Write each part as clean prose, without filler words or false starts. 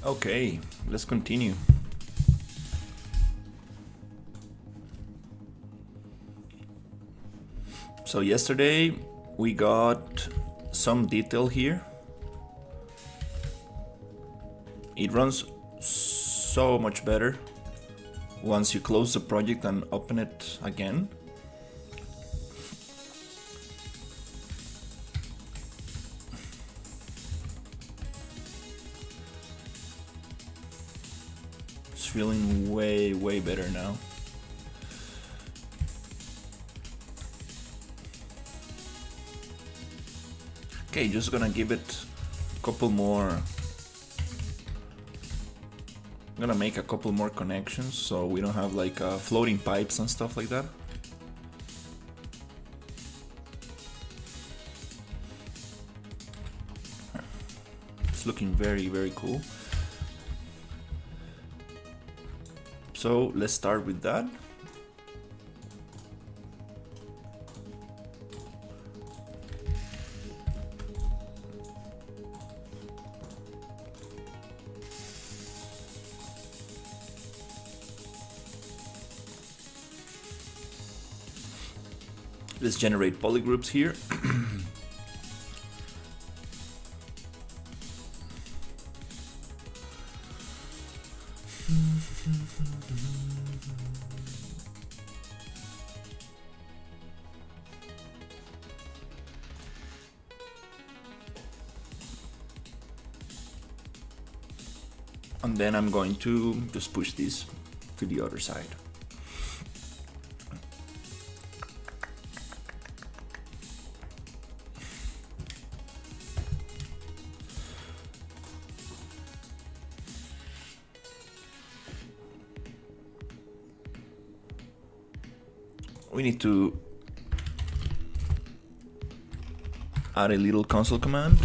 Okay, let's continue. So yesterday we got some detail here. It runs so much better once you close the project and open it again. It's feeling way better now. Okay, just gonna give it a couple more. I'm gonna make a couple more connections so we don't have like floating pipes and stuff like that. It's looking very cool. So let's start with that. Let's generate polygroups here. And then I'm going to just push this to the other side. We need to add a little console command.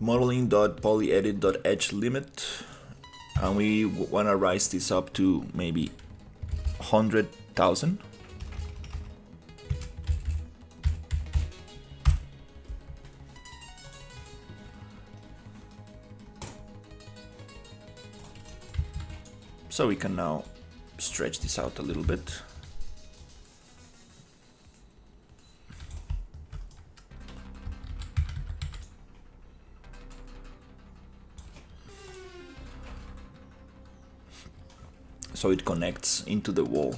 Modeling.polyedit.edge limit, and we want to rise this up to maybe 100,000. So we can now stretch this out a little bit. So it connects into the wall.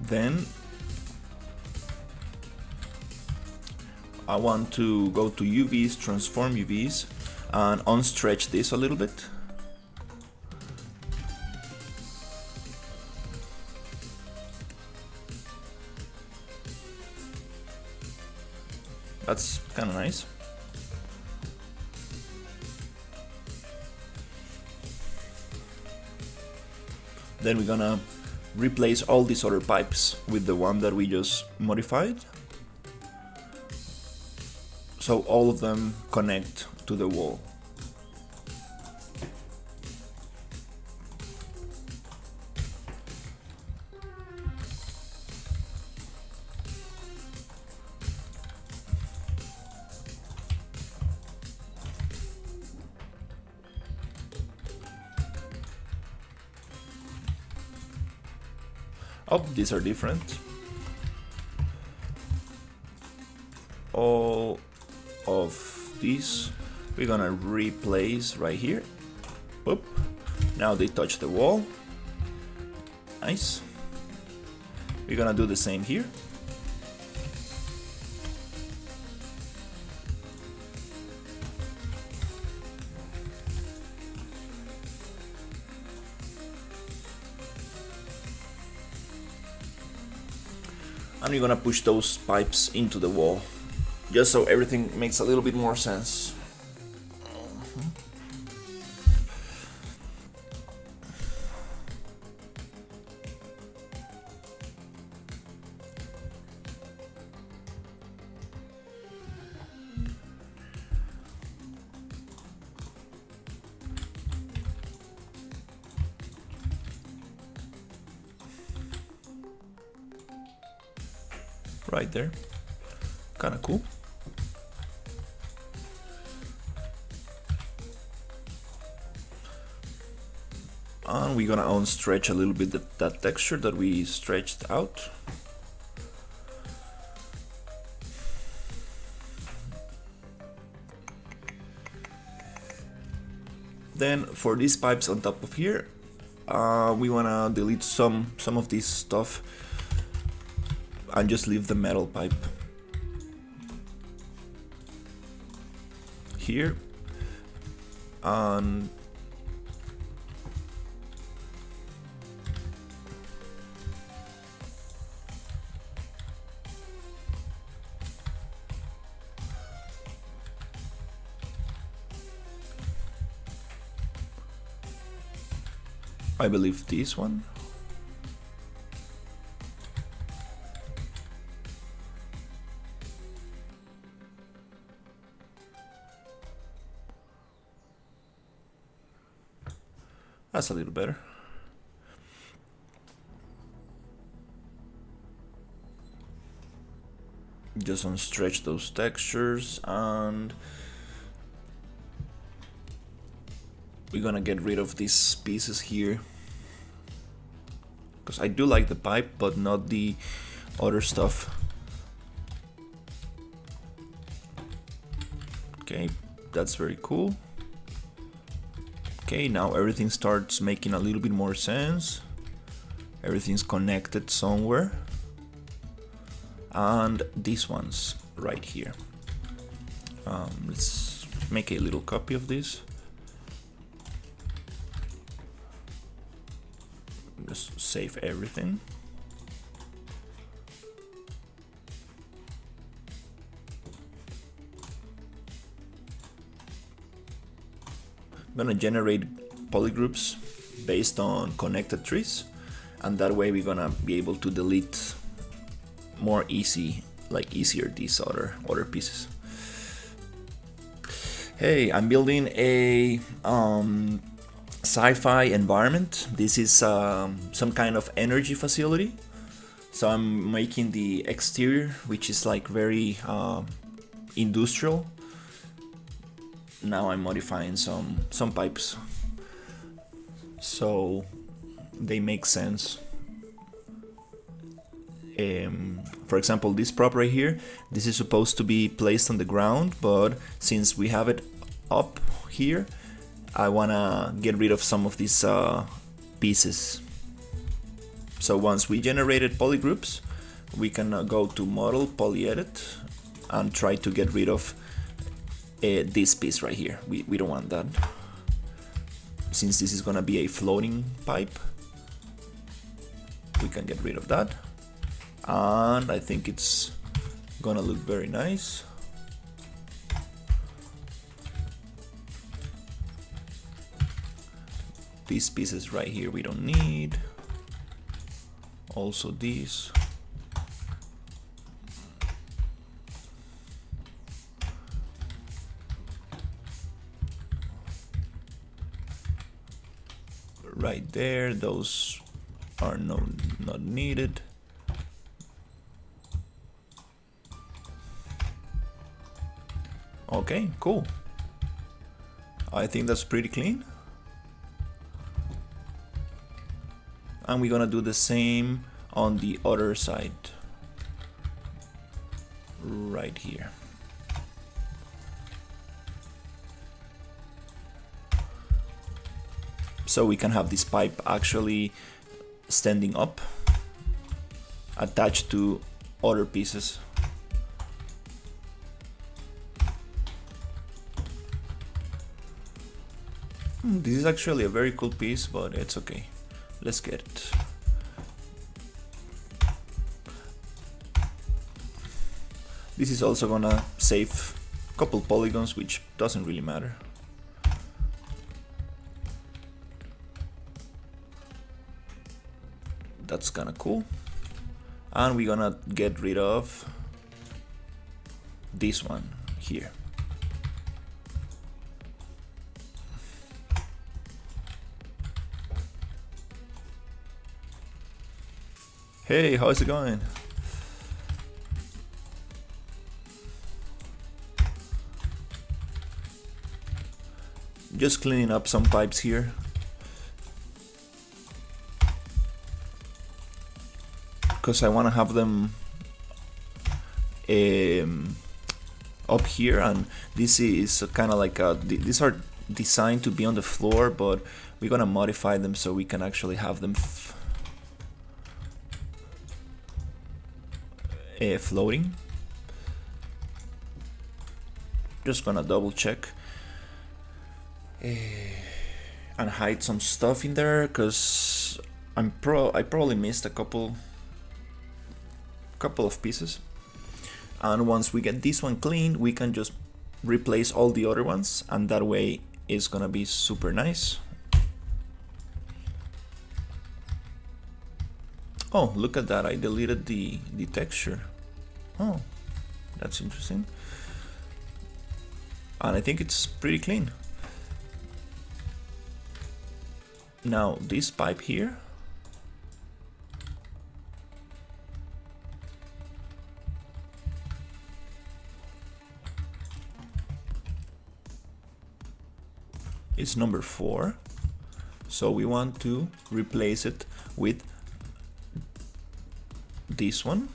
Then I want to go to UVs, transform UVs, and unstretch this a little bit. That's kind of nice. Then we're gonna replace all these other pipes with the one that we just modified. So all of them connect to the wall. Oh, these are different. All of these we're gonna replace right here. Boop. Now they touch the wall. Nice. We're gonna do the same here. And we're gonna push those pipes into the wall, just so everything makes a little bit more sense. right there. Kind of cool. And we're gonna unstretch a little bit that texture that we stretched out. Then for these pipes on top of here, we wanna delete some of this stuff and just leave the metal pipe here. And I believe this one. That's a little better. Just unstretch those textures, and we're gonna get rid of these pieces here, because I do like the pipe but not the other stuff. Okay, that's very cool. Okay, now everything starts making a little bit more sense. Everything's connected somewhere. And these ones right here. Let's make a little copy of this. Just save everything. I'm gonna generate polygroups based on connected trees, and that way we're gonna be able to delete more easier these other pieces. Hey, I'm building a sci-fi environment. This is some kind of energy facility. So I'm making the exterior, which is like very industrial. Now I'm modifying some pipes, so they make sense. For example, this prop right here, this is supposed to be placed on the ground, but since we have it up here, I wanna get rid of some of these pieces. So once we generated polygroups, we can go to Model, Poly Edit, and try to get rid of this piece right here. We don't want that, since this is gonna be a floating pipe. We can get rid of that, and I think it's gonna look very nice. These pieces right here we don't need. Also these. Right there, those are not needed. Okay, cool. I think that's pretty clean. And we're gonna do the same on the other side. Right here. So we can have this pipe actually standing up, attached to other pieces. This is actually a very cool piece, but it's okay. Let's get it. This is also gonna save a couple polygons, which doesn't really matter. That's kinda cool. And we're gonna get rid of this one here. Hey, how's it going? Just cleaning up some pipes here. Because I want to have them up here, and this is kind of like these are designed to be on the floor, but we're gonna modify them so we can actually have them floating. Just gonna double check and hide some stuff in there, because I probably missed a couple of pieces. And once we get this one clean, we can just replace all the other ones, and that way it's gonna be super nice. Oh, look at that, I deleted the texture. Oh, that's interesting. And I think it's pretty clean. Now this pipe here, is number 4, so we want to replace it with this one.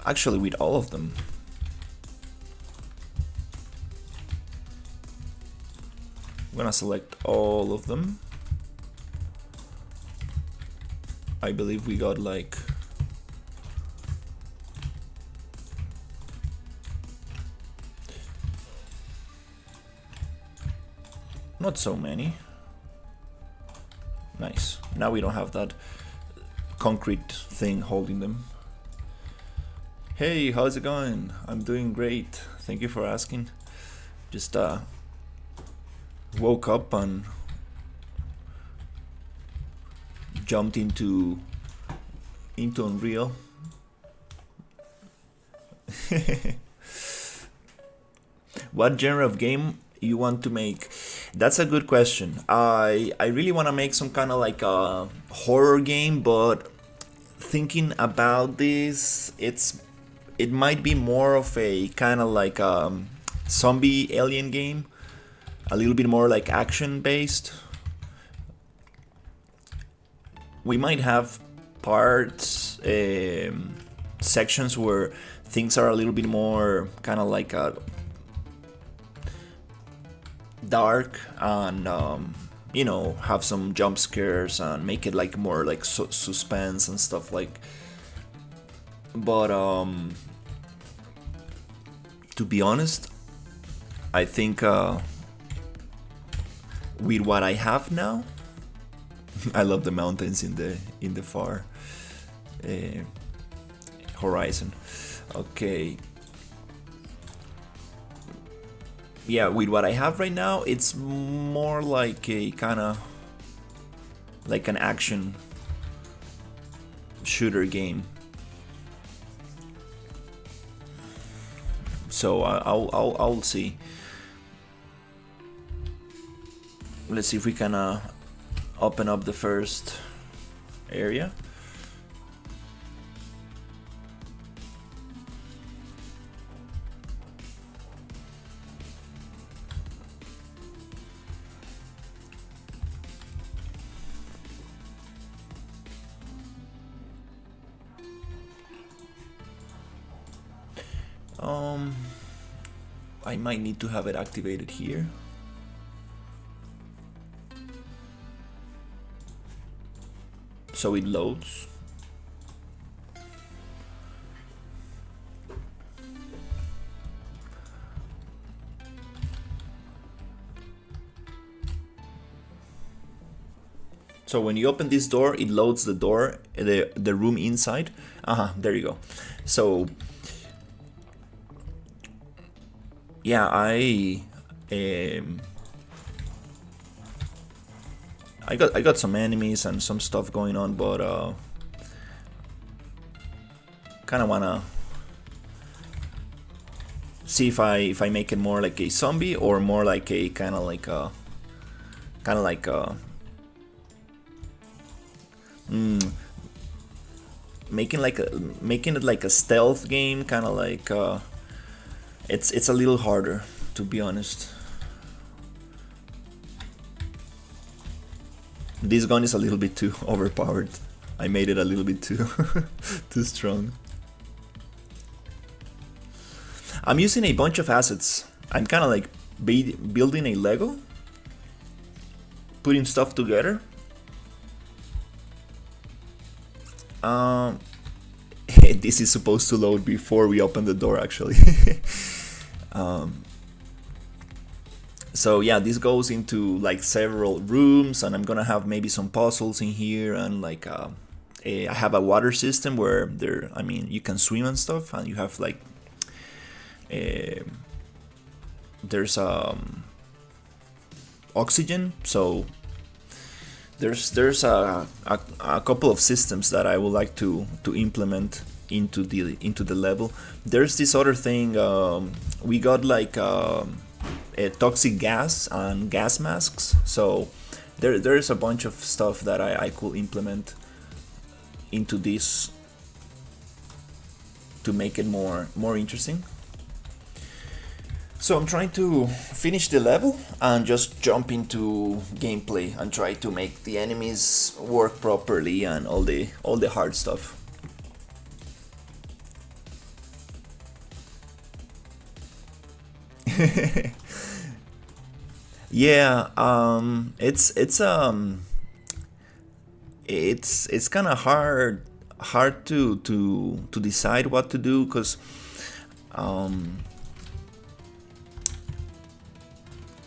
Actually, with all of them. I'm gonna select all of them. I believe we got like not so many. Nice. Now we don't have that concrete thing holding them. Hey, how's it going? I'm doing great. Thank you for asking. Just woke up and jumped into Unreal. What genre of game you want to make? That's a good question. I really want to make some kind of like a horror game, but thinking about this, it might be more of a kind of like zombie alien game, a little bit more like action based. We might have parts, sections where things are a little bit more kind of like dark, and you know, have some jump scares and make it like more like suspense and stuff like. But to be honest, I think with what I have now, I love the mountains in the far horizon. Okay. Yeah, with what I have right now, it's more like a kind of like an action shooter game. So I'll see. Let's see if we can open up the first area. I might need to have it activated here. So it loads. So when you open this door, it loads the door, the room inside. There you go. So yeah, I got some enemies and some stuff going on, but kind of wanna see if I make it more like a zombie or more like a kind of like a making it like a stealth game, kind of like it's a little harder, to be honest. This gun is a little bit too overpowered. I made it a little bit too too strong. I'm using a bunch of assets. I'm kind of like building a Lego, putting stuff together. This is supposed to load before we open the door, actually. So yeah, this goes into like several rooms, and I'm gonna have maybe some puzzles in here, and like I have a water system where you can swim and stuff, and you have like there's oxygen, so there's a couple of systems that I would like to implement into the level. There's this other thing, we got like a toxic gas and gas masks, so there's a bunch of stuff that I could implement into this to make it more interesting. So I'm trying to finish the level and just jump into gameplay and try to make the enemies work properly and all the hard stuff. Yeah, it's kind of hard to decide what to do, because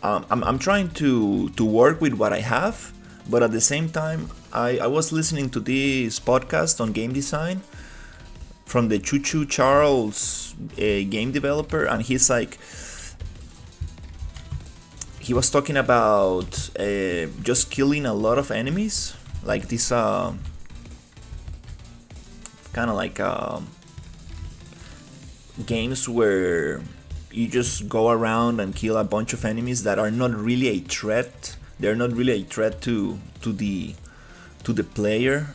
I'm trying to work with what I have, but at the same time, I was listening to this podcast on game design from the Choo Choo Charles, a game developer, and he was talking about just killing a lot of enemies, like this kind of like games where you just go around and kill a bunch of enemies that are not really a threat. They're not really a threat to the player.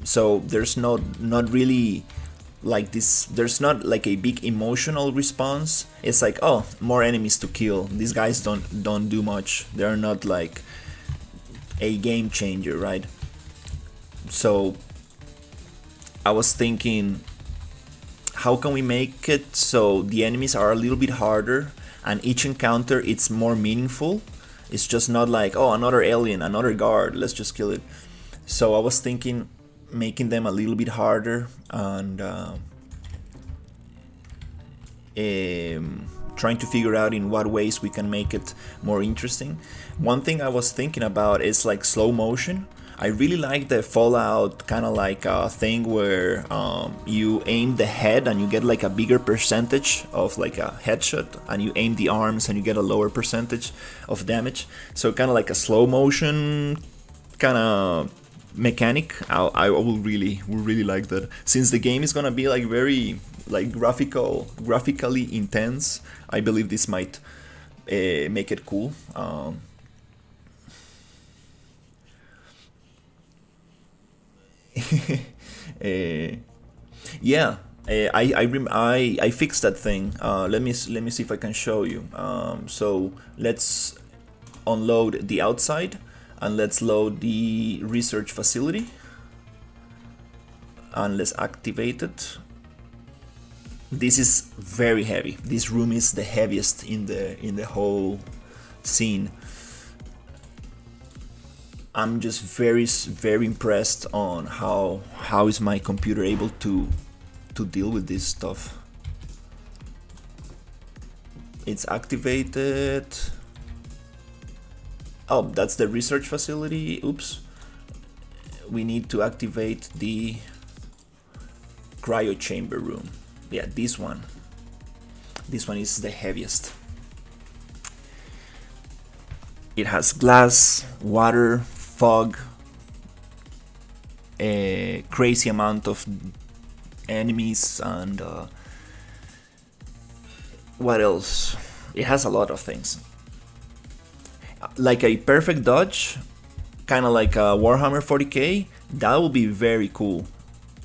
So there's not really like this. There's not like a big emotional response. It's like, oh, more enemies to kill. These guys don't do much. They're not like a game changer, right? So I was thinking, how can we make it so the enemies are a little bit harder and each encounter it's more meaningful? It's just not like, oh, another alien, another guard, let's just kill it. So I was thinking making them a little bit harder and trying to figure out in what ways we can make it more interesting. One thing I was thinking about is like slow motion. I really like the Fallout kind of like thing where you aim the head and you get like a bigger percentage of like a headshot, and you aim the arms and you get a lower percentage of damage. So kind of like a slow motion kind of mechanic. I will really like that, since the game is gonna be like very like graphically intense. I believe this might make it cool. Yeah, I fixed that thing. Let me see if I can show you. So let's unload the outside and let's load the research facility and let's activate it. This is very heavy. This room is the heaviest in the whole scene. I'm just very impressed on how is my computer able to deal with this stuff. It's activated. Oh, that's the research facility. Oops. We need to activate the cryo chamber room. Yeah, this one. This one is the heaviest. It has glass, water, fog, a crazy amount of enemies, and what else? It has a lot of things. Like a perfect dodge, kind of like a Warhammer 40k, that would be very cool.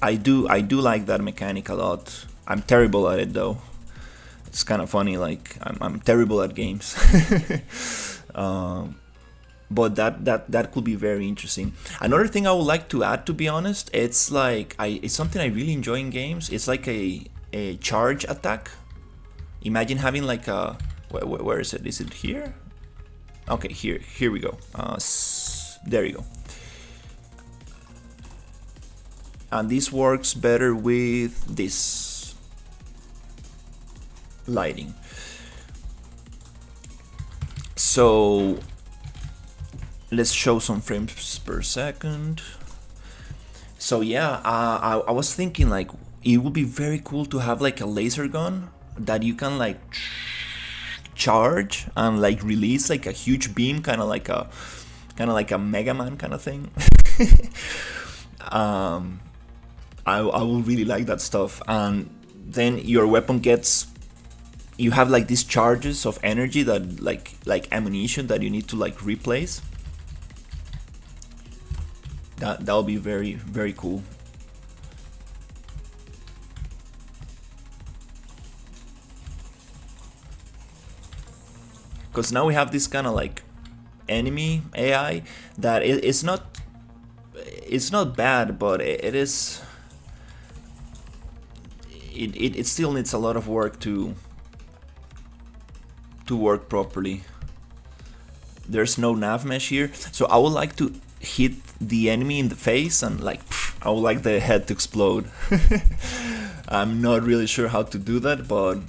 I do like that mechanic a lot. I'm terrible at it though. It's kind of funny. Like I'm terrible at games. um, but that could be very interesting. Another thing I would like to add, to be honest, it's like it's something I really enjoy in games. It's like a charge attack. Imagine having like a where is it? Is it here? Okay, here we go. There you go. And this works better with this lighting. So let's show some frames per second. So yeah, I was thinking like it would be very cool to have like a laser gun that you can like charge and like release like a huge beam, kind of like a Mega Man kind of thing. I will really like that stuff. And then your weapon you have like these charges of energy that like ammunition that you need to like replace. That'll be very, very cool. Because now we have this kind of like enemy AI that it's not bad, but it still needs a lot of work to work properly. There's no nav mesh here, so I would like to hit the enemy in the face and like I would like the head to explode. I'm not really sure how to do that, but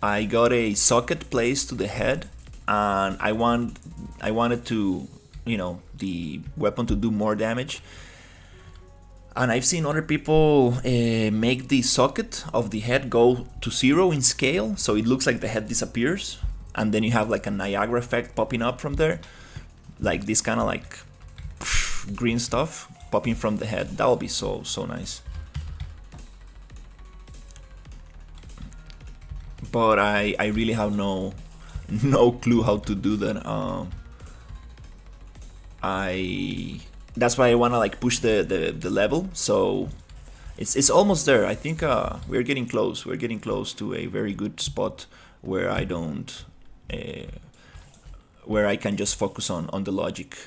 I got a socket placed to the head, and I wanted to, the weapon to do more damage. And I've seen other people make the socket of the head go to 0 in scale, so it looks like the head disappears, and then you have like a Niagara effect popping up from there, like this kind of like green stuff popping from the head. That would be so nice. But I really have no clue how to do that. That's why I wanna like push the level, so it's almost there. I think we're getting close. We're getting close to a very good spot where I don't where I can just focus on the logic.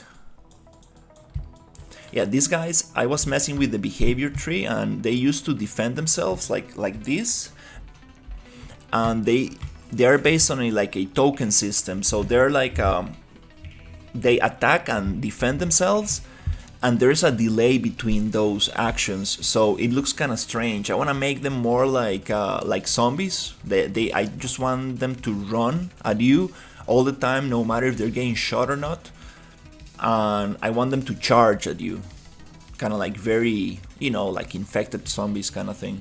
Yeah, these guys, I was messing with the behavior tree, and they used to defend themselves like this, and they are based on like a token system. So they're like they attack and defend themselves, and there's a delay between those actions, so it looks kind of strange. I want to make them more like zombies. I just want them to run at you all the time, no matter if they're getting shot or not, and I want them to charge at you, kind of like very, like infected zombies kind of thing.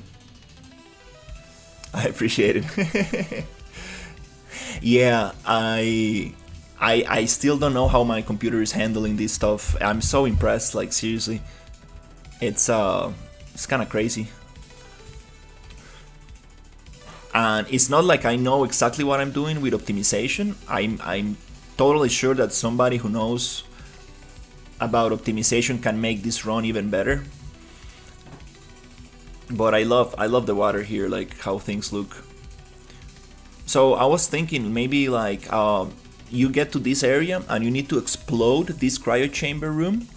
I appreciate it. Yeah, I still don't know how my computer is handling this stuff. I'm so impressed, like seriously. It's kind of crazy. And it's not like I know exactly what I'm doing with optimization. I'm totally sure that somebody who knows about optimization can make this run even better. But I love the water here, like how things look. So I was thinking maybe like you get to this area and you need to explode this cryo chamber room,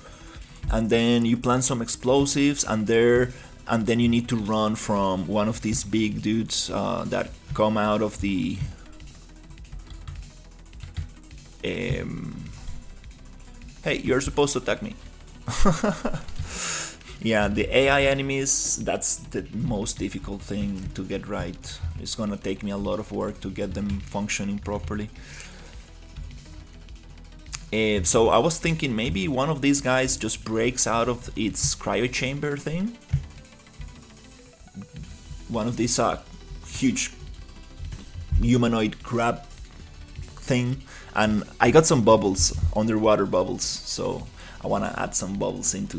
and then you plant some explosives, and then you need to run from one of these big dudes that come out of the hey, you're supposed to attack me. Yeah, the AI enemies, that's the most difficult thing to get right. It's gonna take me a lot of work to get them functioning properly. So I was thinking maybe one of these guys just breaks out of its cryo chamber thing. One of these huge humanoid crab thing. And I got some bubbles, underwater bubbles, so I want to add some bubbles into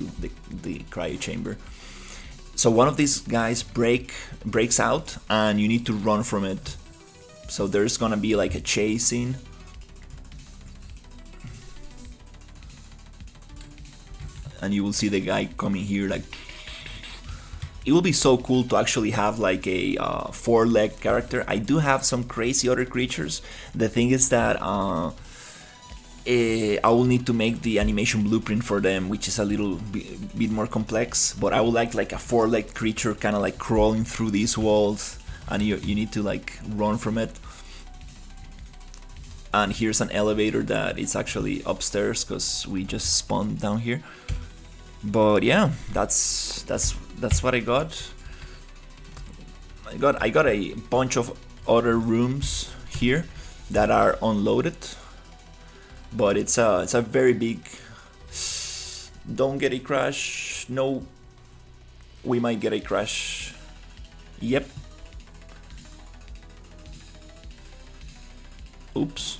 the cryo chamber. So one of these guys breaks out, and you need to run from it. So there's gonna be like a chase scene. and you will see the guy coming here like. It will be so cool to actually have like a 4-leg character. I do have some crazy other creatures. The thing is that I will need to make the animation blueprint for them, which is a little bit more complex. But I would like a 4-legged creature kind of like crawling through these walls, and you need to like run from it. And here's an elevator that is actually upstairs because we just spawned down here. But yeah, that's what I got. I got a bunch of other rooms here that are unloaded, but it's a very big. Don't get a crash. No, we might get a crash. Yep. Oops.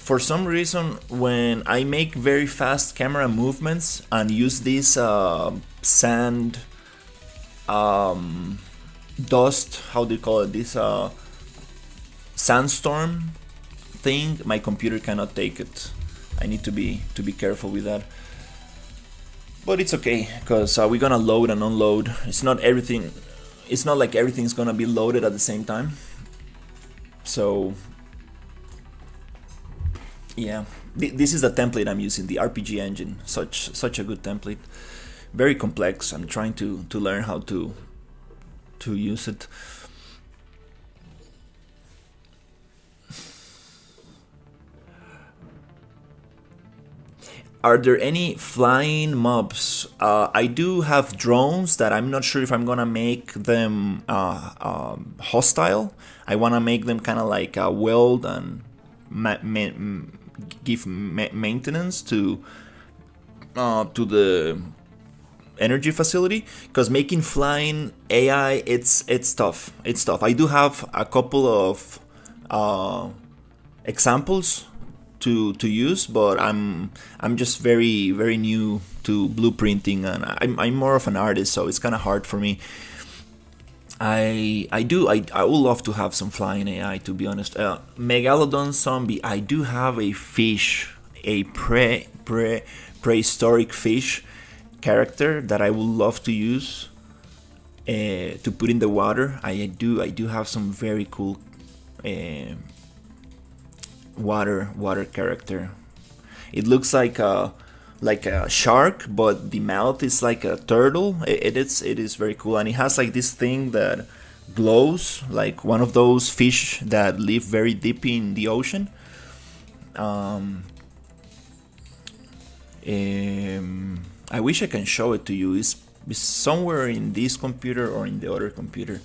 For some reason, when I make very fast camera movements and use this sand, dust, how do you call it? This sandstorm thing, my computer cannot take it. I need to be careful with that. But it's okay, because we're gonna load and unload. It's not everything. It's not like everything's gonna be loaded at the same time. So. Yeah, this is the template I'm using, the RPG engine. Such a good template. Very complex. I'm trying to learn how to use it. Are there any flying mobs? I do have drones that I'm not sure if I'm gonna make them hostile. I wanna make them kind of like weld and give maintenance to the energy facility, because making flying AI it's tough. It's tough. I do have a couple of examples to use, but I'm just very new to blueprinting, and I'm more of an artist, so it's kind of hard for me. I would love to have some flying AI, to be honest. Megalodon zombie. I do have a fish, a prehistoric fish character that I would love to use to put in the water. I do have some very cool water character. It looks like a shark, but the mouth is like a turtle. It is very cool, and it has like this thing that glows, like one of those fish that live very deep in the ocean. I wish I can show it to you. It's somewhere in this computer or in the other computer,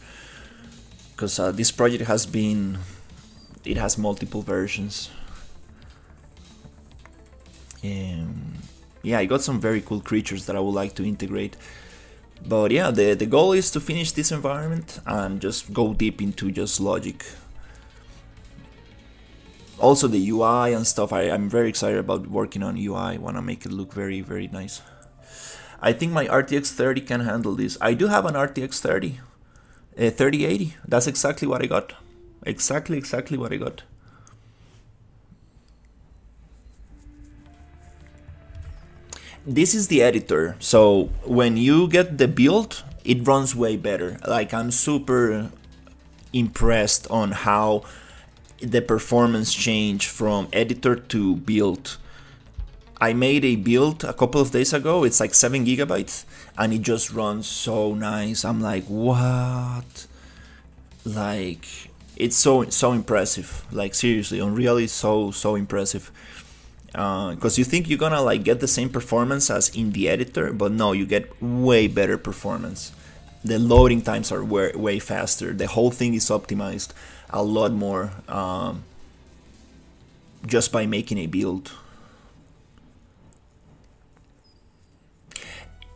because this project has multiple versions. Yeah, I got some very cool creatures that I would like to integrate. But yeah, the goal is to finish this environment and just go deep into just logic. Also the UI and stuff, I'm very excited about working on UI. I want to make it look very, very nice. I think my RTX 30 can handle this. I do have an RTX 30, 3080. That's exactly what I got. Exactly what I got. This is the editor, so when you get the build, it runs way better. Like, I'm super impressed on how the performance changed from editor to build. I made a build a couple of days ago. It's like 7 gigabytes, and it just runs so nice. I'm like, what? Like, it's so impressive. Like, seriously, Unreal is so impressive. Because you think you're gonna like get the same performance as in the editor, but no, you get way better performance. The loading times are way faster. The whole thing is optimized a lot more just by making a build.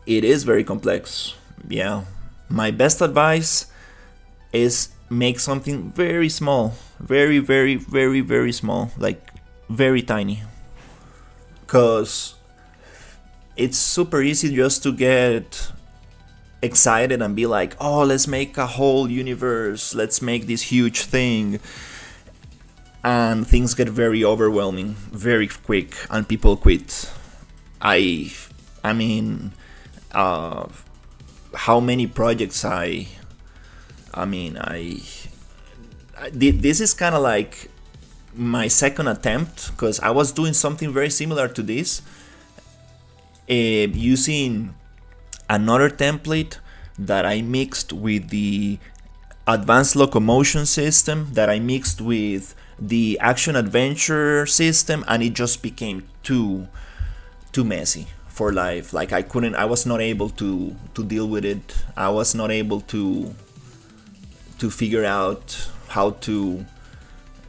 It is very complex. Yeah, my best advice is make something very small, very small, like very tiny. Because it's super easy just to get excited and be like, oh, let's make a whole universe, let's make this huge thing. and things get very overwhelming very quick, and people quit. I I mean, uh, how many projects I mean I did. This is kind of like my second attempt, because I was doing something very similar to this, using another template that I mixed with the advanced locomotion system, that I mixed with the action adventure system, and it just became too messy for life. Like I was not able to deal with it. I was not able to figure out how to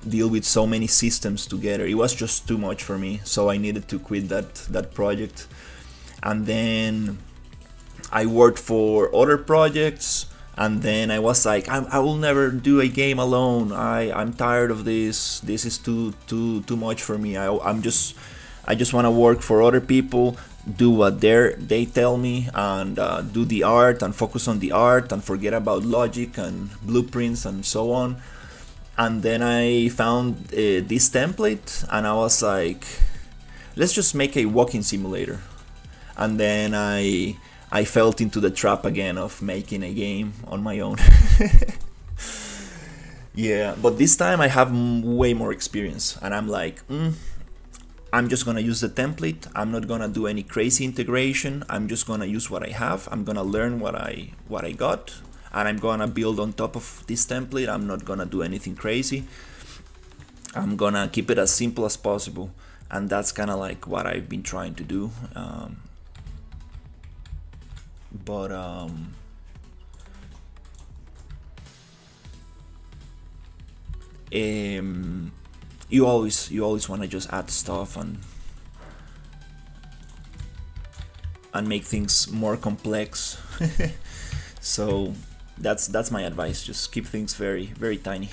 deal with so many systems together. It was just too much for me, so I needed to quit that project. And then I worked for other projects, and then I was like, I will never do a game alone. I'm tired of this. This is too much for me. I just want to work for other people, do what they tell me, and do the art and focus on the art and forget about logic and blueprints and so on. And then I found this template, and I was like, let's just make a walking simulator. And then I fell into the trap again of making a game on my own. Yeah, but this time I have way more experience, and I'm like, I'm just gonna use the template. I'm not gonna do any crazy integration. I'm just gonna use what I have. I'm gonna learn what I got, and I'm gonna build on top of this template. I'm not gonna do anything crazy. I'm gonna keep it as simple as possible, and that's kind of like what I've been trying to do. But you always want to just add stuff and make things more complex. So that's my advice. Just keep things very tiny.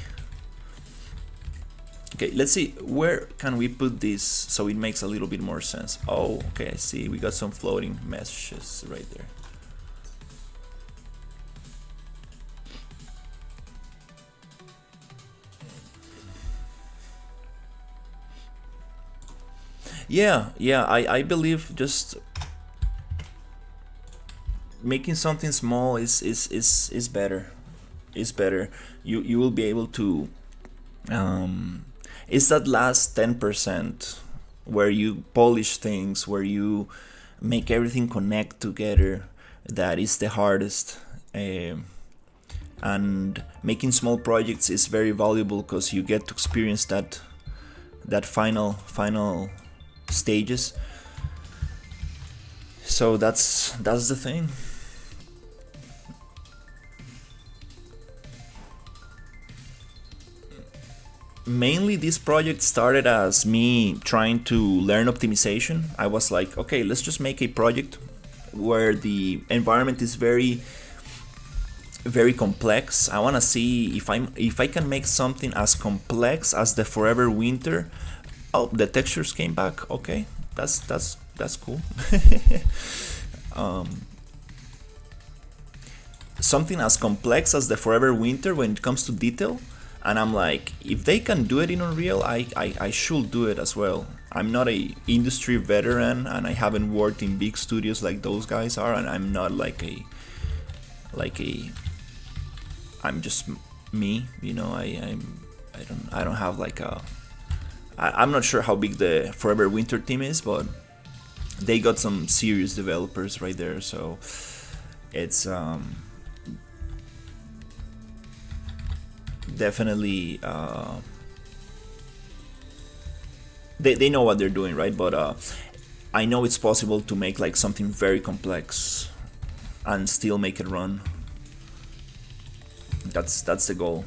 Okay, let's see, where can we put this so it makes a little bit more sense. Oh, okay, I see, we got some floating meshes right there. Yeah, I believe just making something small is better. Is better. You will be able to it's that last 10% where you polish things, where you make everything connect together, that is the hardest. And making small projects is very valuable because you get to experience that final stages. So that's the thing. Mainly this project started as me trying to learn optimization. I was like, okay, let's just make a project where the environment is very complex. I want to see if I can make something as complex as the Forever Winter. Oh, the textures came back. Okay, that's cool. Something as complex as the Forever Winter when it comes to detail. And I'm like, if they can do it in Unreal, I should do it as well. I'm not a industry veteran, and I haven't worked in big studios like those guys are, and I'm not I'm just me, you know. I don't have like I'm not sure how big the Forever Winter team is, but they got some serious developers right there, so it's definitely they know what they're doing, right? But I know it's possible to make like something very complex and still make it run. That's the goal.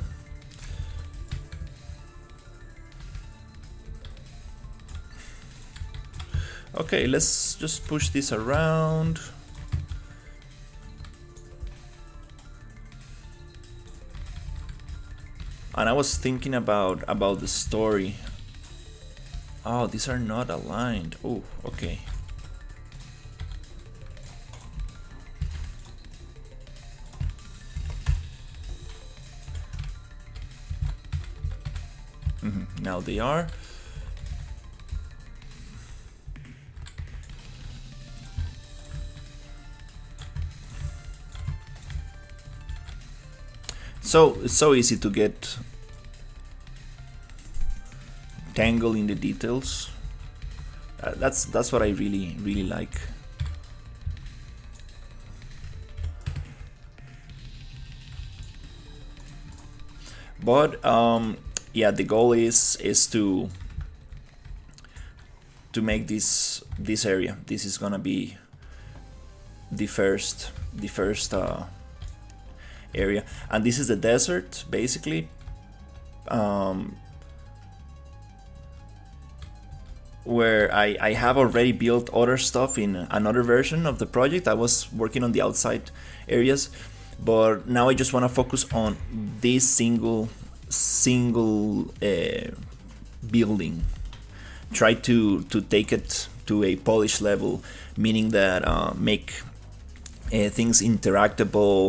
Okay, let's just push this around. And I was thinking about the story. Oh, these are not aligned. Oh, okay. now they are. So it's so easy to get tangled in the details. That's what I really like. But yeah, the goal is to make this area. This is gonna be the first area, and this is the desert basically. Where I have already built other stuff in another version of the project. I was working on the outside areas, but now I just want to focus on this single building. Try to take it to a polished level, meaning that make things interactable,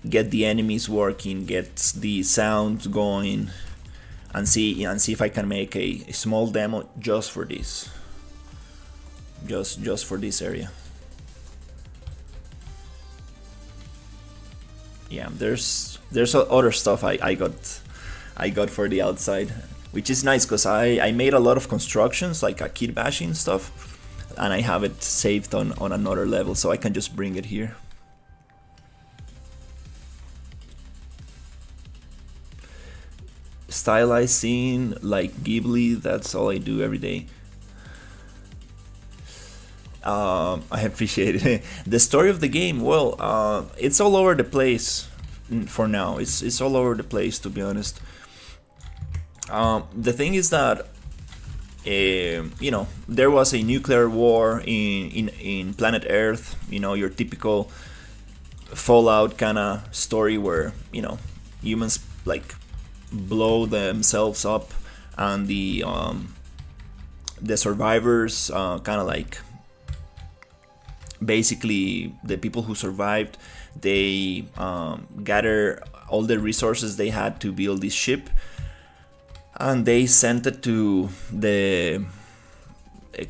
get the enemies working, get the sound going, and see if I can make a small demo just for this, just for this area. Yeah, there's other stuff I got for the outside, which is nice because I made a lot of constructions, like a kit bashing stuff, and I have it saved on another level, so I can just bring it here. Stylized scene like Ghibli, that's all I do every day. I appreciate it. The story of the game, well, it's all over the place for now. It's all over the place, to be honest. The thing is that there was a nuclear war in planet Earth. Your typical Fallout kind of story where humans like blow themselves up, and the survivors kind of like, basically the people who survived, they gather all the resources they had to build this ship, and they sent it to the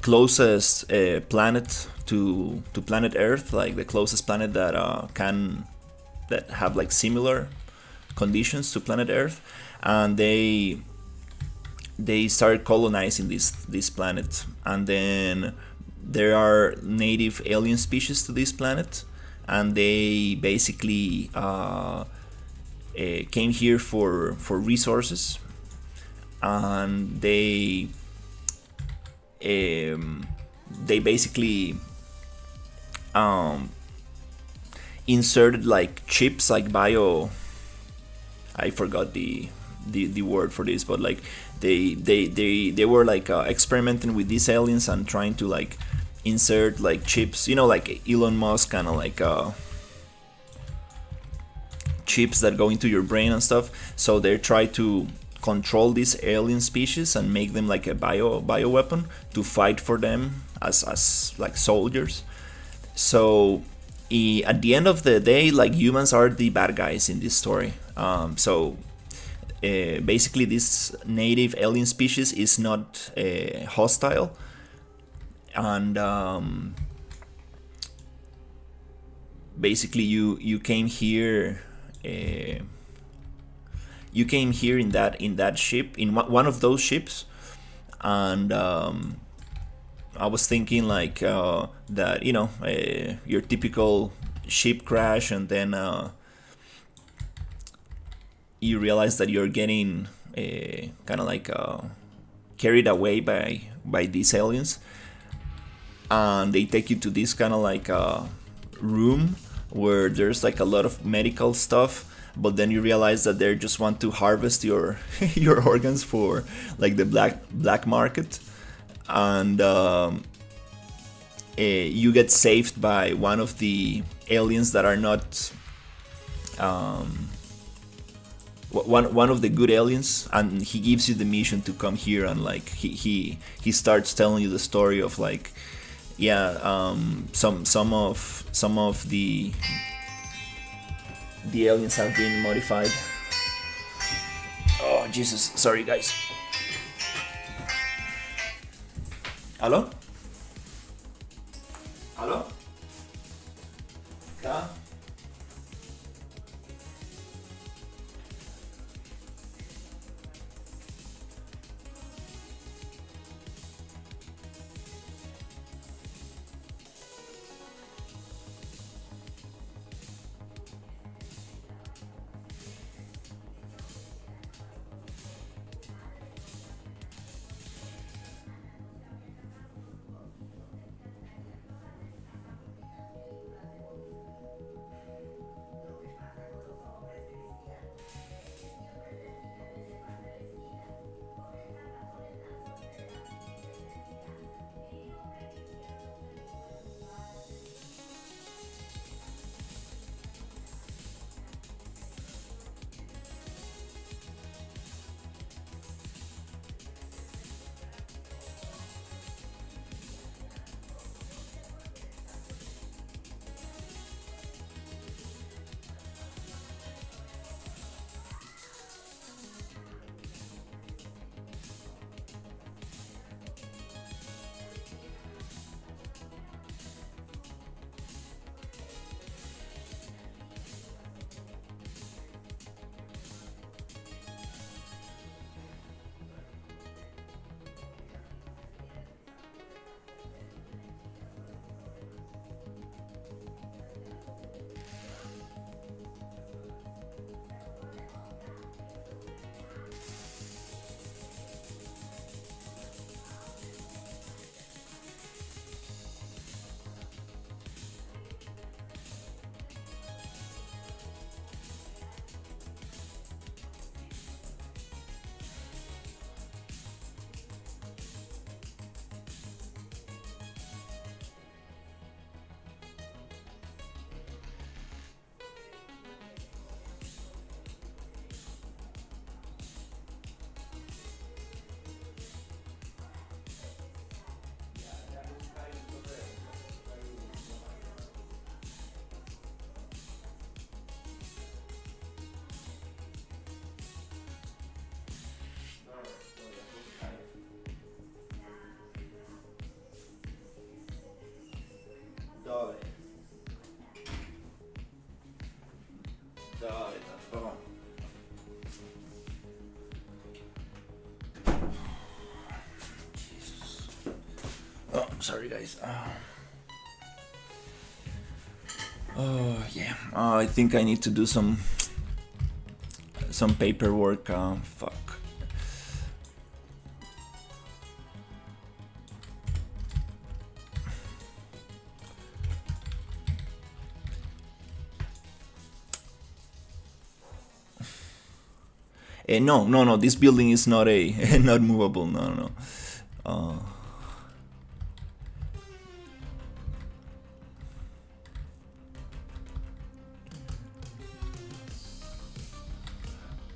closest planet to planet Earth, like the closest planet that have like similar conditions to planet Earth, and they started colonizing this planet. And then there are native alien species to this planet, and they basically came here for resources, and they basically inserted like chips, like bio, I forgot the word for this, but like they were like experimenting with these aliens and trying to like insert like chips, like Elon Musk kind of like chips that go into your brain and stuff. So they try to control these alien species and make them like a bio weapon to fight for them as like soldiers. So at the end of the day, like, humans are the bad guys in this story. Basically this native alien species is not hostile, and basically you came here in that ship, in one of those ships, and I was thinking like that your typical ship crash, and then you realize that you're getting kind of like carried away by these aliens, and they take you to this kind of like room where there's like a lot of medical stuff, but then you realize that they just want to harvest your your organs for like the black market, and you get saved by one of the aliens that are not one of the good aliens, and he gives you the mission to come here, and like he starts telling you the story of like, some of the aliens have been modified. Oh, Jesus. Sorry, guys. Hello? Hello? Yeah? Dove? Dove, tanto. Jesus. Oh, sorry guys. Oh yeah. I think I need to do some paperwork. Fuck. No. This building is not not movable. No.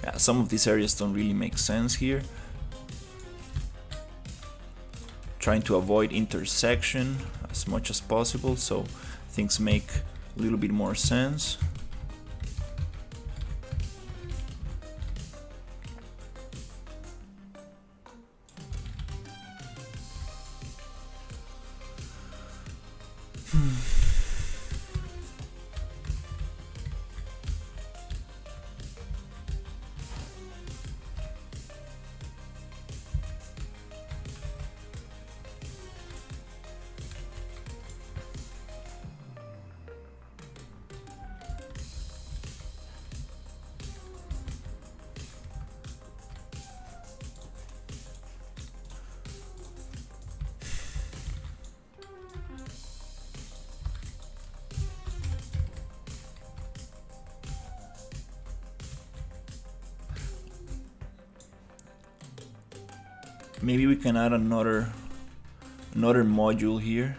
Yeah, some of these areas don't really make sense here. Trying to avoid intersection as much as possible, so things make a little bit more sense. Maybe we can add another module here.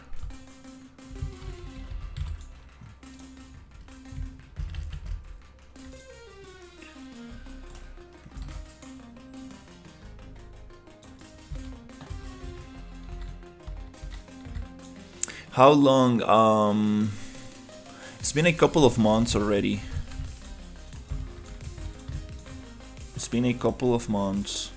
How long? It's been a couple of months already. It's been a couple of months.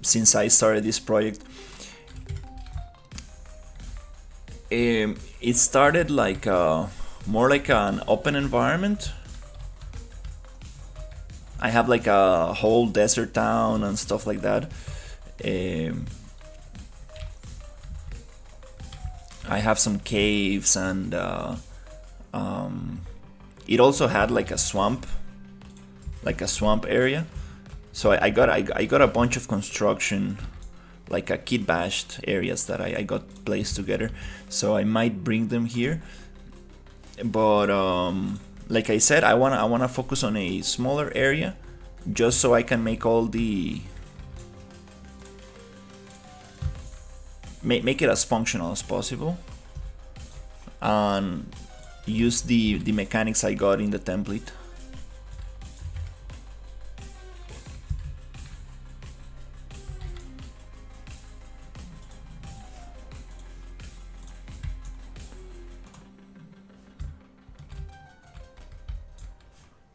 Since I started this project, it started like more like an open environment. I have like a whole desert town and stuff like that. I have some caves, and it also had like a swamp area. So I got a bunch of construction, like a kit bashed areas that I got placed together. So I might bring them here, but like I said, I wanna focus on a smaller area, just so I can make all the make it as functional as possible, and use the mechanics I got in the template.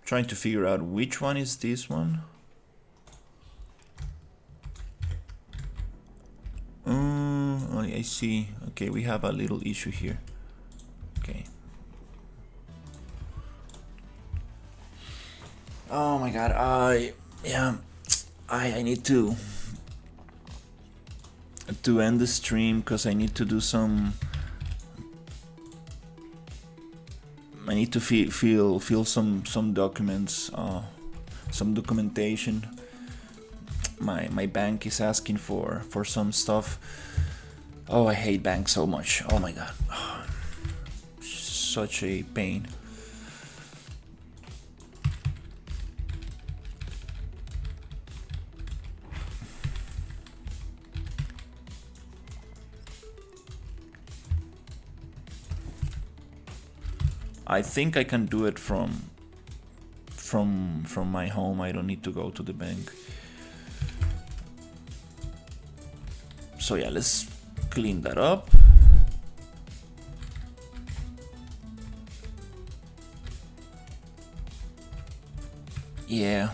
Trying to figure out which one is this one. I see. Okay, we have a little issue here. Okay. Oh my god, I need to end the stream because I need to do some. I need to fill some documents, some documentation. My bank is asking for some stuff. Oh, I hate banks so much. Oh my god, such a pain. I think I can do it from my home. I don't need to go to the bank. So yeah, let's clean that up. Yeah.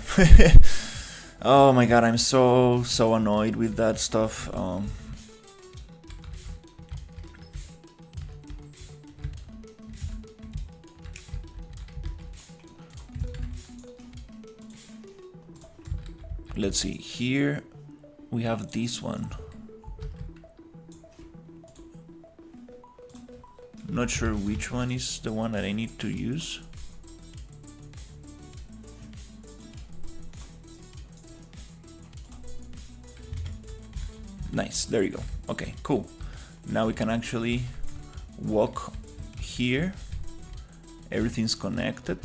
Oh my god, I'm so annoyed with that stuff. Let's see, here we have this one. Not sure which one is the one that I need to use. Nice, there you go. Okay, cool. Now we can actually walk here. Everything's connected.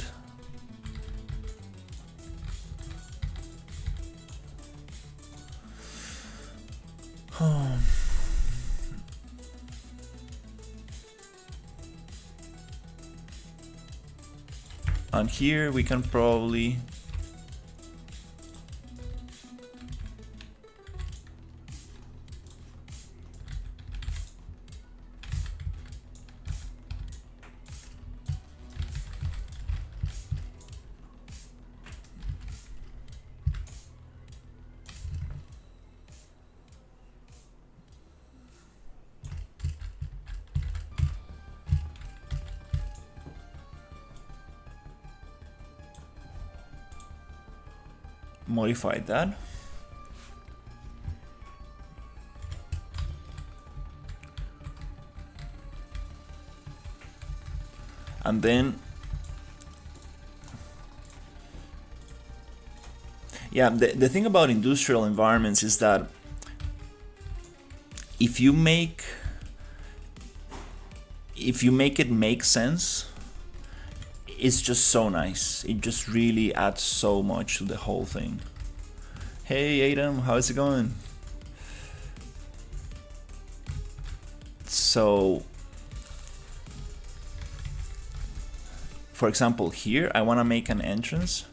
And here we can probably modify that. And then, yeah, the thing about industrial environments is that if you make it make sense, it's just so nice. It just really adds so much to the whole thing. Hey Adam, how's it going? So, for example, here I want to make an entrance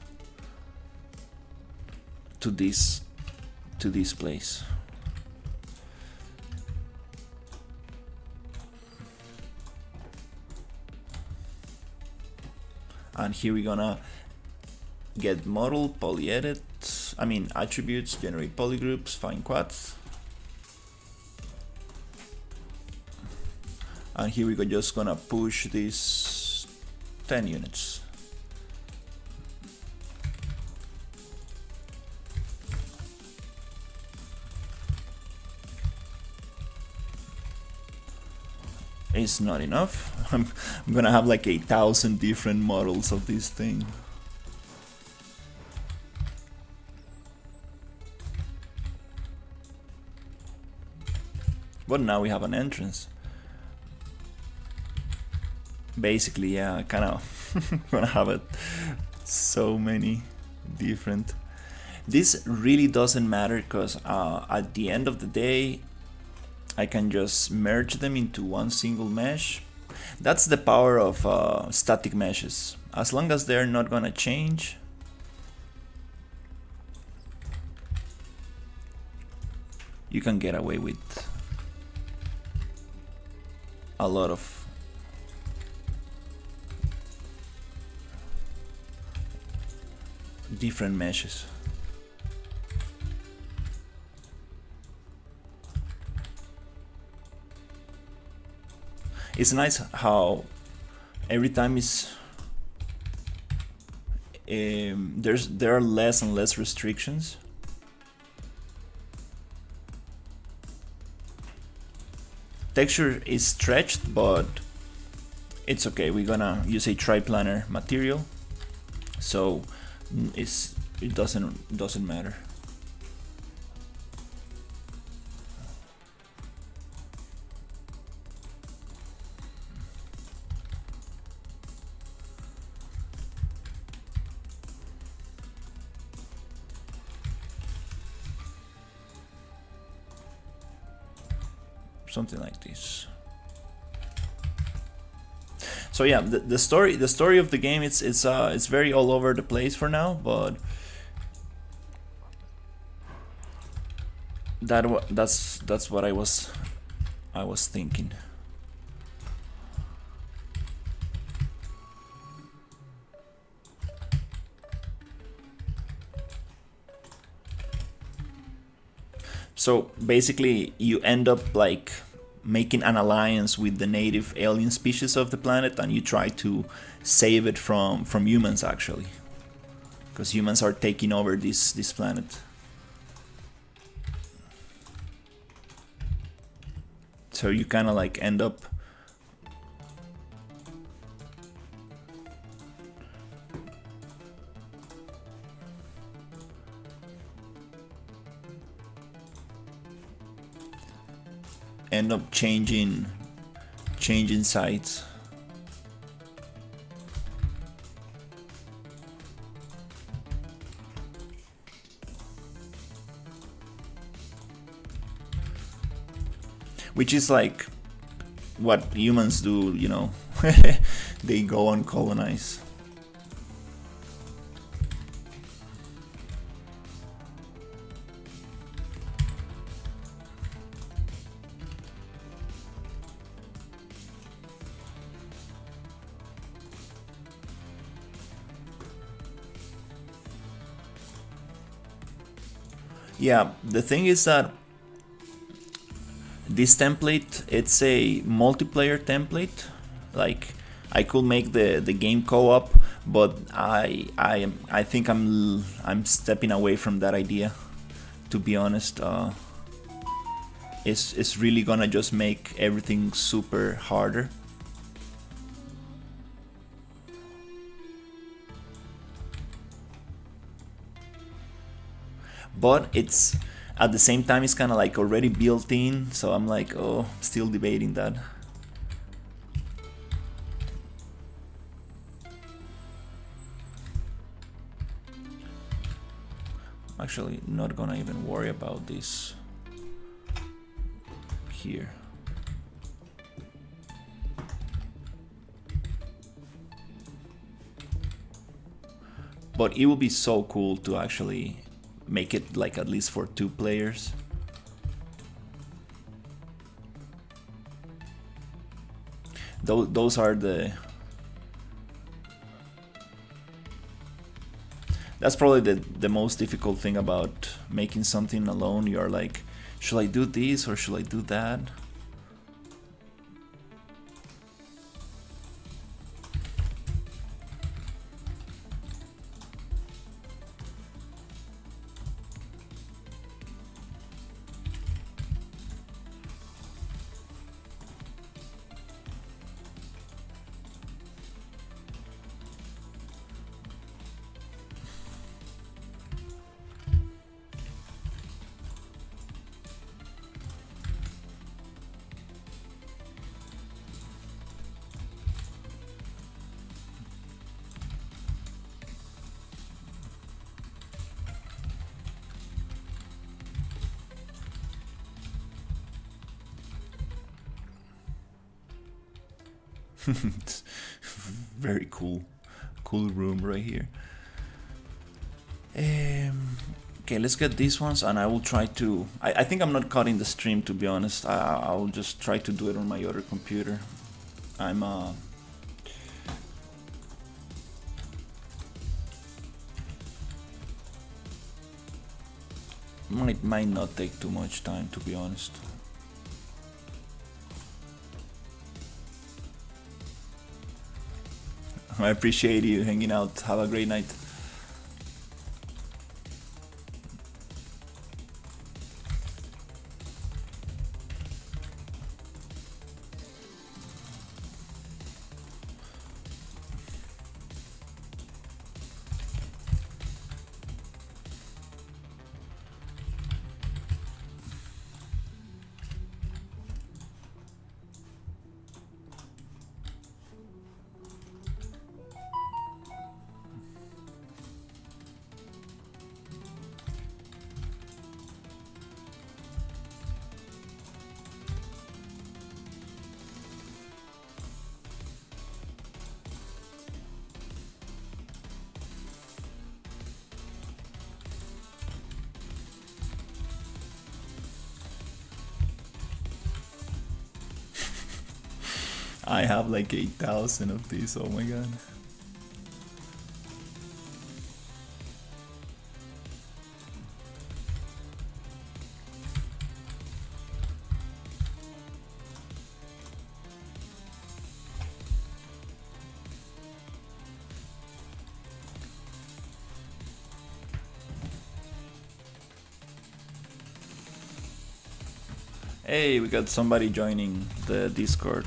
to this place. And here we're gonna get model, poly edit, attributes, generate polygroups, find quads. And here we go, just gonna push this 10 units. It's not enough. I'm gonna have like 1,000 different models of this thing. But now we have an entrance. Basically, yeah, kind of gonna have it so many different. This really doesn't matter because at the end of the day, I can just merge them into one single mesh. That's the power of static meshes. As long as they're not gonna change, you can get away with a lot of different meshes. It's nice how every time there are less and less restrictions. Texture is stretched, but it's okay. We're gonna use a triplanar material, so it doesn't matter. Something like this. So yeah, the story of the game, it's very all over the place for now, but that's what I was thinking. So basically, you end up like making an alliance with the native alien species of the planet, and you try to save it from humans, actually, because humans are taking over this planet. So you kind of like end up changing sites. Which is like what humans do, you know. They go and colonize. Yeah, the thing is that this template, it's a multiplayer template. Like, I could make the game co-op, but I think I'm stepping away from that idea. To be honest, it's really gonna just make everything super harder. But it's at the same time, it's kind of like already built in, so I'm like, oh, still debating that. actually not gonna even worry about this here. But it would be so cool to actually make it like at least for 2 players. Those are the... That's probably the most difficult thing about making something alone. You're like, should I do this or should I do that? Very cool room right here. Okay, let's get these ones, and I will try to... I think I'm not cutting the stream, to be honest. I'll just try to do it on my other computer. I'm might not take too much time, to be honest. I appreciate you hanging out. Have a great night. I have like 8,000 of these, oh my god. Hey, we got somebody joining the Discord.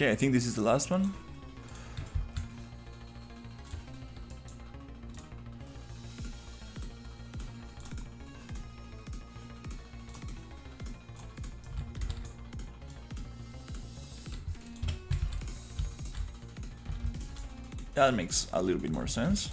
Okay, I think this is the last one. That makes a little bit more sense.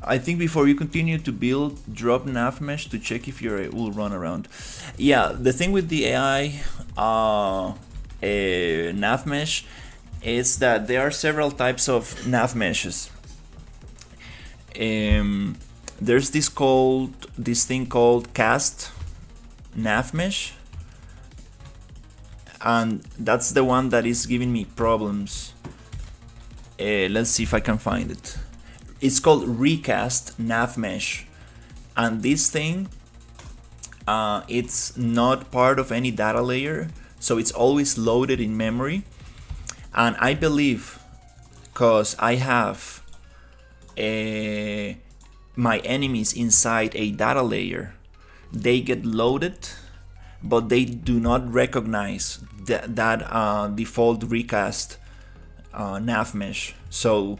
I think before you continue to build, drop nav mesh to check if your will run around. Yeah, the thing with the AI nav mesh is that there are several types of nav meshes. There's this thing called cast nav mesh, and that's the one that is giving me problems. Let's see if I can find it. It's called recast nav mesh, and this thing it's not part of any data layer, so it's always loaded in memory. And I believe, because I have my enemies inside a data layer, they get loaded, but they do not recognize that default recast nav mesh. So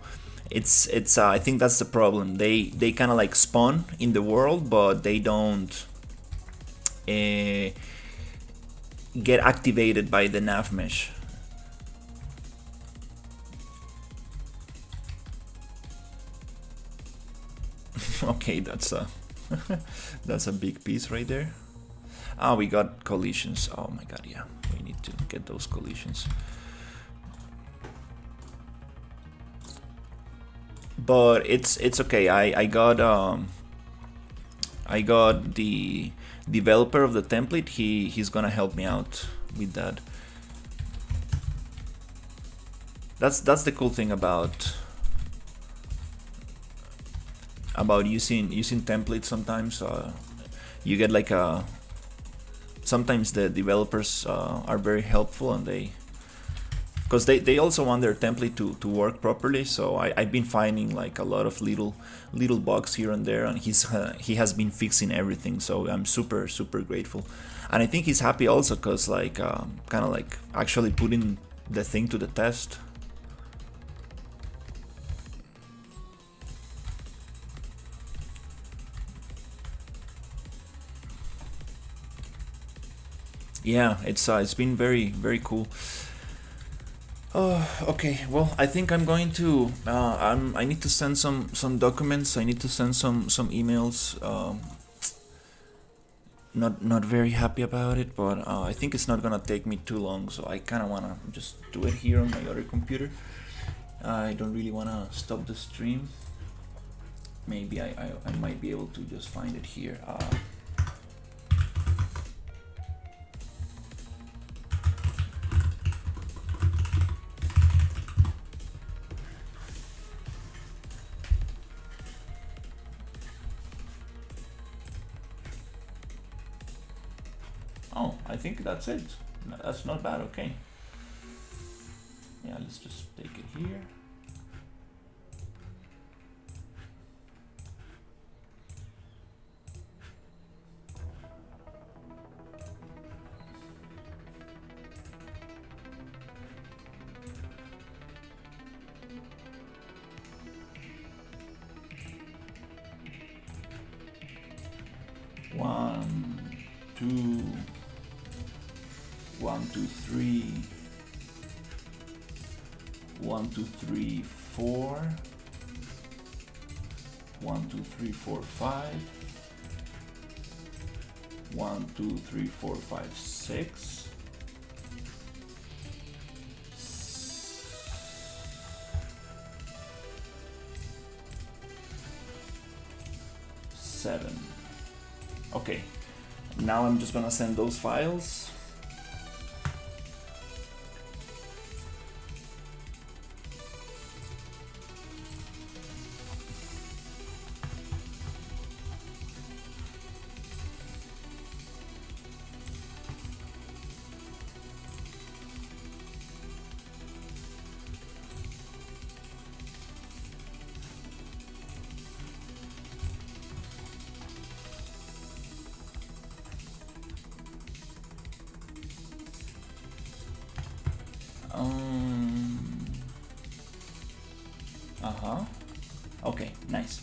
it's I think that's the problem. They kind of like spawn in the world, but they don't get activated by the nav mesh. Okay, that's a that's a big piece right there. Ah, we got collisions. Oh my god, yeah, we need to get those collisions. But it's okay. I got the developer of the template. He's gonna help me out with that. That's the cool thing about using templates. Sometimes you get like a sometimes the developers are very helpful, and because they also want their template to work properly. So I've been finding like a lot of little bugs here and there, and he has been fixing everything. So I'm super grateful, and I think he's happy also because like kind of like actually putting the thing to the test. Yeah, it's been very cool. Okay, well, I think I'm going to I need to send some documents. I need to send some emails. Not very happy about it, but I think it's not gonna take me too long. So I kind of wanna just do it here on my other computer. I don't really wanna stop the stream. Maybe I might be able to just find it here. Oh, I think that's it. That's not bad, okay. Yeah, let's just take it here. One, two, 1, 2, 3, 1, 2, 3, 4, 1, 2, 3, 4, 5, 1, 2, 3, 4, 5, 6, 7. Okay, now I'm just gonna send those files. Okay, nice.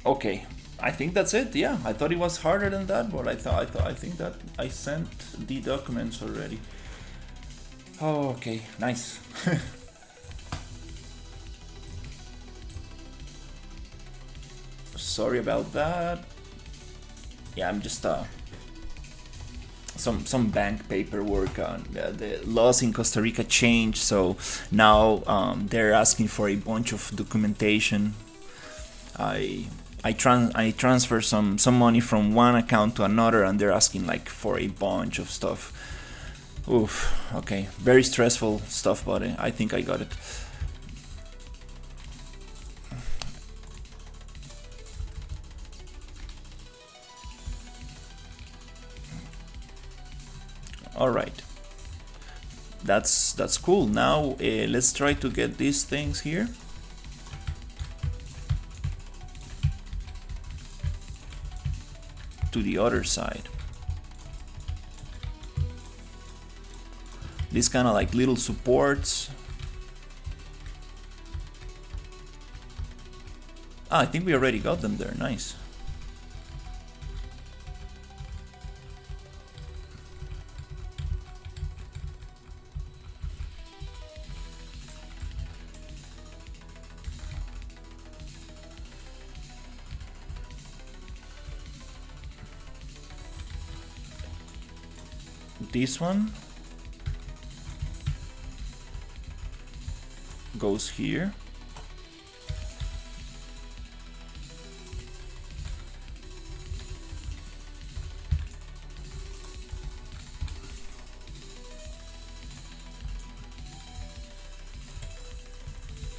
Okay, I think that's it. Yeah, I thought it was harder than that, but I think that I sent the documents already. Oh, okay, nice. Sorry about that. Yeah, I'm just some bank paperwork on the laws in Costa Rica changed, so now they're asking for a bunch of documentation. I transfer some money from one account to another, and they're asking like for a bunch of stuff. Oof. Okay, very stressful stuff, but I think I got it. All right. That's cool. Now let's try to get these things here. To the other side. These kind of like little supports. Ah, I think we already got them there. Nice. This one goes here.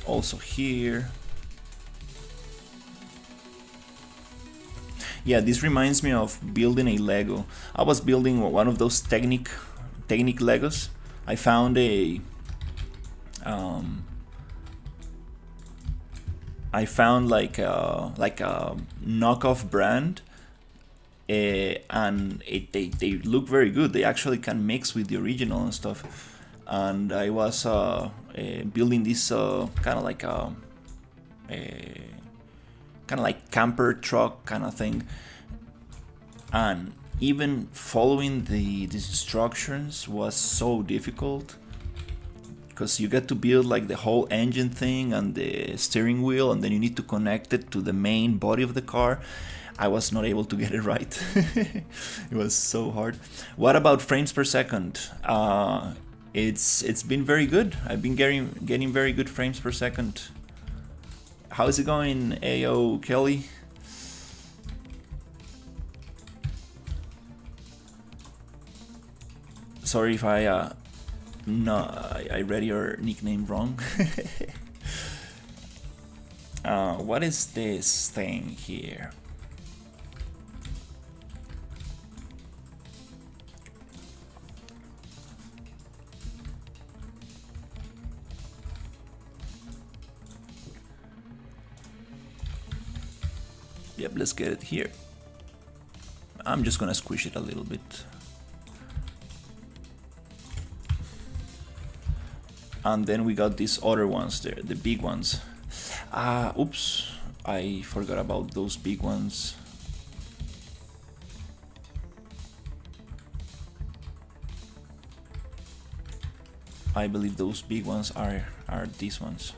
Also here. Yeah, this reminds me of building a Lego. I was building one of those Technic Legos. I found a like a knockoff brand, and they look very good. They actually can mix with the original and stuff. And I was building this kind of like camper truck kind of thing, and even following the instructions was so difficult, because you get to build like the whole engine thing and the steering wheel, and then you need to connect it to the main body of the car. I was not able to get it right. It was so hard. What about frames per second? It's been very good. I've been getting very good frames per second. How's it going, Ayo Kelly? Sorry if I read your nickname wrong. What is this thing here? Yep, let's get it here. I'm just gonna squish it a little bit. And then we got these other ones there, the big ones. Oops, I forgot about those big ones. I believe those big ones are these ones.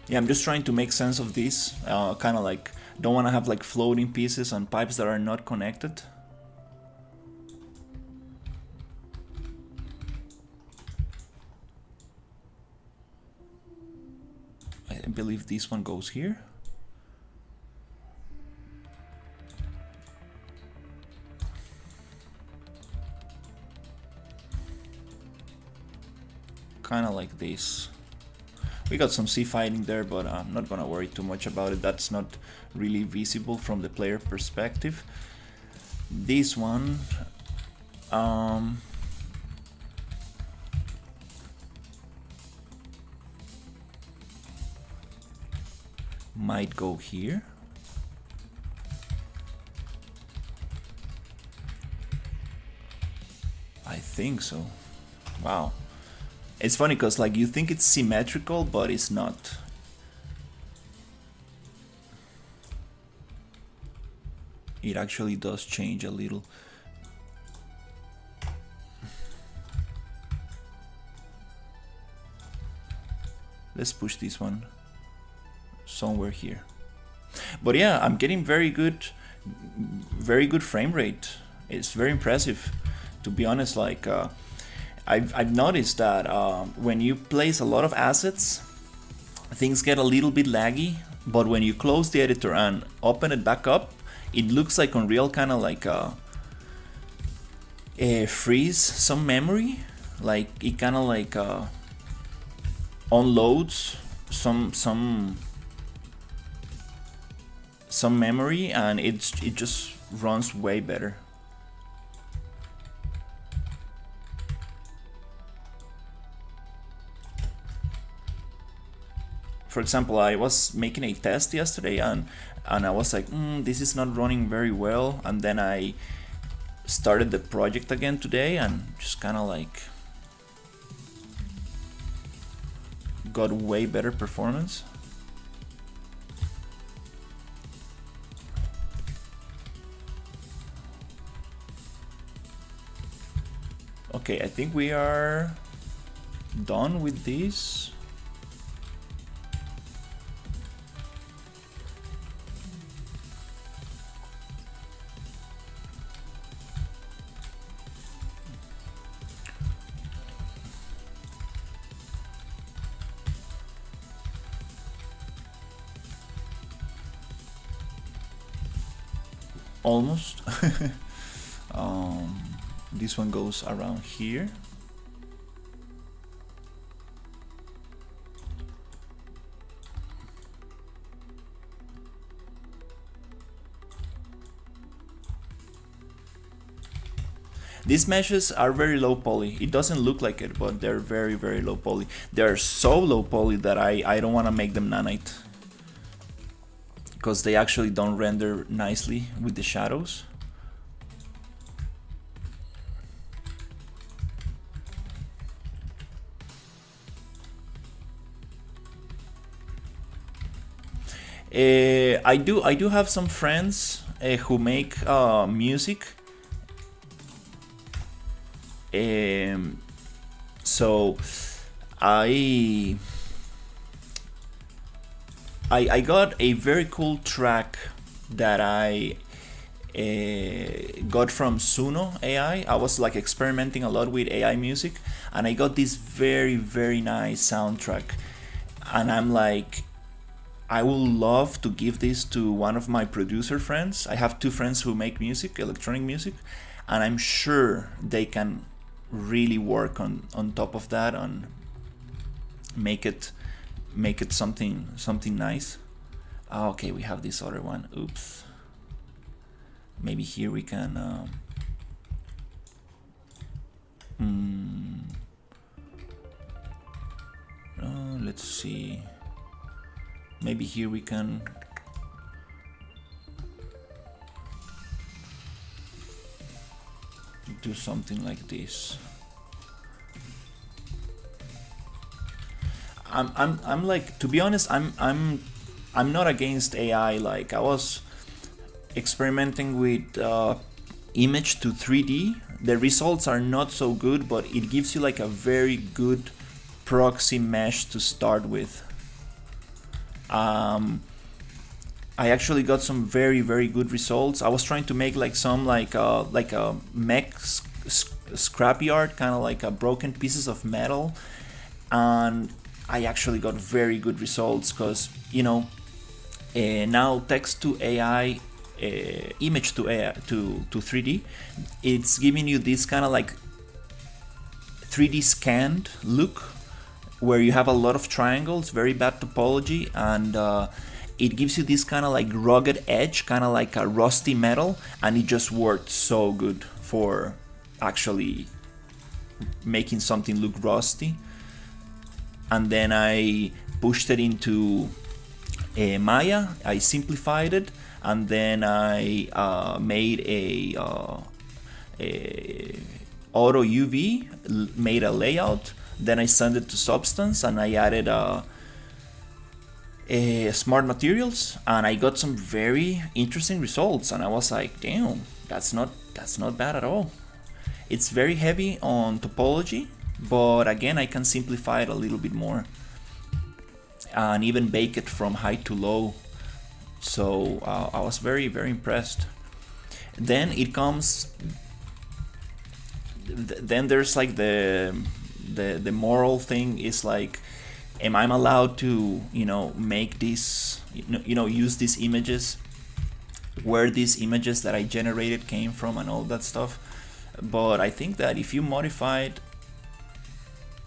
Yeah, I'm just trying to make sense of this. Kind of like, don't want to have like floating pieces and pipes that are not connected. I believe this one goes here. Kind of like this. We got some sea fighting there, but I'm not gonna worry too much about it. That's not really visible from the player perspective. This one, might go here. I think so. Wow. It's funny because like you think it's symmetrical, but it's not. It actually does change a little. Let's push this one somewhere here. But yeah, I'm getting very good frame rate. It's very impressive, to be honest. Like I've noticed that when you place a lot of assets, things get a little bit laggy. But when you close the editor and open it back up, it looks like Unreal kind of like freeze some memory. Like it kind of like unloads some memory, and it just runs way better. For example, I was making a test yesterday, and I was like, this is not running very well, and then I started the project again today and just kind of like got way better performance. Okay, I think we are done with this. Almost. This one goes around here. These meshes are very low poly. It doesn't look like it, but they're very, very low poly. They're so low poly that I don't want to make them nanite, because they actually don't render nicely with the shadows. I do have some friends who make music. So I got a very cool track that I got from Suno AI. I was like experimenting a lot with AI music, and I got this very, very nice soundtrack, and I'm like, I would love to give this to one of my producer friends. I have 2 friends who make music, electronic music, and I'm sure they can really work on top of that and make it something nice. Okay, we have this other one. Oops. Maybe here we can let's see. Maybe here we can do something like this. I'm like, to be honest, I'm not against AI. Like I was experimenting with image to 3D. The results are not so good, but it gives you like a very good proxy mesh to start with. I actually got some very, very good results. I was trying to make like some like a mech scrapyard, kind of like a broken pieces of metal, and I actually got very good results because, you know, now text to AI, image to AI, to 3D, it's giving you this kind of like 3D scanned look where you have a lot of triangles, very bad topology, and it gives you this kind of like rugged edge, kind of like a rusty metal, and it just worked so good for actually making something look rusty. And then I pushed it into Maya, I simplified it, and then I made a auto UV, made a layout, Then I sent it to Substance and I added smart materials, and I got some very interesting results. And I was like, damn, that's not bad at all. It's very heavy on topology, but again, I can simplify it a little bit more and even bake it from high to low. So I was very, very impressed. Then it comes. Then there's like the moral thing is like, am I allowed to make these use these images, where these images that I generated came from and all that stuff. But I think that if you modify it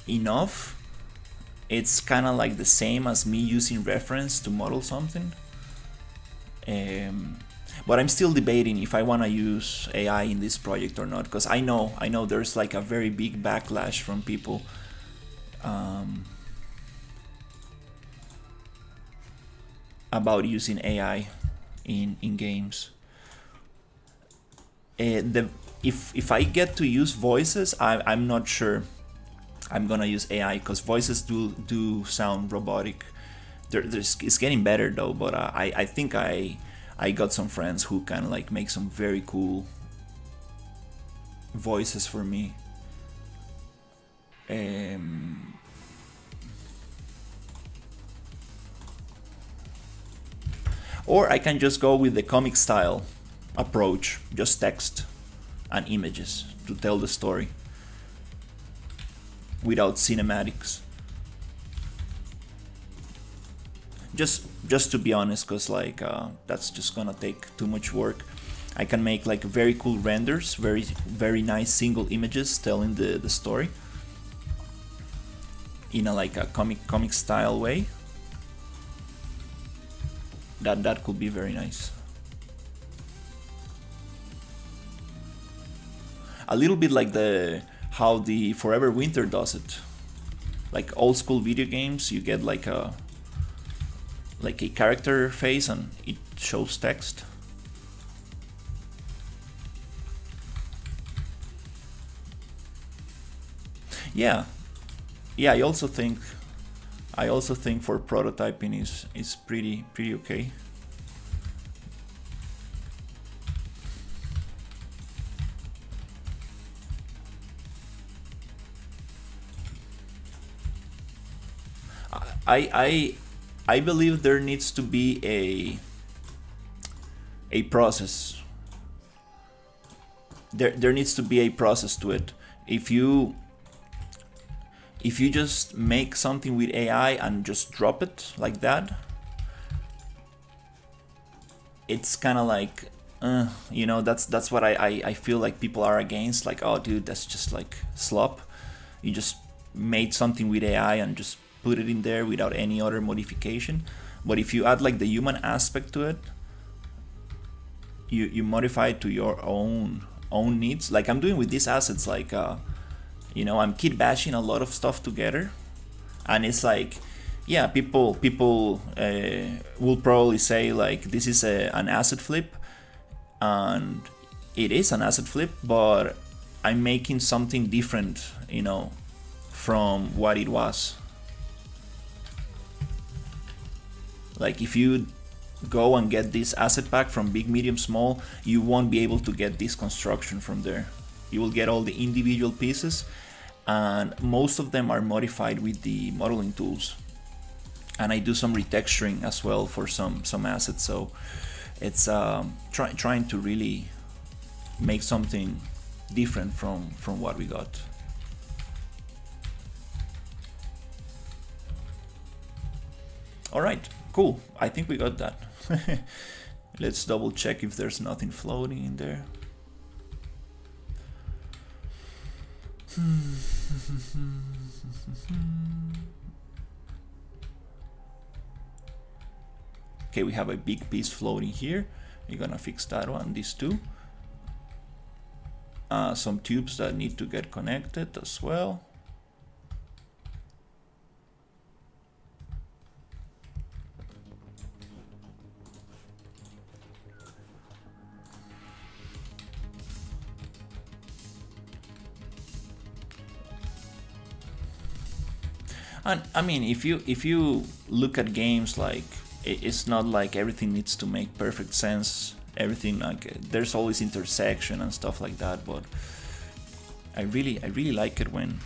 enough, it's kind of like the same as me using reference to model something. But I'm still debating if I want to use AI in this project or not, because I know there's like a very big backlash from people about using AI in games. If I get to use voices, I'm not sure I'm gonna use AI, because voices do sound robotic. It's getting better though, but I think I got some friends who can like make some very cool voices for me. Or I can just go with the comic style approach, just text and images to tell the story without cinematics. Just to be honest, because like that's just gonna take too much work. I can make like very cool renders, very nice single images telling the story in a like a comic style way. That could be very nice. A little bit like how the Forever Winter does it. Like old school video games, you get like a character face and it shows text. Yeah, I also think for prototyping is pretty okay. I believe there needs to be a process. There needs to be a process to it. If you just make something with AI and just drop it like that, it's kind of like that's what I feel like people are against. Like, oh dude, that's just like slop. You just made something with AI and just put it in there without any other modification. But if you add like the human aspect to it, you modify it to your own needs, like I'm doing with these assets. Like I'm kit bashing a lot of stuff together, and it's like, yeah, people will probably say like this is an asset flip, and it is an asset flip, but I'm making something different, from what it was. Like if you go and get this asset pack from big, medium, small, you won't be able to get this construction from there. You will get all the individual pieces, and most of them are modified with the modeling tools. And I do some retexturing as well for some assets, so it's trying to really make something different from what we got. All right, cool. I think we got that. Let's double check if there's nothing floating in there. Okay, we have a big piece floating here. We're gonna fix that one, these two. Some tubes that need to get connected as well. And I mean, if you look at games, like it's not like everything needs to make perfect sense. Everything, like there's always intersection and stuff like that. But I really like it when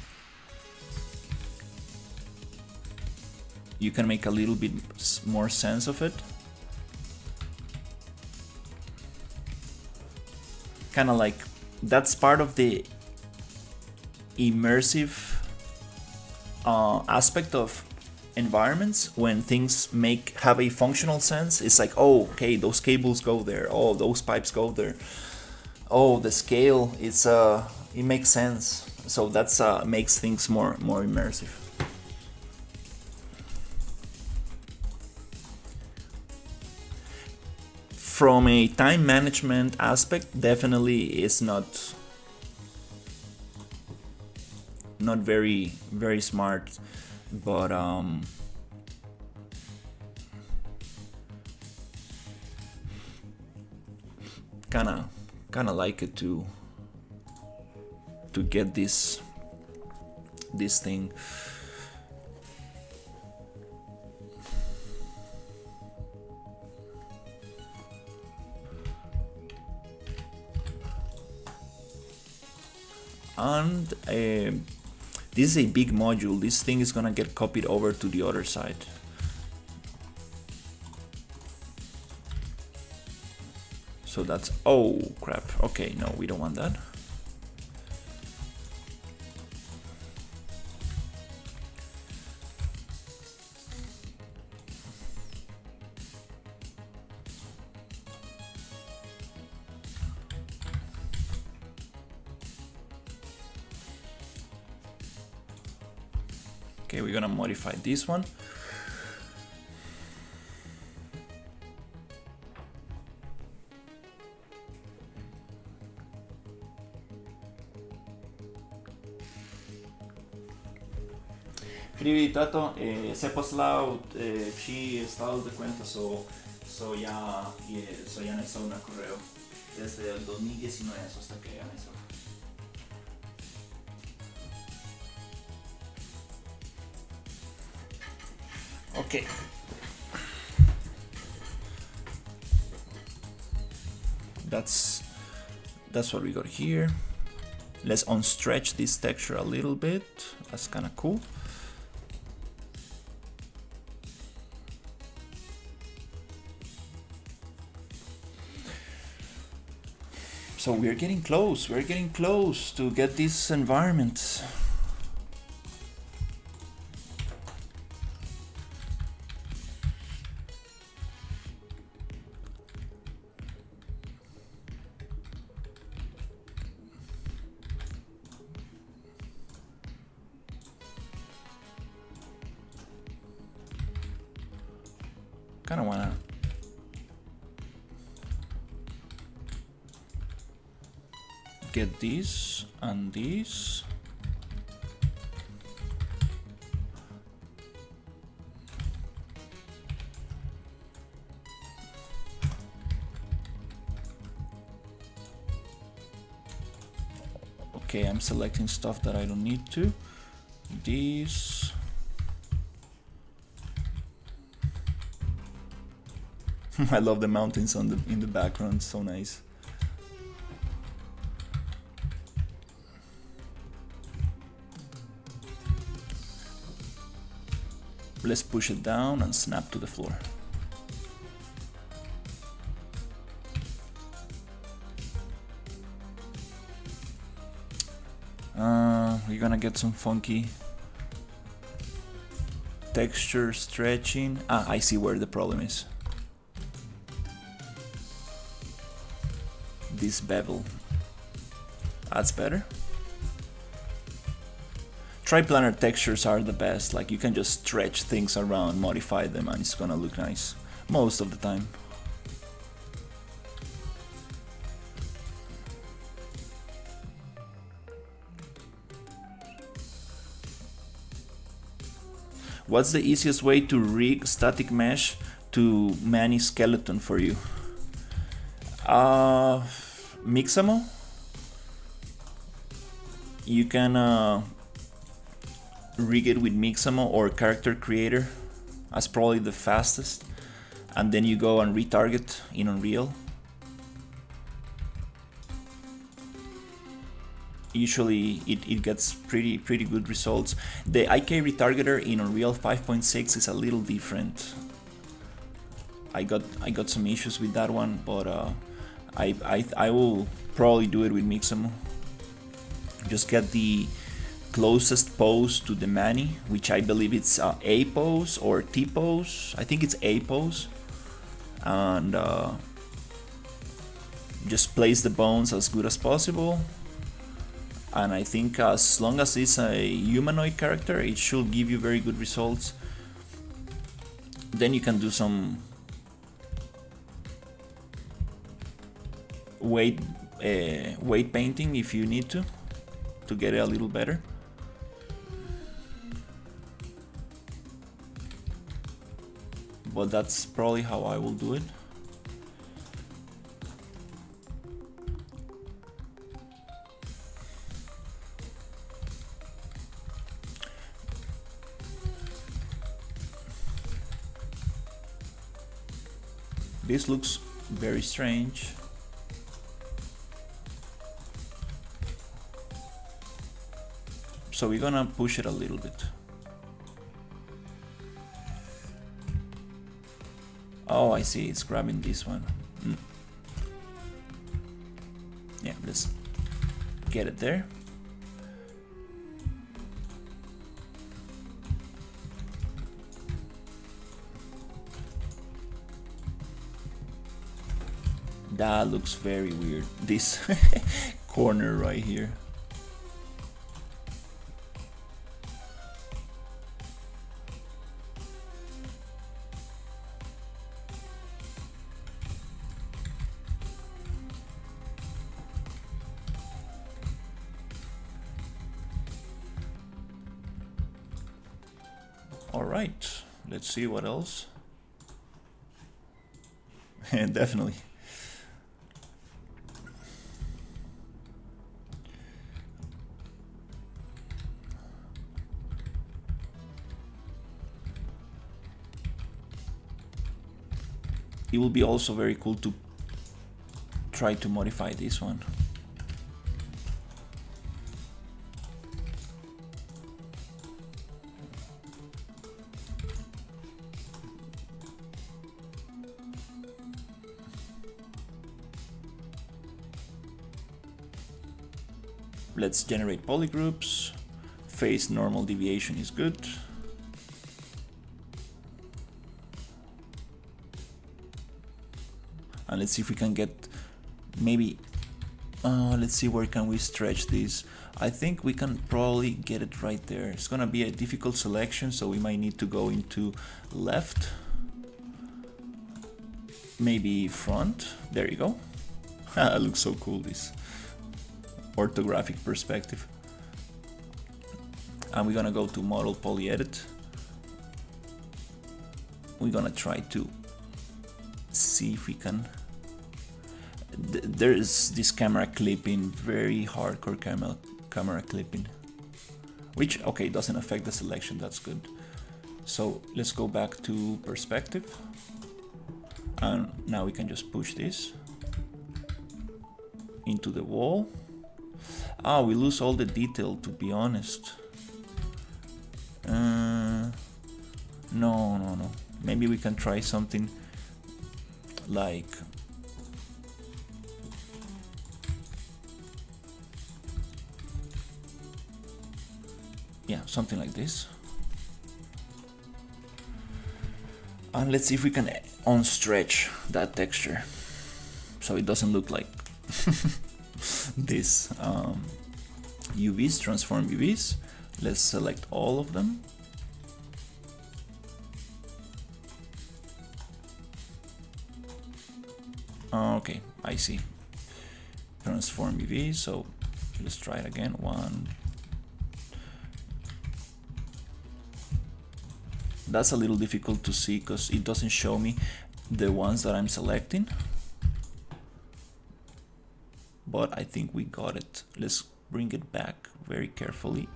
you can make a little bit more sense of it. Kind of like that's part of the immersive aspect of environments. When things have a functional sense, it's like, oh, okay, those cables go there, oh, those pipes go there, oh, the scale, it makes sense. So that's makes things more immersive. From a time management aspect, definitely is not very smart, but kind of like it to get this thing. And this is a big module. This thing is gonna get copied over to the other side. So that's, oh crap, okay, no, we don't want that. Okay, we're gonna modify this one. Привет, Tato. Se poslal ci estado de cuenta, so ya anexó un correo desde el 2019 hasta que anexó. Okay. That's what we got here. Let's unstretch this texture a little bit. That's kind of cool. So we're getting close. We're getting close to get this environment. Kind of wanna get these and these. Okay, I'm selecting stuff that I don't need to. These. I love the mountains in the background, so nice. Let's push it down and snap to the floor. We're gonna get some funky texture stretching. I see where the problem is. This bevel. That's better. Triplanar textures are the best. Like, you can just stretch things around, modify them, and it's gonna look nice most of the time. What's the easiest way to rig static mesh to Manny skeleton for you? Mixamo. You can rig it with Mixamo or Character Creator as probably the fastest, and then you go and retarget in Unreal. Usually it gets pretty good results. The IK retargeter in Unreal 5.6 is a little different. I got some issues with that one, but I will probably do it with Mixamo. Just get the closest pose to the Mani, which I believe it's A pose or T pose. I think it's A pose, and just place the bones as good as possible. And I think as long as it's a humanoid character, it should give you very good results. Then you can do some weight painting if you need to get it a little better. But that's probably how I will do it. This looks very strange. So we're gonna push it a little bit. Oh, I see, it's grabbing this one. Yeah, let's get it there. That looks very weird, this corner right here. All right, let's see what else. Definitely. It will be also very cool to try to modify this one. Let's generate polygroups. Phase normal deviation is good. And let's see if we can get maybe, let's see where can we stretch this. I think we can probably get it right there. It's gonna be a difficult selection, so we might need to go into left. Maybe front, there you go. That looks so cool, this orthographic perspective. And we're gonna go to model poly edit. We're gonna try to see if we can. There is this camera clipping, very hardcore camera clipping, which okay doesn't affect the selection. That's good. So let's go back to perspective, and now we can just push this into the wall. Ah, we lose all the detail, to be honest. No. Maybe we can try something like something like this. And let's see if we can unstretch that texture so it doesn't look like this. UVs, transform UVs. Let's select all of them. Okay, I see. Transform UV, so let's try it again. One. That's a little difficult to see because it doesn't show me the ones that I'm selecting. But I think we got it. Let's bring it back very carefully.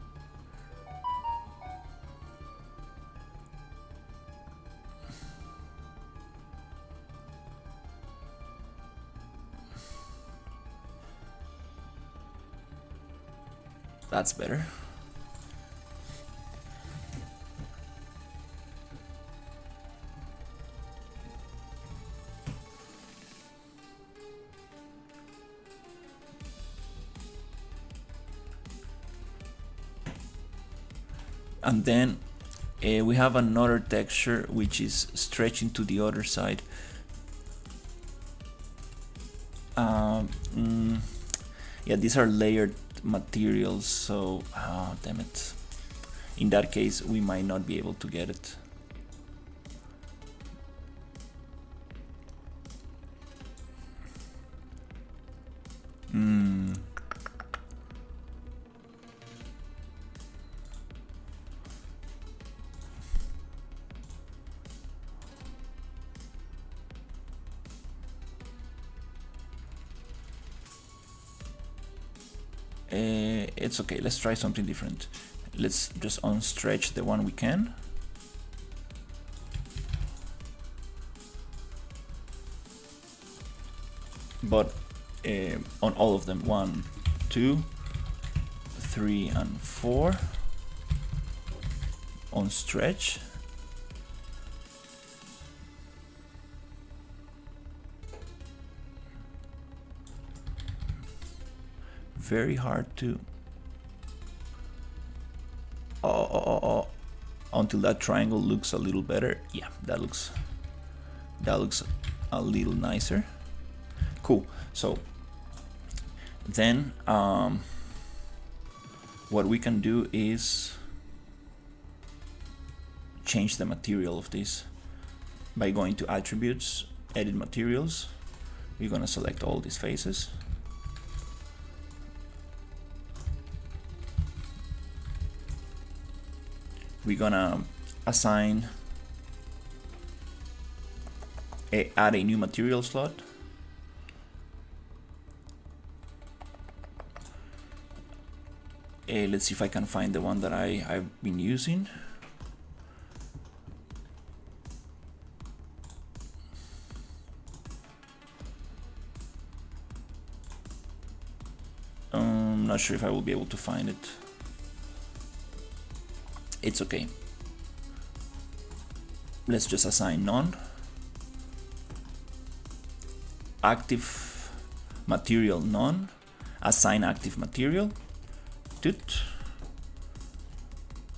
That's better. And then we have another texture which is stretching to the other side. Yeah, these are layered materials, so damn it. In that case, we might not be able to get it. It's okay, let's try something different. Let's just unstretch the one we can. But on all of them, 1, 2, 3, and 4, unstretch. Very hard to until that triangle looks a little better. Yeah, that looks a little nicer. Cool. So then what we can do is change the material of this by going to attributes, edit materials. We're gonna select all these faces. We're gonna assign add a new material slot. Let's see if I can find the one that I've been using. I'm not sure if I will be able to find it. It's okay. Let's just assign none. Active material none. Assign active material.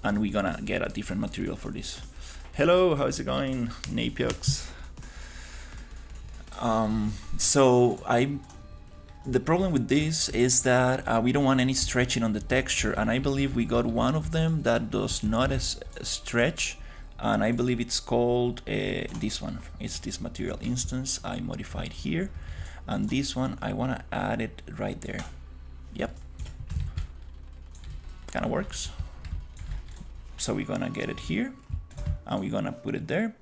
And we're gonna get a different material for this. Hello, how's it going, Napiox? The problem with this is that we don't want any stretching on the texture, and I believe we got one of them that does not stretch, and I believe it's called this one. It's this material instance I modified here, and this one I want to add it right there. Yep, kind of works. So we're gonna get it here, and we're gonna put it there.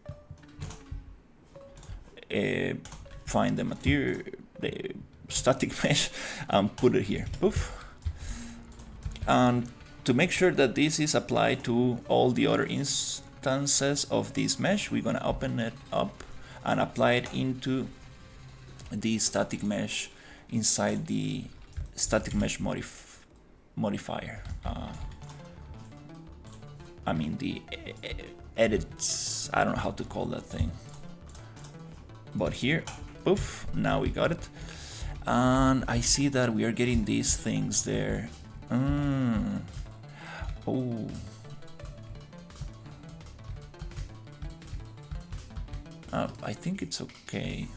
Find the material, the static mesh, and put it here. Poof. And to make sure that this is applied to all the other instances of this mesh, we're gonna open it up and apply it into the static mesh inside the static mesh modifier. I mean the edits, I don't know how to call that thing. But here, poof, now we got it. And I see that we are getting these things there. Oh. I think it's okay.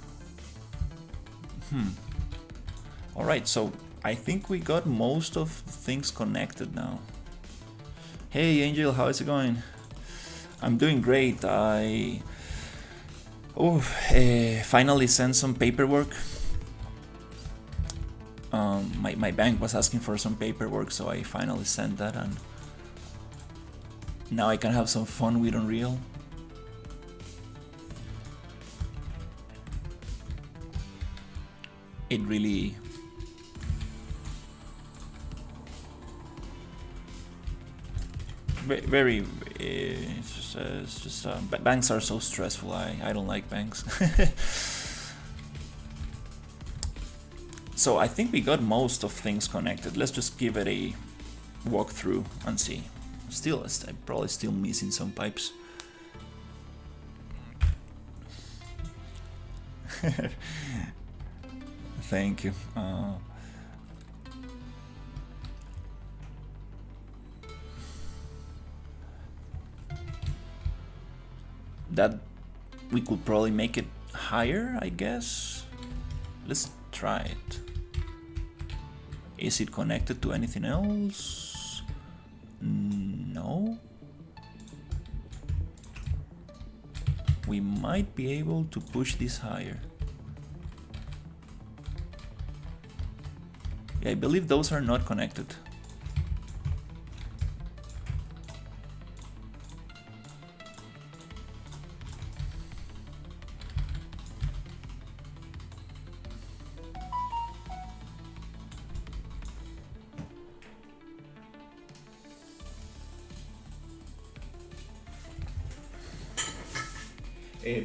Alright, so I think we got most of things connected now. Hey Angel, how is it going? I'm doing great. I finally sent some paperwork. My bank was asking for some paperwork, so I finally sent that, and now I can have some fun with Unreal. It really very it's just banks are so stressful. I don't like banks. So I think we got most of things connected. Let's just give it walk through and see. Still, I'm probably still missing some pipes. Thank you. That we could probably make it higher, I guess. Let's try it. Is it connected to anything else? No. We might be able to push this higher. Yeah, I believe those are not connected.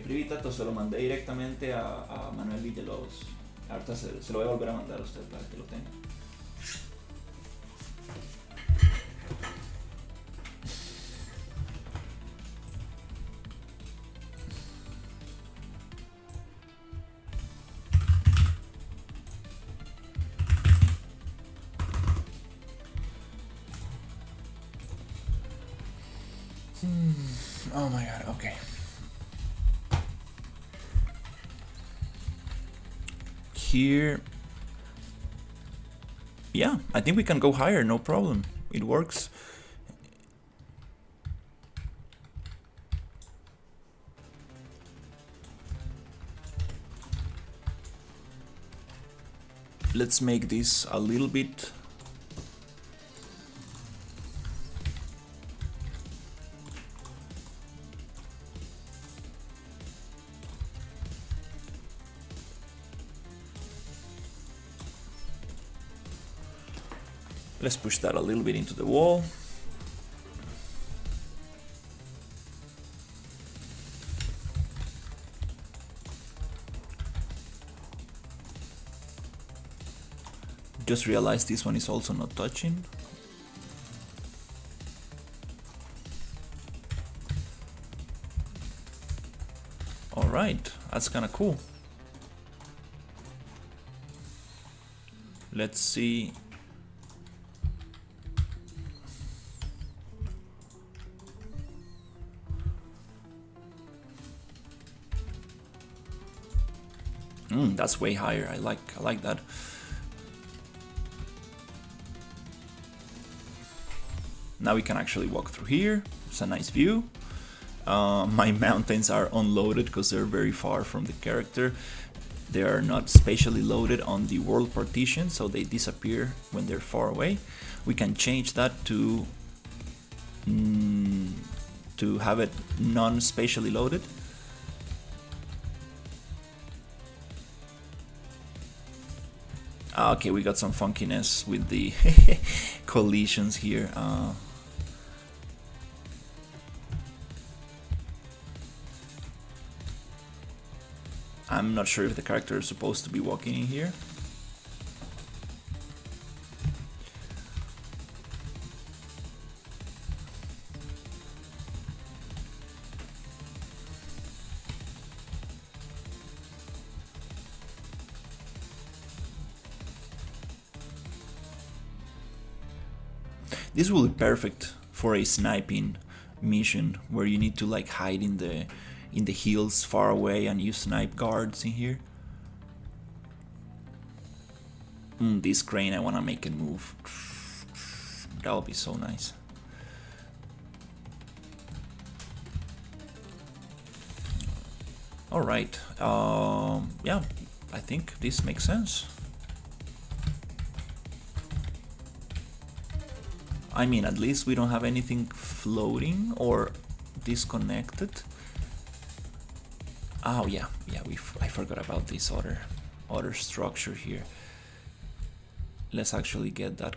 Privitato se lo mandé directamente a Manuel Villalobos. Ahorita se lo voy a volver a mandar a usted para que lo tenga. Oh my god, okay. Here, yeah, I think we can go higher, no problem. It works. Let's make this a little bit. Let's push that a little bit into the wall. Just realized this one is also not touching. Alright, that's kinda cool. Let's see. That's way higher. I like that. Now we can actually walk through here. It's a nice view. My mountains are unloaded because they're very far from the character. They are not spatially loaded on the world partition, so they disappear when they're far away. We can change that to have it non-spatially loaded. Okay, we got some funkiness with the collisions here. I'm not sure if the character is supposed to be walking in here. This will be perfect for a sniping mission where you need to like hide in the hills far away and you snipe guards in here. This crane, I want to make it move. That would be so nice. Alright, yeah, I think this makes sense. I mean, at least we don't have anything floating or disconnected. Oh yeah, I forgot about this other structure here. Let's actually get that.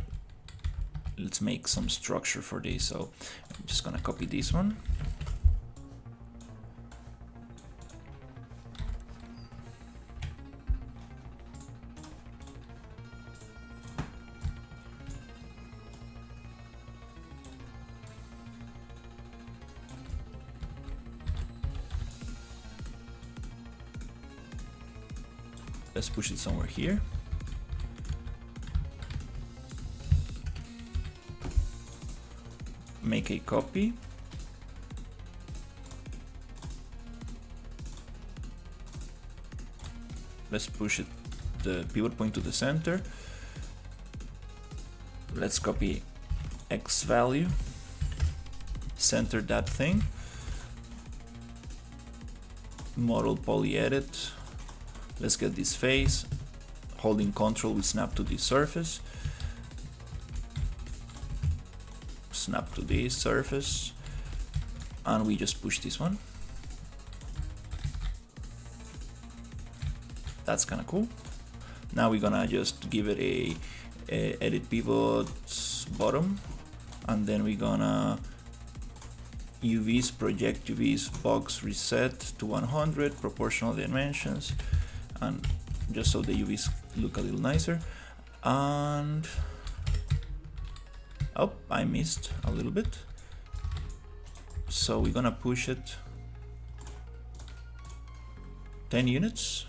Let's make some structure for this. So I'm just gonna copy this one. Let's push it somewhere here. Make a copy. Let's push it, the pivot point to the center. Let's copy X value. Center that thing. Model poly edit. Let's get this face. Holding Control, we snap to this surface. Snap to this surface. And we just push this one. That's kind of cool. Now we're gonna just give it a edit pivot bottom, and then we're gonna UVs, project UVs, box reset to 100, proportional dimensions, and just so the UVs look a little nicer. And oh, I missed a little bit. So we're gonna push it 10 units.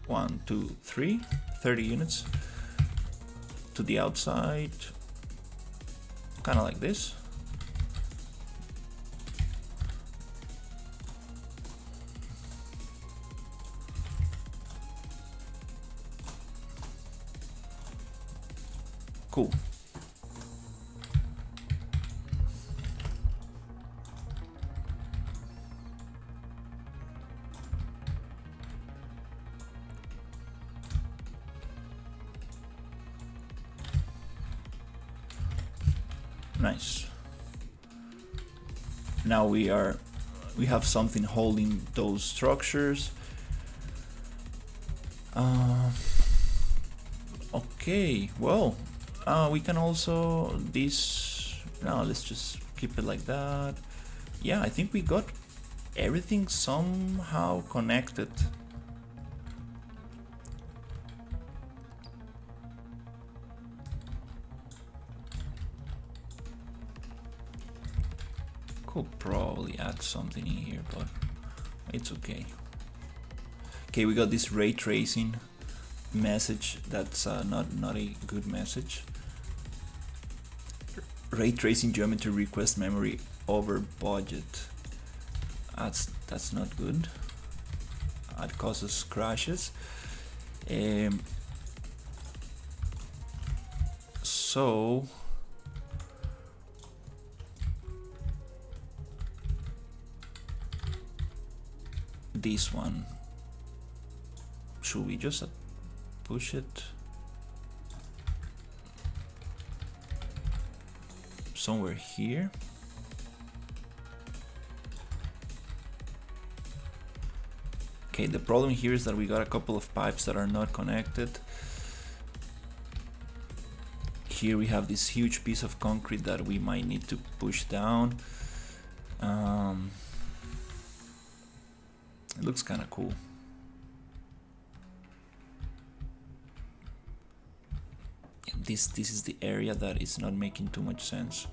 1, 2, 3, 30 units to the outside, kind of like this. Cool. Nice. Now we have something holding those structures. Okay, well, we can also no, let's just keep it like that. Yeah, I think we got everything somehow connected. Could probably add something in here, but it's okay. Okay, we got this ray tracing message. That's not a good message. Ray tracing geometry request memory over budget. That's not good. It causes crashes. So this one, should we just push it somewhere here? Okay, the problem here is that we got a couple of pipes that are not connected. Here we have this huge piece of concrete that we might need to push down. It looks kind of cool. This is the area that is not making too much sense.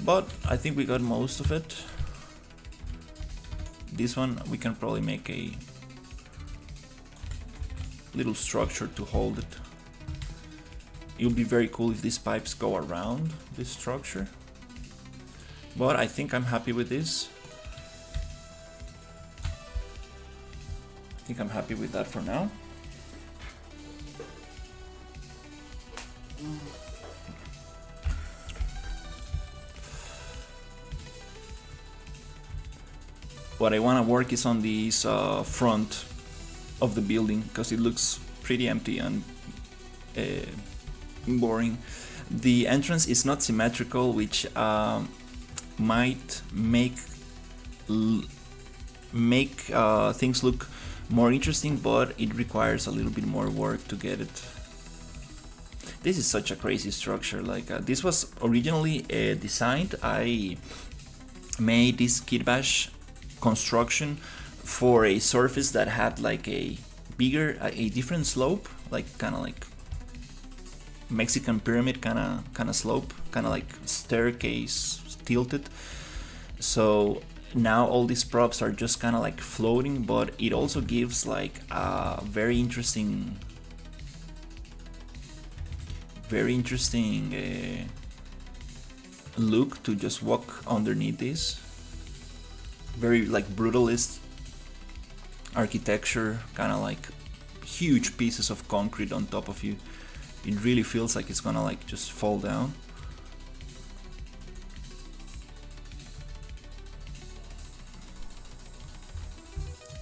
But I think we got most of it. This one we can probably make a little structure to hold it. It would be very cool if these pipes go around this structure. But I think I'm happy with this. I think I'm happy with that for now. What I want to work is on this front of the building, because it looks pretty empty and boring. The entrance is not symmetrical, which might make things look more interesting, but it requires a little bit more work to get it. This is such a crazy structure. Like this was originally designed. made this kit bash construction for a surface that had like a different slope, like kind of like Mexican pyramid kind of slope, kind of like staircase tilted. So now all these props are just kind of like floating, but it also gives like a very interesting look to just walk underneath this. Very like brutalist architecture, kind of like huge pieces of concrete on top of you. It really feels like it's gonna like just fall down.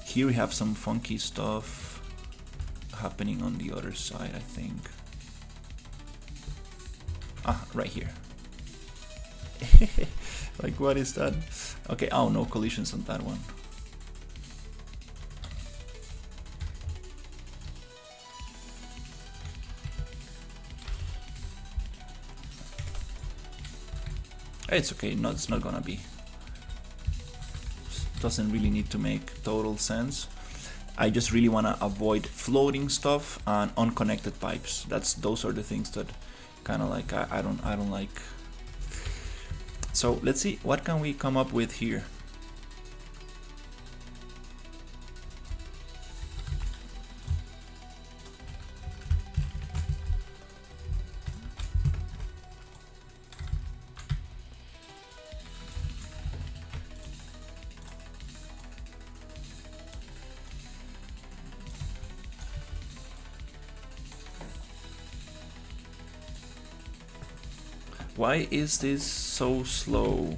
Here we have some funky stuff happening on the other side, I think. Ah, right here. Like, what is that? Okay, oh, no collisions on that one. It's okay, no, it's not gonna be. Doesn't really need to make total sense. I just really wanna avoid floating stuff and unconnected pipes. Those are the things that kind of like I don't like. So let's see what can we come up with here. Why is this so slow?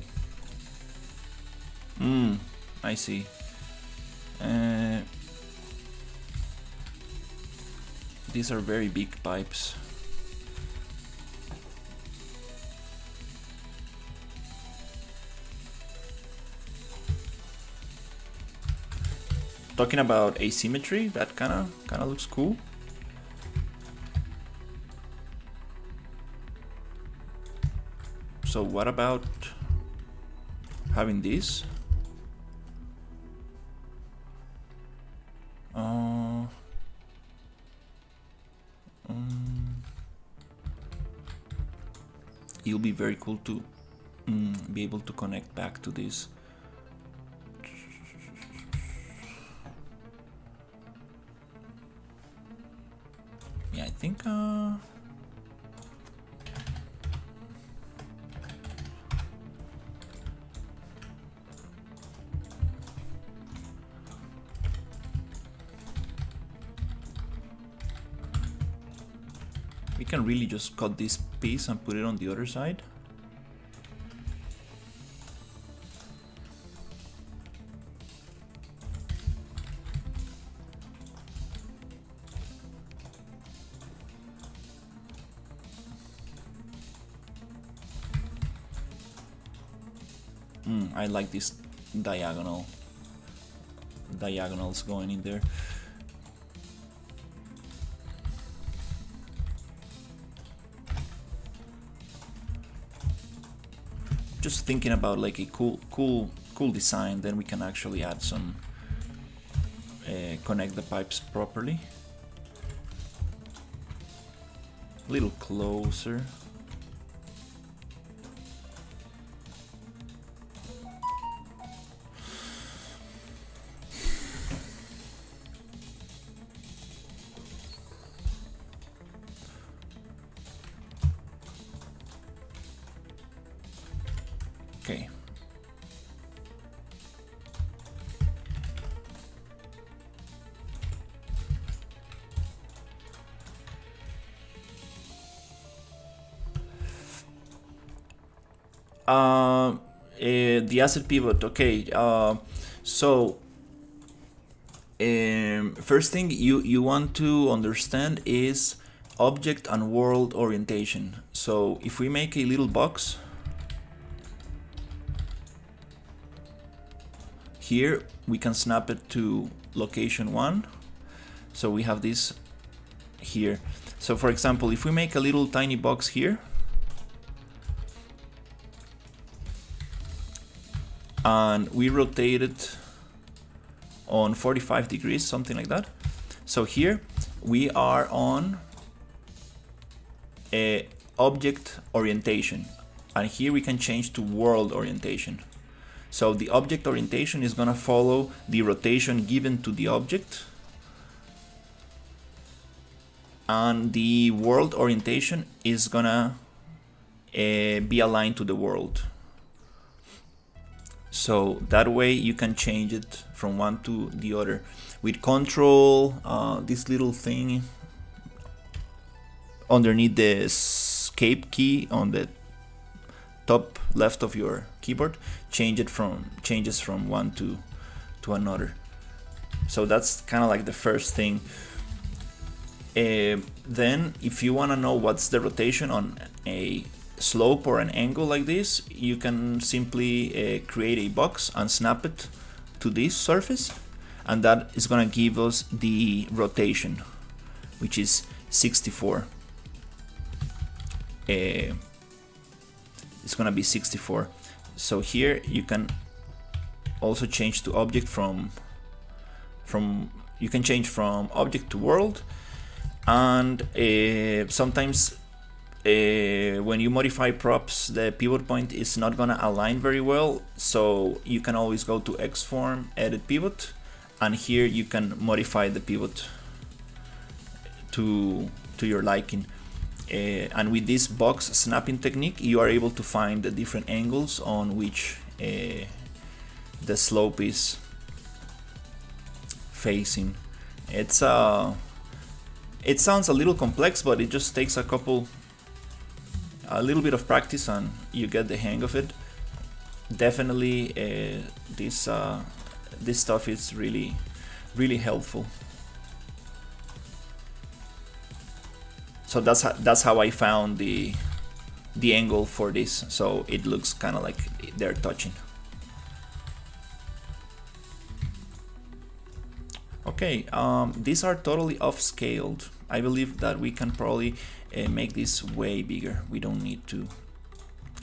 I see. These are very big pipes. Talking about asymmetry, that kind of looks cool. So what about having this? It'll be very cool to be able to connect back to this. Yeah, I think we can really just cut this piece and put it on the other side. I like this diagonals going in there. Just thinking about like a cool design, then we can actually add some connect the pipes properly. A little closer. Okay. The asset pivot. Okay. So first thing you want to understand is object and world orientation. So if we make a little box here, we can snap it to location 1. So we have this here. So for example, if we make a little tiny box here, and we rotate it on 45 degrees, something like that. So here we are on a object orientation, and here we can change to world orientation. So the object orientation is gonna follow the rotation given to the object, and the world orientation is gonna be aligned to the world. So that way you can change it from one to the other with control, this little thing underneath the escape key on the top left of your keyboard, changes from one to another. So that's kind of like the first thing. Then if you want to know what's the rotation on a slope or an angle like this, you can simply create a box and snap it to this surface, and that is going to give us the rotation, which is 64. It's going to be 64. So here you can also change to object from you can change from object to world, and sometimes when you modify props, the pivot point is not gonna align very well, so you can always go to Xform, edit pivot, and here you can modify the pivot to your liking. And with this box snapping technique, you are able to find the different angles on which the slope is facing. It sounds a little complex, but it just takes a little bit of practice and you get the hang of it. Definitely this stuff is really helpful. So that's how I found the angle for this, so it looks kind of like they're touching. Okay, these are totally off-scaled. I believe that we can probably make this way bigger. We don't need to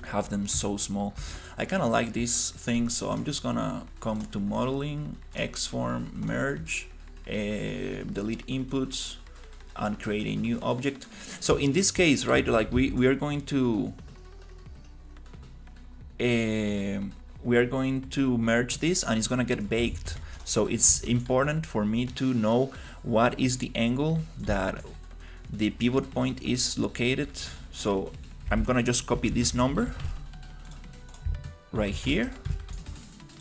have them so small. I kind of like this thing, so I'm just gonna come to modeling, Xform, merge, delete inputs, and create a new object. So in this case, right, like we are going to merge this, and it's gonna get baked. So it's important for me to know what is the angle that the pivot point is located. So I'm gonna just copy this number right here,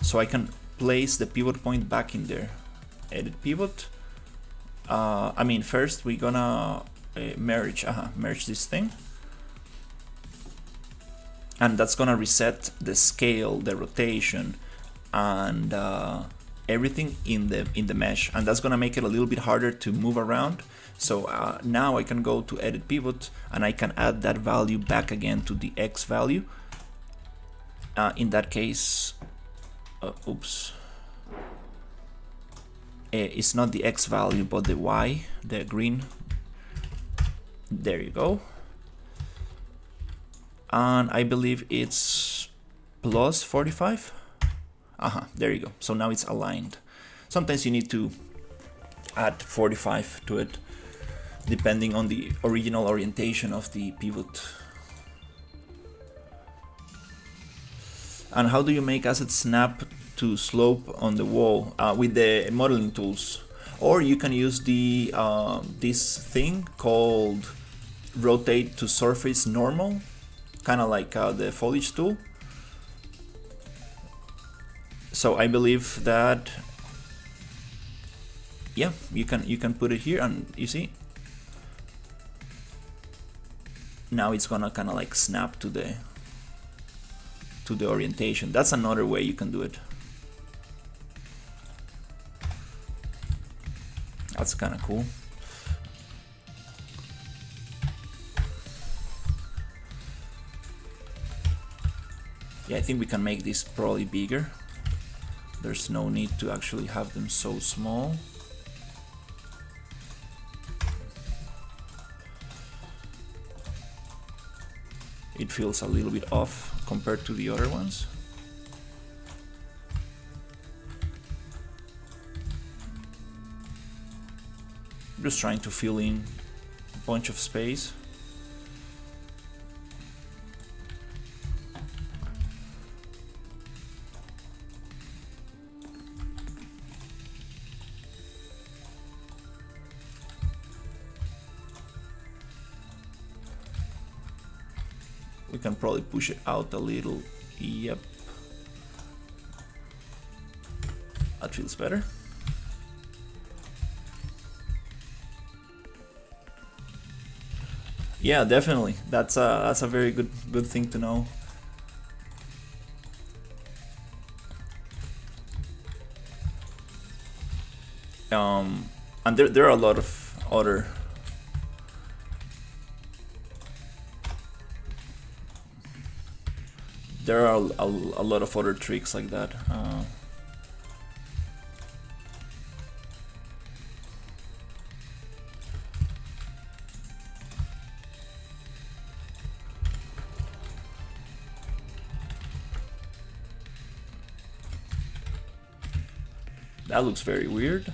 so I can place the pivot point back in there. Edit pivot. First we're gonna merge this thing, and that's gonna reset the scale, the rotation, and everything in the mesh, and that's gonna make it a little bit harder to move around. So now I can go to edit pivot, and I can add that value back again to the X value. In that case, it's not the X value but the Y, the green. There you go. And I believe it's plus 45. There you go. So now it's aligned. Sometimes you need to add 45 to it, depending on the original orientation of the pivot. And how do you make assets snap to slope on the wall? With the modeling tools, or you can use the this thing called rotate to surface normal, kind of like the foliage tool. So I believe that, yeah, you can put it here, and you see now it's gonna kind of like snap to the orientation. That's another way you can do it. That's kind of cool. Yeah, I think we can make this probably bigger. There's no need to actually have them so small. It feels a little bit off compared to the other ones. Just trying to fill in a bunch of space. We can probably push it out a little. Yep. That feels better. Yeah, definitely. That's a very good thing to know. And there are a lot of other a lot of other tricks like that. That looks very weird.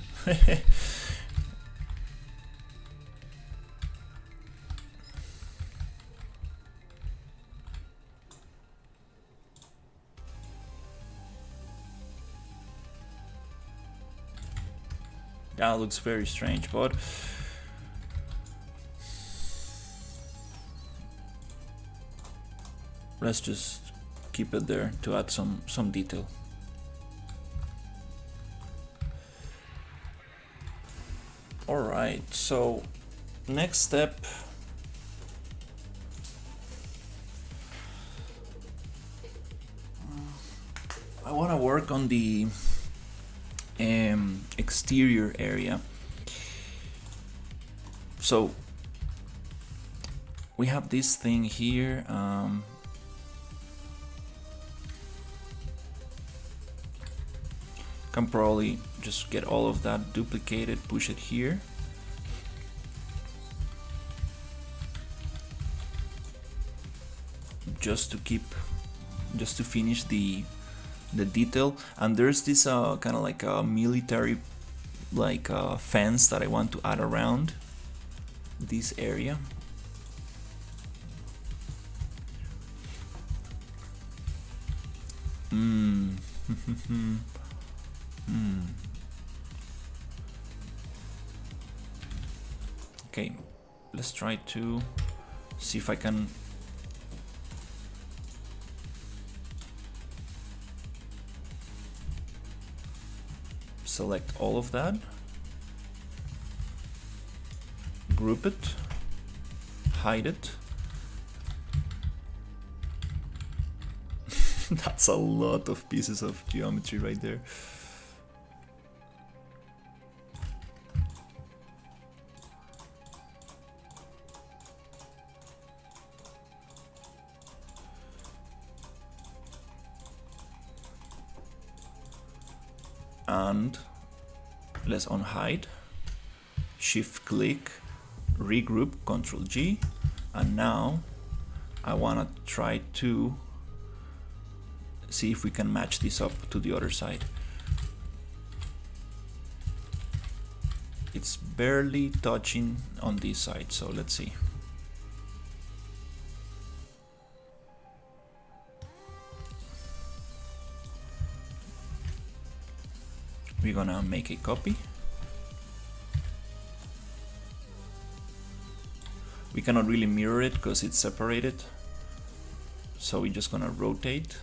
That looks very strange, but let's just keep it there to add some detail. Alright, so next step, I want to work on the exterior area. So we have this thing here. Can probably just get all of that duplicated, push it here. Just to finish the detail. And there's this kind of like a military fence that I want to add around this area. Okay, let's try to see if I can select all of that, group it, hide it. That's a lot of pieces of geometry right there. And let's unhide, shift click, regroup, Ctrl G, and now I want to try to see if we can match this up to the other side. It's barely touching on this side, so let's see. We're gonna make a copy. We cannot really mirror it because it's separated, so we're just gonna rotate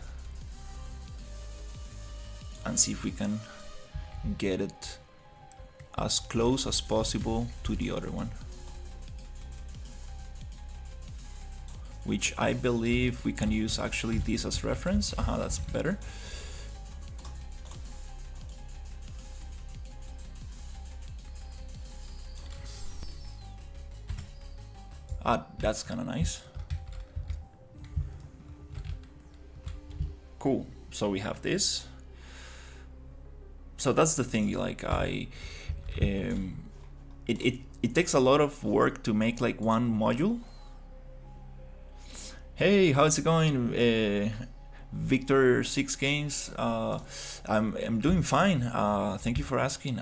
and see if we can get it as close as possible to the other one, which I believe we can use actually this as reference. That's better. That's kind of nice. Cool. So we have this. So that's the thing. Like it takes a lot of work to make like one module. Hey, how's it going, Victor 6 Games? I'm doing fine. Thank you for asking.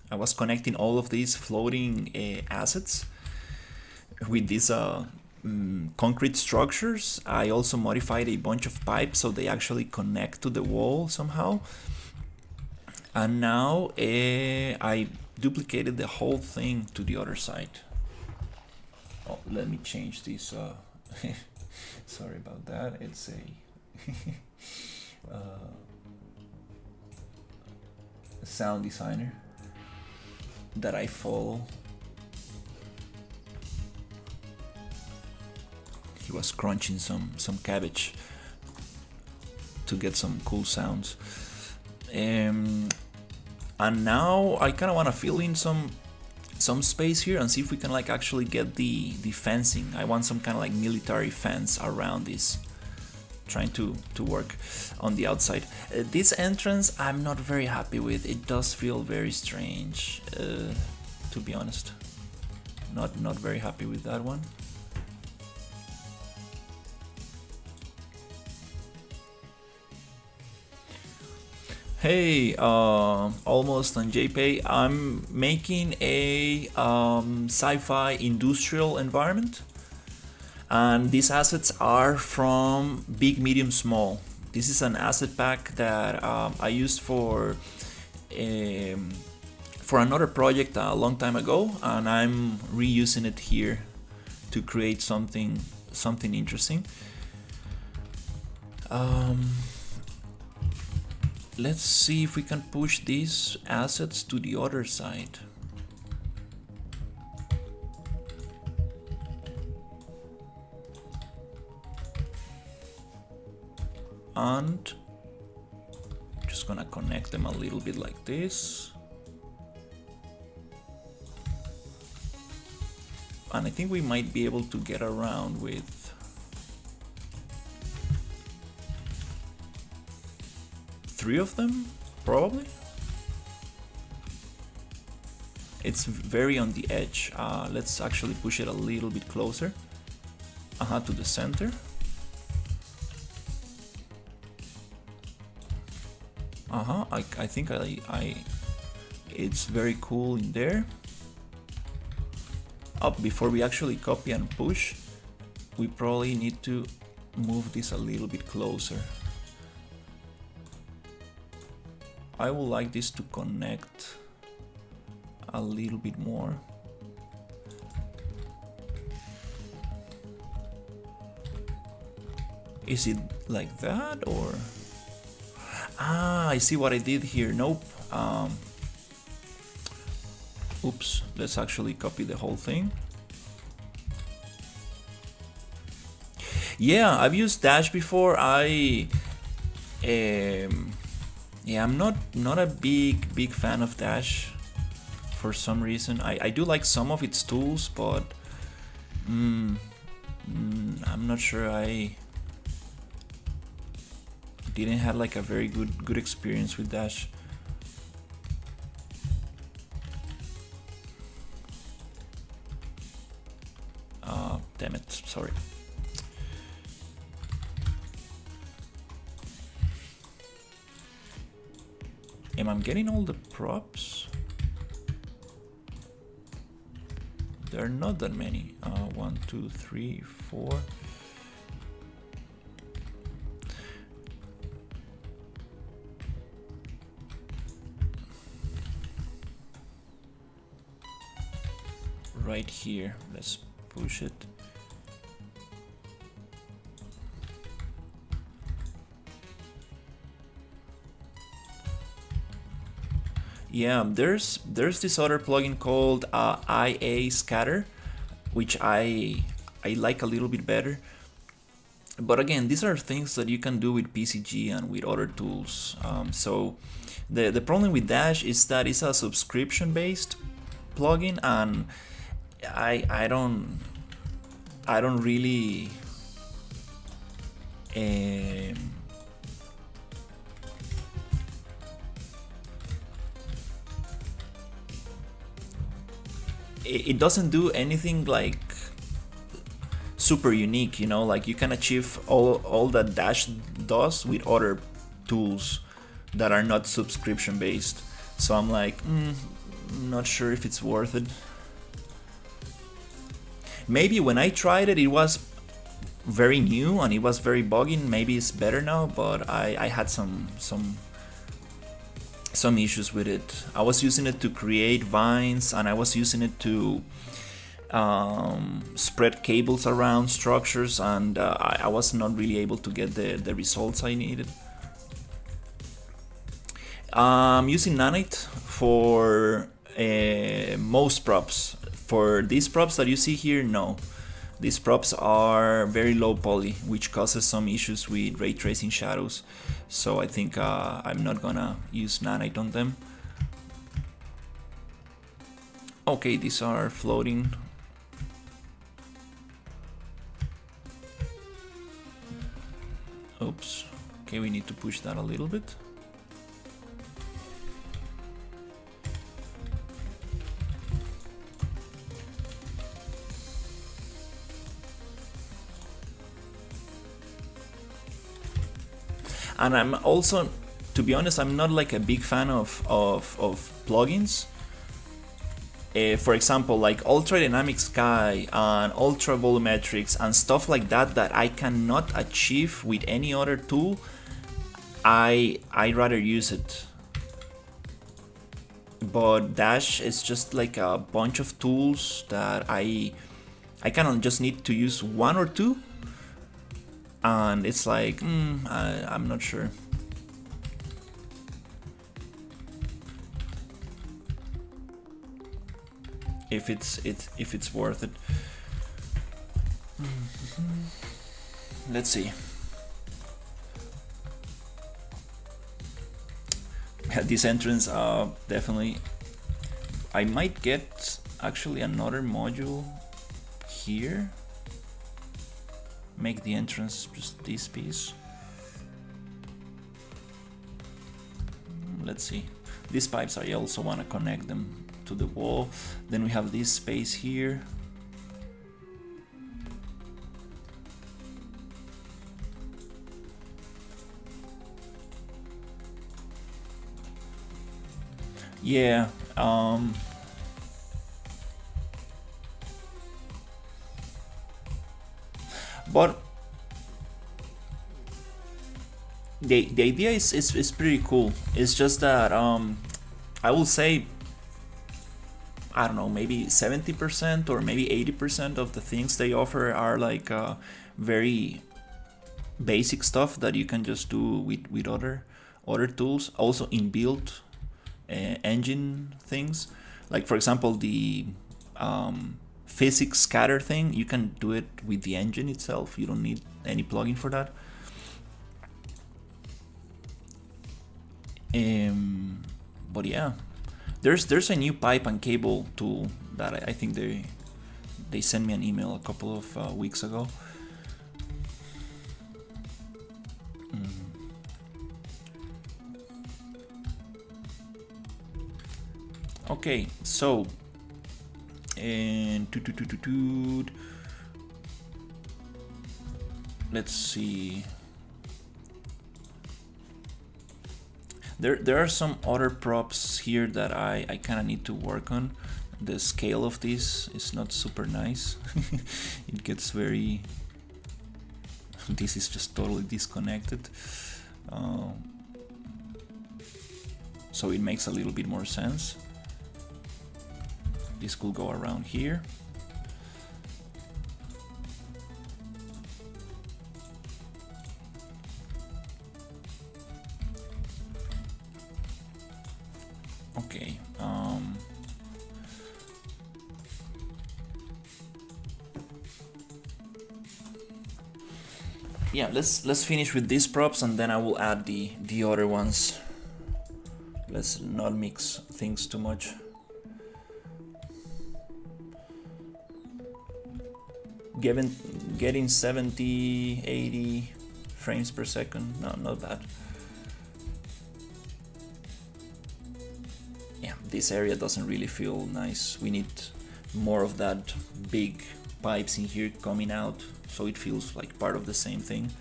I was connecting all of these floating assets with these concrete structures. I also modified a bunch of pipes so they actually connect to the wall somehow. And now I duplicated the whole thing to the other side. Oh, let me change this. Sorry about that. It's a sound designer that I follow. He was crunching some cabbage to get some cool sounds. And now I kind of want to fill in some space here and see if we can like actually get the fencing. I want some kind of like military fence around this, trying to work on the outside. This entrance I'm not very happy with. It does feel very strange, to be honest. Not very happy with that one. Hey, almost on JPay. I'm making a sci-fi industrial environment, and these assets are from big, medium, small. This is an asset pack that I used for another project a long time ago, and I'm reusing it here to create something interesting. Let's see if we can push these assets to the other side. And just gonna connect them a little bit like this. And I think we might be able to get around with three of them, probably. It's very on the edge. Let's actually push it a little bit closer. To the center. I think it's very cool in there. Before we actually copy and push, we probably need to move this a little bit closer. I would like this to connect a little bit more. Is it like that, or? I see what I did here. Nope. Oops. Let's actually copy the whole thing. Yeah, I've used Dash before. Yeah, I'm not a big fan of Dash for some reason. I do like some of its tools, but I'm not sure I didn't have like a very good experience with Dash. Damn it, sorry. Am I getting all the props? There are not that many. 1, 2, 3, 4. Right here. Let's push it. Yeah, there's this other plugin called IA Scatter, which I like a little bit better. But again, these are things that you can do with PCG and with other tools. So the problem with Dash is that it's a subscription-based plugin, and I don't really it doesn't do anything like super unique, you know, like you can achieve all that Dash does with other tools that are not subscription based. So I'm like, not sure if it's worth it. Maybe when I tried it, it was very new and it was very buggy. Maybe it's better now, but I had some issues with it. I was using it to create vines, and I was using it to spread cables around structures, and I was not really able to get the results I needed. I'm using nanite for most props. For these props that you see here, no. These props are very low poly, which causes some issues with ray tracing shadows. So I think I'm not gonna use nanite on them. Okay, these are floating. Oops. Okay, we need to push that a little bit. And I'm also, to be honest, I'm not like a big fan of plugins. For example, like Ultra Dynamic Sky and Ultra Volumetrics and stuff like that I cannot achieve with any other tool. I'd rather use it. But Dash is just like a bunch of tools that I kind of just need to use one or two. And it's like, I'm not sure. If it's worth it. Let's see. This entrance, definitely. I might get actually another module here. Make the entrance just this piece. Let's see. These pipes, I also want to connect them to the wall. Then we have this space here. Yeah. But the idea is pretty cool. It's just that I will say, I don't know, maybe 70% or maybe 80% of the things they offer are like very basic stuff that you can just do with other tools. Also inbuilt engine things, like for example the physics scatter thing, you can do it with the engine itself. You don't need any plugin for that. But yeah, there's a new pipe and cable tool that I think they sent me an email a couple of weeks ago. Okay, so and let's see. There are some other props here that I kind of need to work on. The scale of this is not super nice. It gets very... This is just totally disconnected. So it makes a little bit more sense. This could go around here. Okay. Yeah, let's finish with these props and then I will add the other ones. Let's not mix things too much. Getting 70, 80 frames per second, no, not bad. Yeah, this area doesn't really feel nice. We need more of that big pipes in here coming out, so it feels like part of the same thing.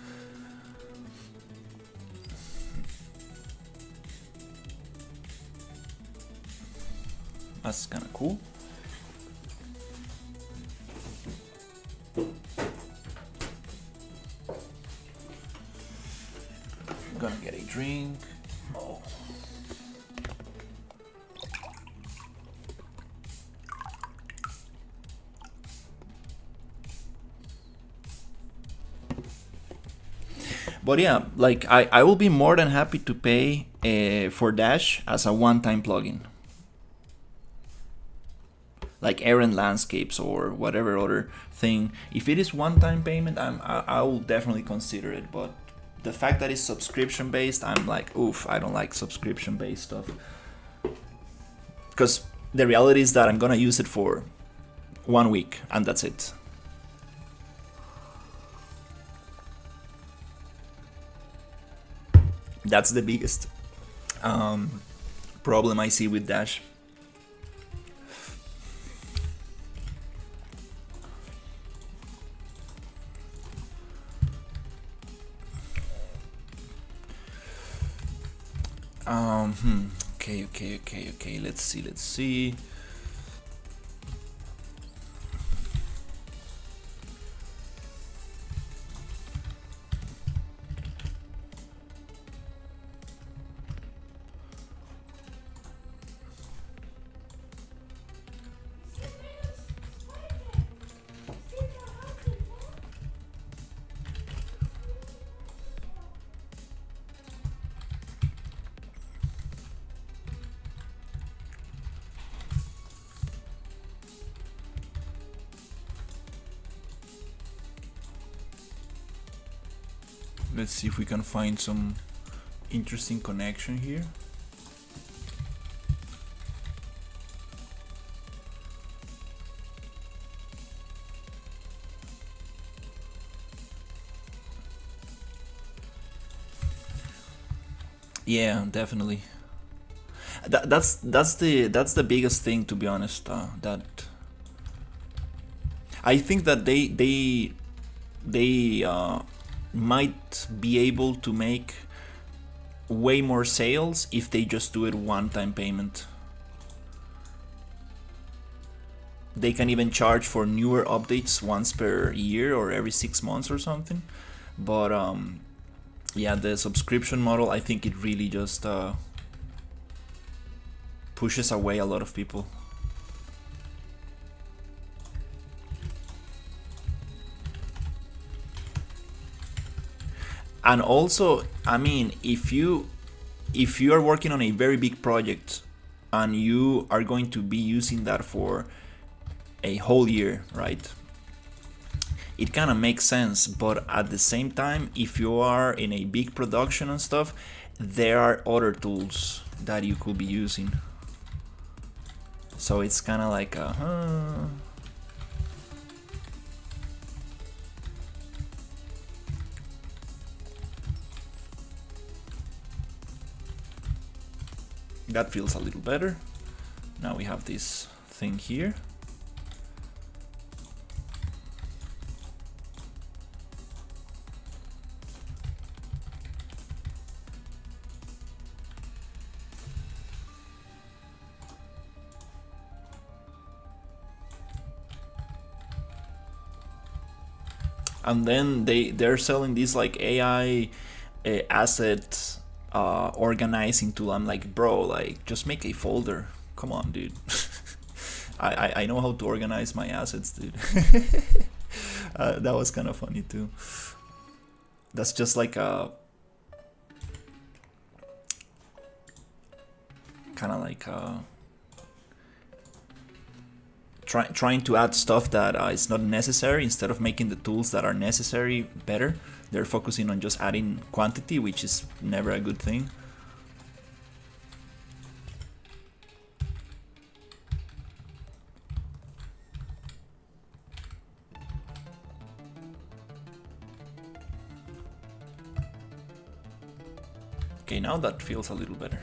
That's kind of cool. I'm gonna get a drink. Oh. But yeah, like I will be more than happy to pay for Dash as a one-time plugin. Like Errand Landscapes or whatever other thing. If it is one-time payment, I will definitely consider it. But the fact that it's subscription-based, I'm like, oof, I don't like subscription-based stuff. Because the reality is that I'm gonna use it for 1 week and that's it. That's the biggest problem I see with Dash. Okay. Let's see. Let's see if we can find some interesting connection here. Yeah, definitely. That's the biggest thing, to be honest. That I think that they might be able to make way more sales if they just do it one-time payment. They can even charge for newer updates once per year or every 6 months or something. But yeah, the subscription model, I think it really just pushes away a lot of people. And also, I mean, if you are working on a very big project and you are going to be using that for a whole year, right? It kind of makes sense, but at the same time, if you are in a big production and stuff, there are other tools that you could be using. So it's kind of like that feels a little better. Now we have this thing here. And then they're selling these like AI asset organizing tool. I'm like, bro, like just make a folder. Come on, dude. I know how to organize my assets, dude. That was kind of funny too. That's just like a kind of like trying to add stuff that is not necessary instead of making the tools that are necessary better. They're focusing on just adding quantity, which is never a good thing. Okay, now that feels a little better.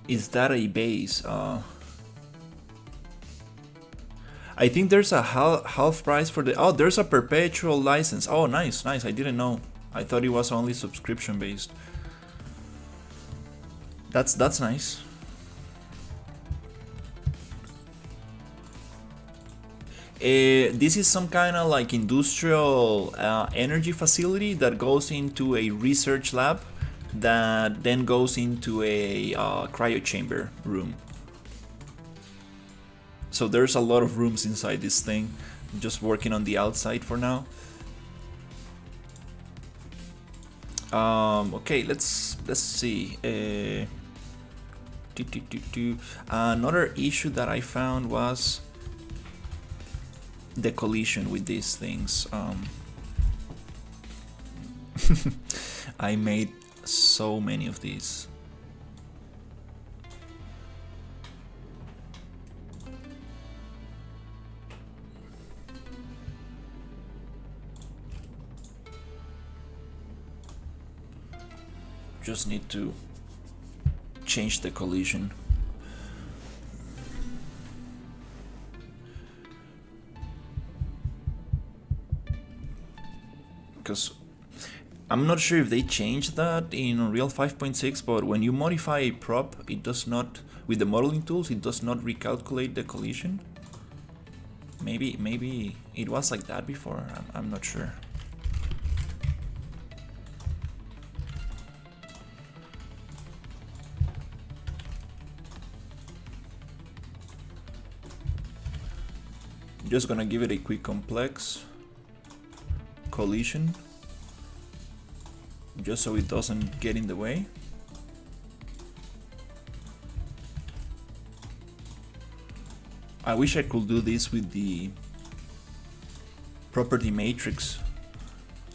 Is that a base? I think there's a half price for the. Oh, there's a perpetual license. Oh, nice, nice. I didn't know. I thought it was only subscription based. That's nice. This is some kind of like industrial energy facility that goes into a research lab that then goes into a cryo chamber room. So there's a lot of rooms inside this thing. I'm just working on the outside for now. Okay, let's see. Another issue that I found was the collision with these things. I made so many of these. Just need to change the collision. Because I'm not sure if they changed that in Unreal 5.6, but when you modify a prop, it does not, with the modeling tools, it does not recalculate the collision. Maybe it was like that before, I'm not sure. Just gonna give it a quick complex collision, just so it doesn't get in the way. I wish I could do this with the property matrix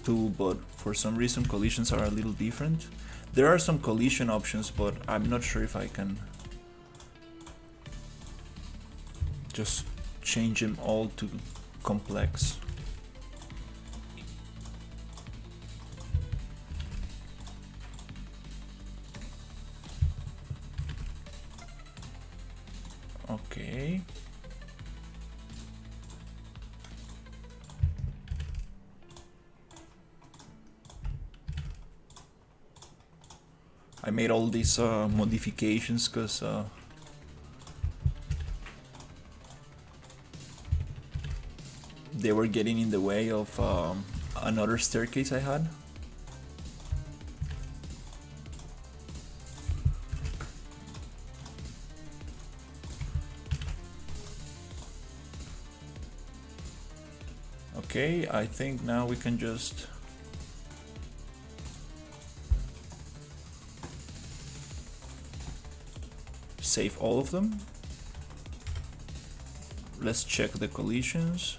tool, but for some reason collisions are a little different. There are some collision options, but I'm not sure if I can just change them all to complex. Okay. I made all these modifications because they were getting in the way of another staircase I had. Okay, I think now we can just save all of them. Let's check the collisions.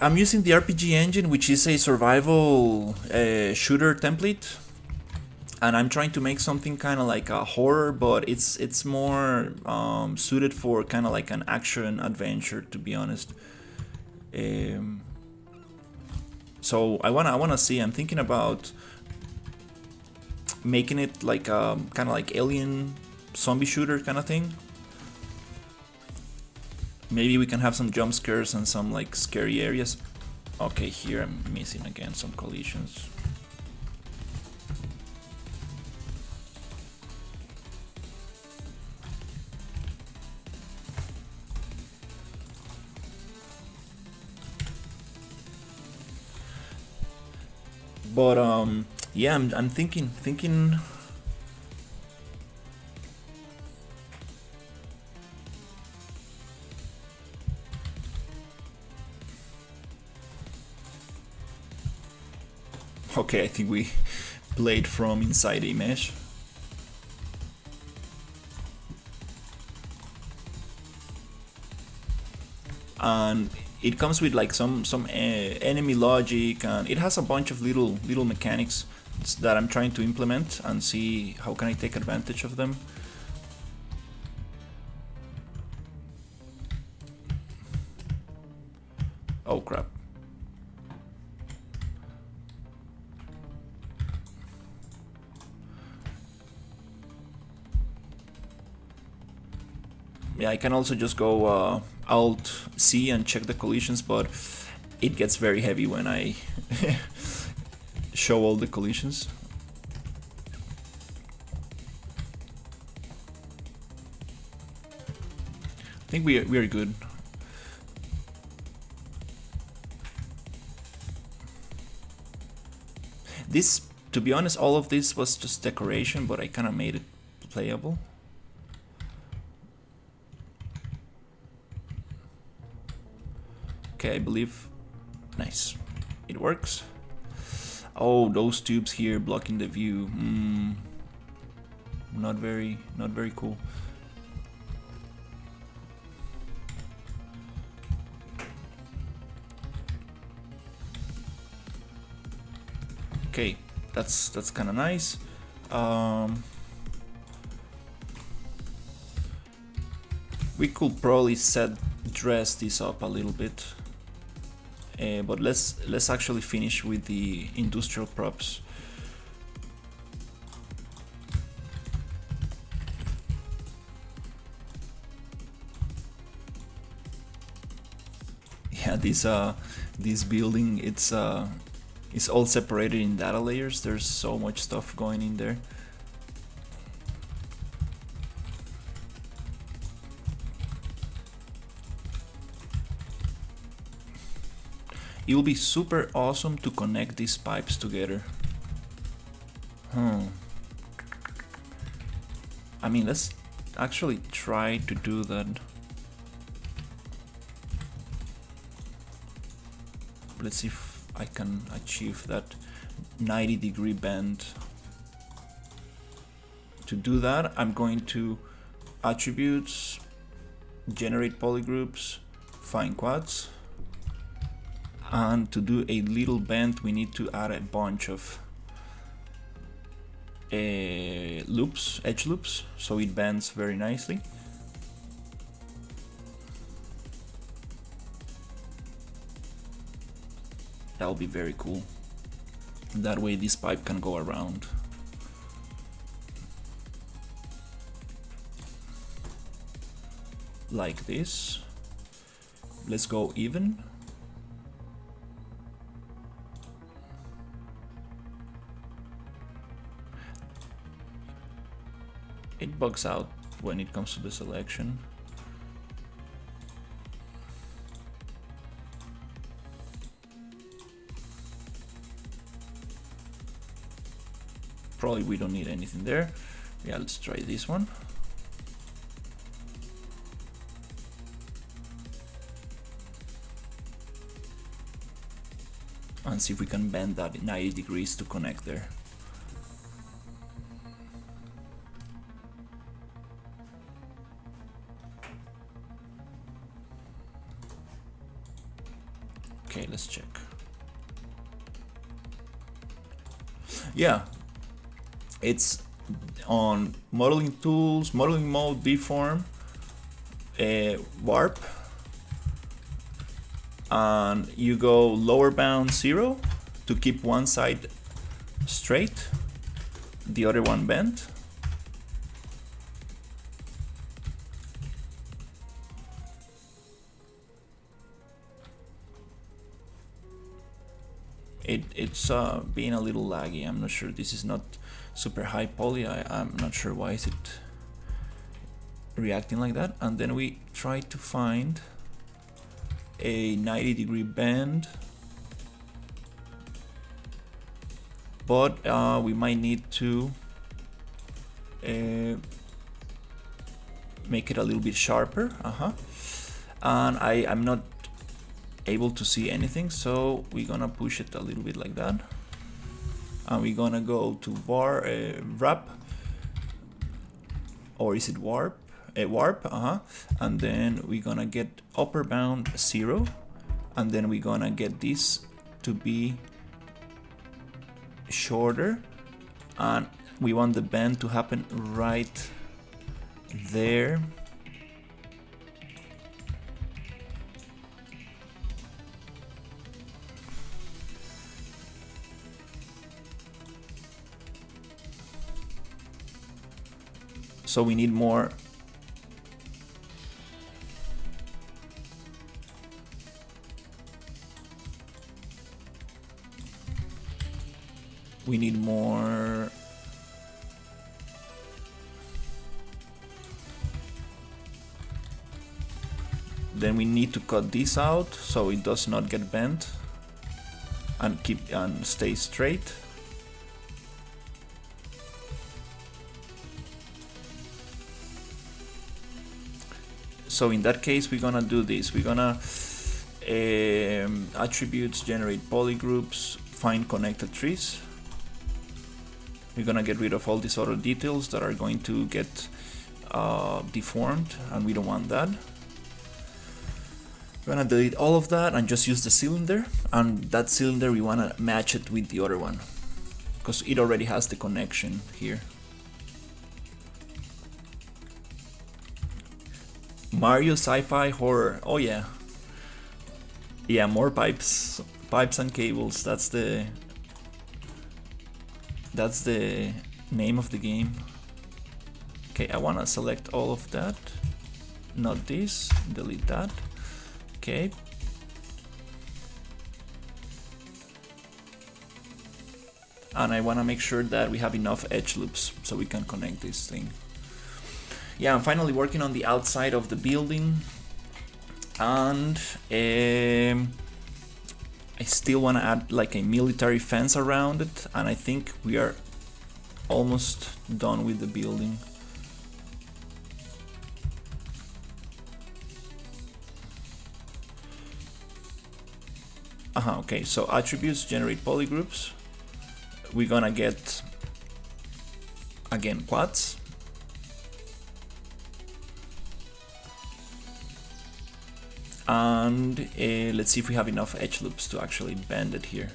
I'm using the RPG engine, which is a survival shooter template, and I'm trying to make something kind of like a horror, but it's more suited for kind of like an action adventure, to be honest. So I wanna see. I'm thinking about making it like kind of like alien zombie shooter kind of thing. Maybe we can have some jump scares and some like scary areas. Okay, here I'm missing again some collisions. But yeah, I'm thinking. Okay, I think we played from inside a mesh. And it comes with like some enemy logic, and it has a bunch of little mechanics that I'm trying to implement and see how can I take advantage of them. Oh crap. Yeah, I can also just go Alt C and check the collisions, but it gets very heavy when I show all the collisions. I think we are good. This, to be honest, all of this was just decoration, but I kind of made it playable. Okay, I believe. Nice. It works. Oh, those tubes here blocking the view. Not very cool. Okay, that's kind of nice. We could probably dress this up a little bit, but let's actually finish with the industrial props. Yeah, this building, it's all separated in data layers. There's so much stuff going in there. It will be super awesome to connect these pipes together. I mean, let's actually try to do that. Let's see if I can achieve that 90-degree bend. To do that, I'm going to attributes, generate polygroups, find quads. And to do a little bend, we need to add a bunch of loops, edge loops, so it bends very nicely. That'll be very cool. That way this pipe can go around. Like this. Let's go even. It bugs out when it comes to the selection. Probably we don't need anything there. Yeah, let's try this one. And see if we can bend that 90 degrees to connect there. Okay, let's check. Yeah, it's on modeling tools, modeling mode, deform, warp, and you go lower bound 0 to keep one side straight, the other one bent. It's being a little laggy. I'm not sure. This is not super high poly. I'm not sure why is it reacting like that. And then we try to find a 90-degree bend, but we might need to make it a little bit sharper. And I'm not able to see anything, so we're gonna push it a little bit like that, and we're gonna go to wrap, or is it warp? Warp, and then we're gonna get upper bound 0, and then we're gonna get this to be shorter, and we want the bend to happen right there. So we need more We need more. Then we need to cut this out so it does not get bent and stay straight. So in that case, we're gonna do this. We're gonna attributes, generate polygroups, find connected trees. We're gonna get rid of all these other details that are going to get deformed, and we don't want that. We're gonna delete all of that and just use the cylinder, and that cylinder we wanna match it with the other one because it already has the connection here. Mario Sci-Fi Horror. Oh yeah. Yeah, more pipes and cables. That's the name of the game. Okay, I wanna select all of that. Not this. Delete that. Okay. And I wanna make sure that we have enough edge loops so we can connect this thing. Yeah, I'm finally working on the outside of the building, and I still want to add like a military fence around it, and I think we are almost done with the building. Okay, so attributes, generate polygroups. We're gonna get again quads. And let's see if we have enough edge loops to actually bend it here.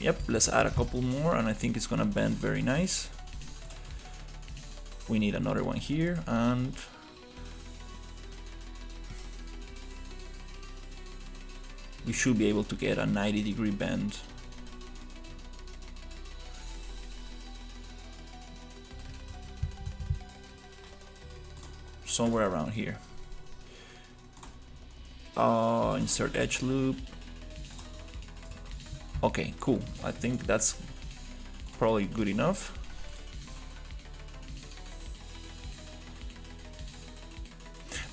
Yep, let's add a couple more, and I think it's gonna bend very nice. We need another one here, and we should be able to get a 90-degree bend. Somewhere around here. Insert edge loop. Okay, cool. I think that's probably good enough.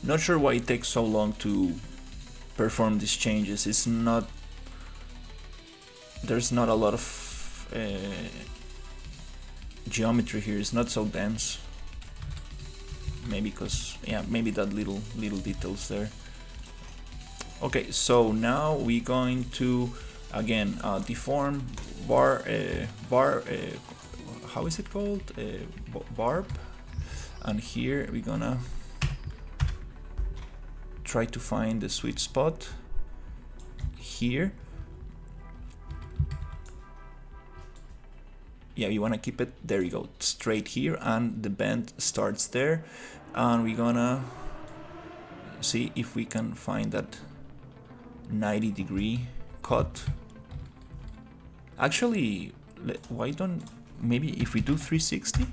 Not sure why it takes so long to perform these changes. It's not. There's not a lot of geometry here. It's not so dense. Maybe because, yeah, maybe that little details there. Okay, so now we're going to again deform bar how is it called, barb, and here we're gonna try to find the sweet spot here. Yeah, you want to keep it, there you go, straight here, and the bend starts there, and we're gonna see if we can find that 90-degree cut. Actually, why don't, maybe if we do 360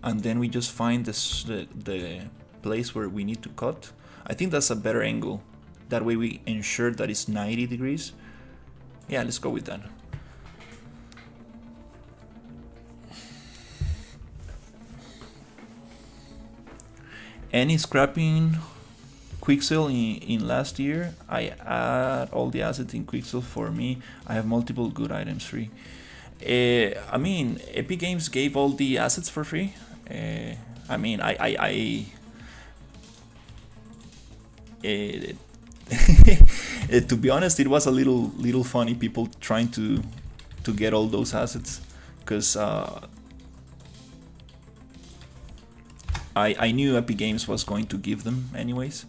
and then we just find this, the place where we need to cut. I think that's a better angle. That way we ensure that it's 90 degrees. Yeah, let's go with that. Any scrapping Quixel in last year? I add all the assets in Quixel for me. I have multiple good items free. I mean, Epic Games gave all the assets for free. I mean, to be honest, it was a little funny, people trying to get all those assets, because I knew Epic Games was going to give them anyways.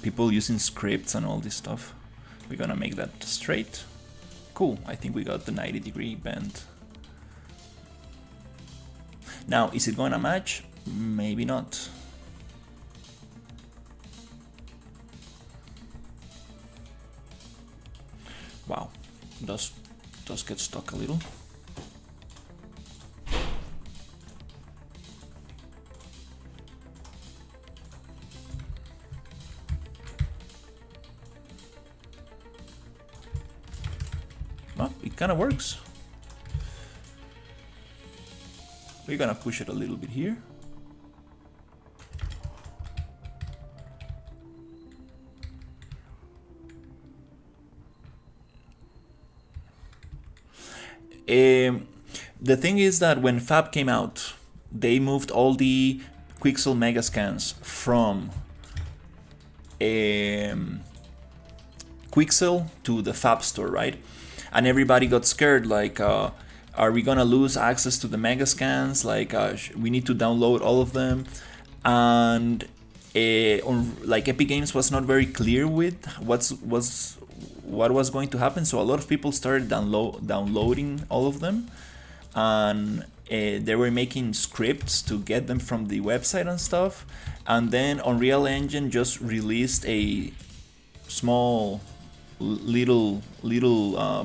People using scripts and all this stuff. We're gonna make that straight. Cool, I think we got the 90-degree bend. Now, is it gonna match? Maybe not. Wow, does get stuck a little. oh, it kind of works. We're gonna push it a little bit here. The thing is that when Fab came out, they moved all the Quixel Megascans from Quixel to the Fab store, right? And everybody got scared, like, are we gonna lose access to the Megascans? Like, we need to download all of them. And like Epic Games was not very clear with what was going to happen, so a lot of people started downloading all of them, and they were making scripts to get them from the website and stuff. And then Unreal Engine just released a small little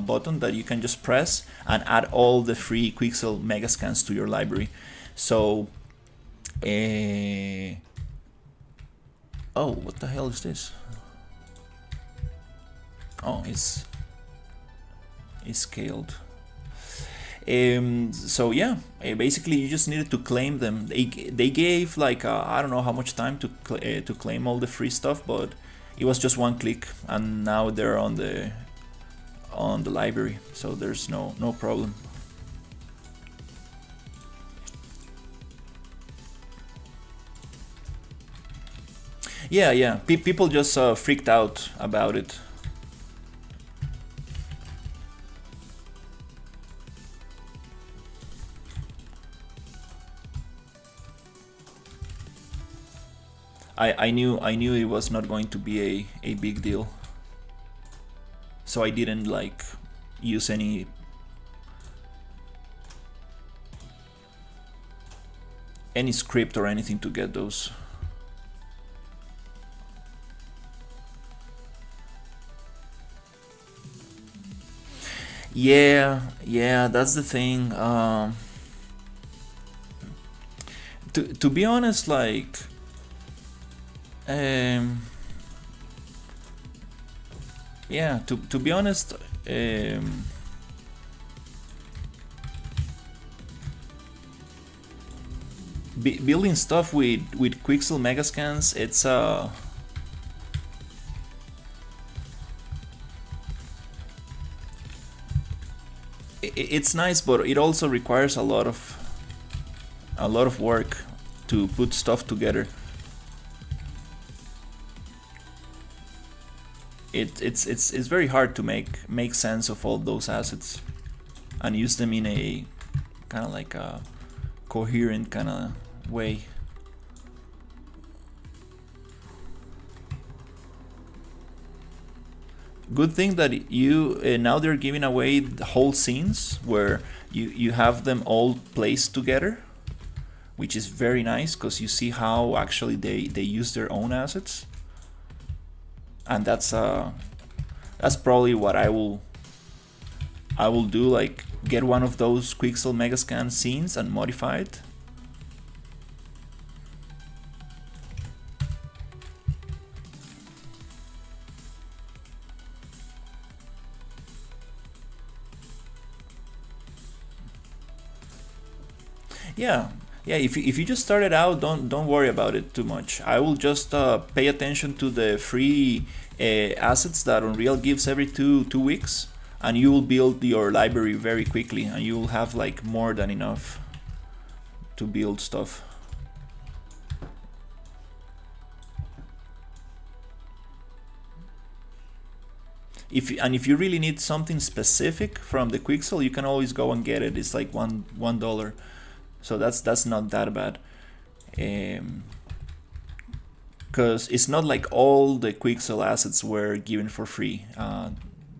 button that you can just press and add all the free Quixel Megascans to your library. So oh, what the hell is this? Oh, it's scaled. So yeah, basically you just needed to claim them. They gave like I don't know how much time to claim all the free stuff, but it was just one click, and now they're on the library, so there's no problem. Yeah. People just freaked out about it. I knew it was not going to be a big deal, so I didn't like use any script or anything to get those. Yeah, that's the thing. To be honest, like, yeah, to be honest, building stuff with Quixel Megascans, it's nice, but it also requires a lot of work to put stuff together. It's very hard to make sense of all those assets and use them in a kind of like a coherent kind of way. Good thing that you now they're giving away the whole scenes where you have them all placed together, which is very nice because you see how actually they use their own assets. And that's probably what I will do, like get one of those Quixel Megascan scenes and modify it. Yeah, if you just started out, don't worry about it too much. I will just pay attention to the free assets that Unreal gives every two weeks, and you will build your library very quickly, and you will have like more than enough to build stuff. If you really need something specific from the Quixel, you can always go and get it. It's like $1. So that's not that bad, because it's not like all the Quixel assets were given for free.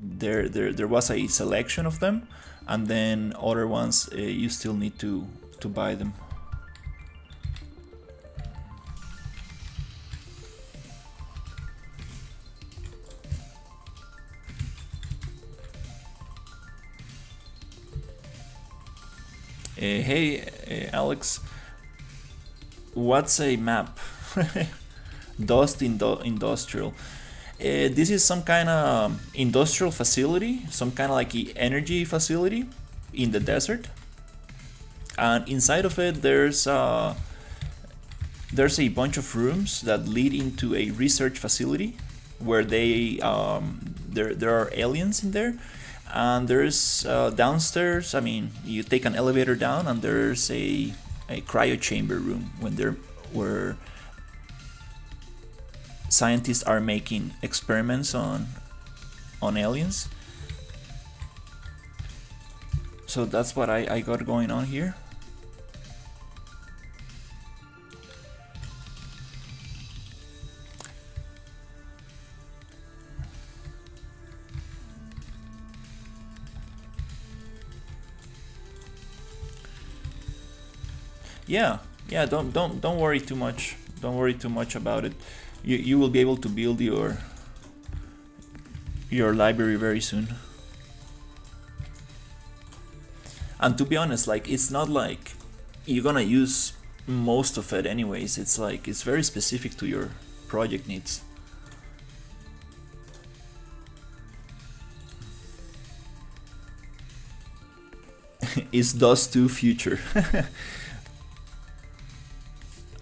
There was a selection of them, and then other ones you still need to buy them. Hey, Alex, what's a map? Dust Industrial. This is some kind of industrial facility, some kind of like energy facility in the desert, and inside of it there's a bunch of rooms that lead into a research facility where there are aliens in there, and there's downstairs. I mean, you take an elevator down, and there's a cryo chamber room where scientists are making experiments on aliens. So that's what I got going on here. Yeah, don't worry too much. Don't worry too much about it. You will be able to build your library very soon. And to be honest, like, it's not like you're gonna use most of it anyways. It's like it's very specific to your project needs. Is Dust 2 future?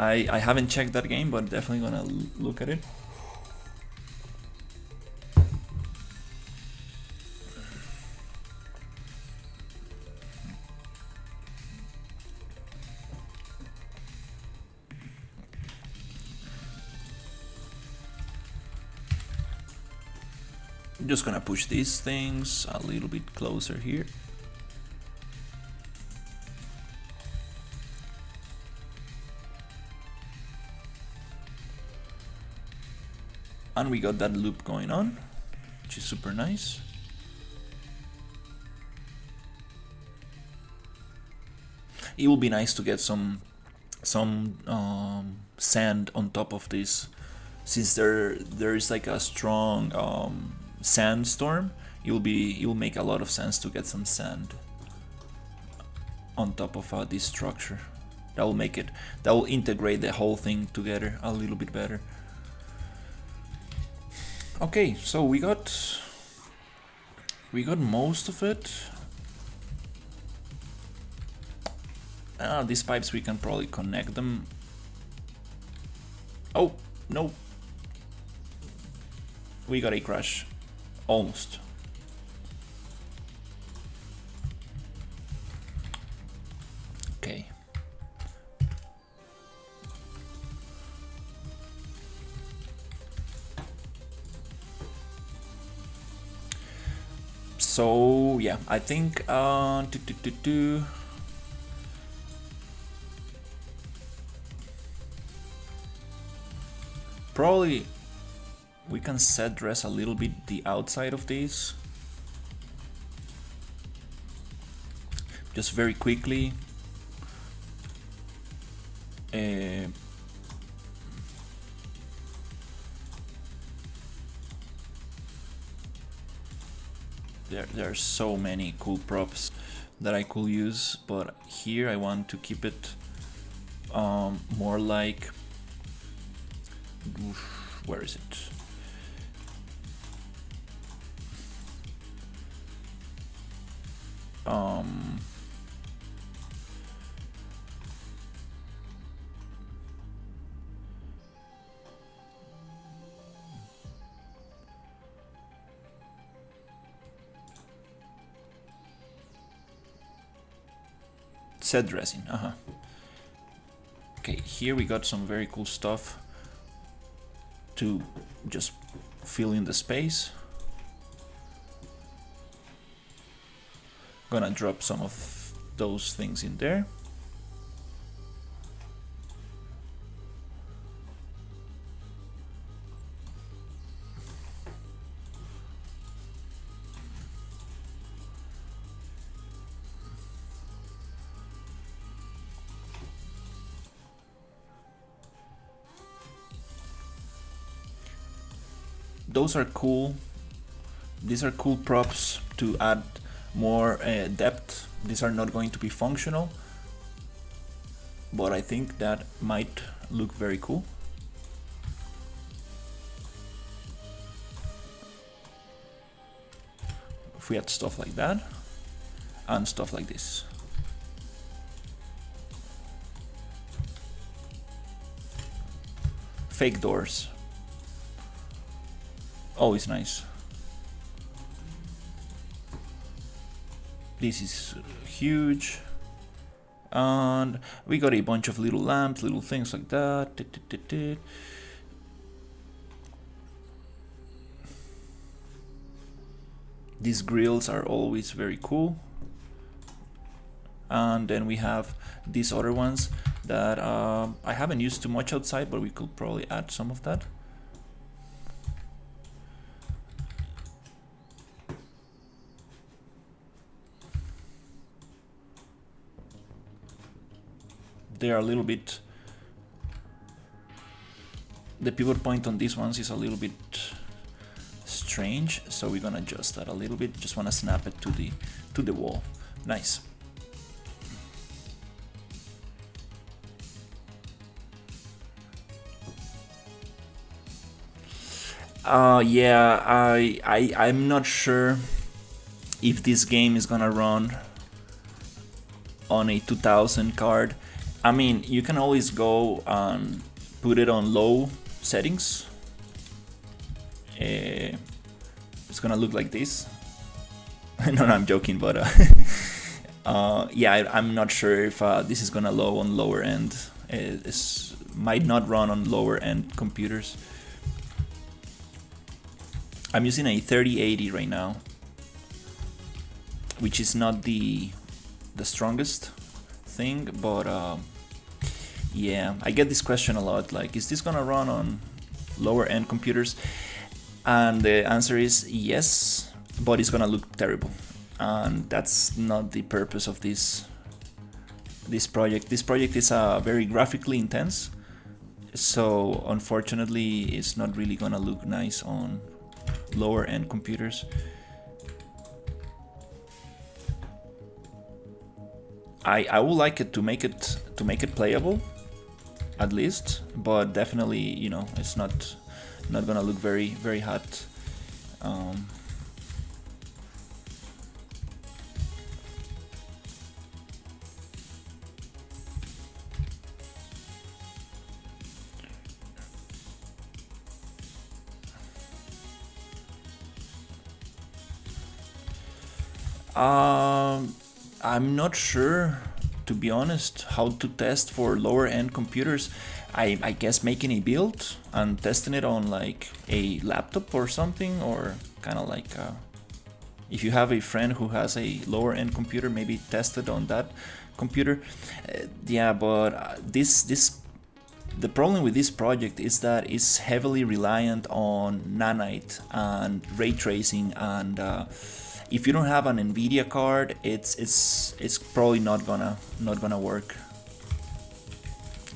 I haven't checked that game, but definitely gonna look at it. I'm just gonna push these things a little bit closer here. And we got that loop going on, which is super nice. It will be nice to get some sand on top of this, since there is like a strong sandstorm. It will make a lot of sense to get some sand on top of this structure. That will integrate the whole thing together a little bit better. Okay, so we got most of it. These pipes, we can probably connect them. Oh, no. We got a crash. Almost. Okay. So yeah, I think probably we can set dress a little bit the outside of these, just very quickly. There are so many cool props that I could use, but here I want to keep it more like, where is it? Set dressing, Okay, here we got some very cool stuff to just fill in the space. Gonna drop some of those things in there. Those are cool. These are cool props to add more depth. These are not going to be functional, but I think that might look very cool. if we had stuff like that and stuff like this. Fake doors. Always nice. This is huge. And we got a bunch of little lamps, little things like that. These grills are always very cool. And then we have these other ones that I haven't used too much outside, but we could probably add some of that. They are a little bit, the pivot point on these ones is a little bit strange, so we're gonna adjust that a little bit. Just want to snap it to the wall. Nice. Yeah, I'm not sure if this game is gonna run on a 2000 card. I mean, you can always go and put it on low settings. It's gonna look like this. No, I'm joking, but yeah, I'm not sure if this is gonna low on lower end. It might not run on lower end computers. I'm using a 3080 right now, which is not the strongest thing, but yeah, I get this question a lot, like, is this gonna run on lower end computers? And the answer is yes, but it's gonna look terrible, and that's not the purpose of this project. This project is very graphically intense, so unfortunately it's not really gonna look nice on lower end computers. I would like it to make it playable, at least, but definitely, you know, it's not gonna look very hot. I'm not sure, to be honest, how to test for lower end computers. I guess making a build and testing it on like a laptop or something, or kind of like if you have a friend who has a lower end computer, maybe test it on that computer. Yeah, but the problem with this project is that it's heavily reliant on nanite and ray tracing, and if you don't have an NVIDIA card, it's probably not gonna work.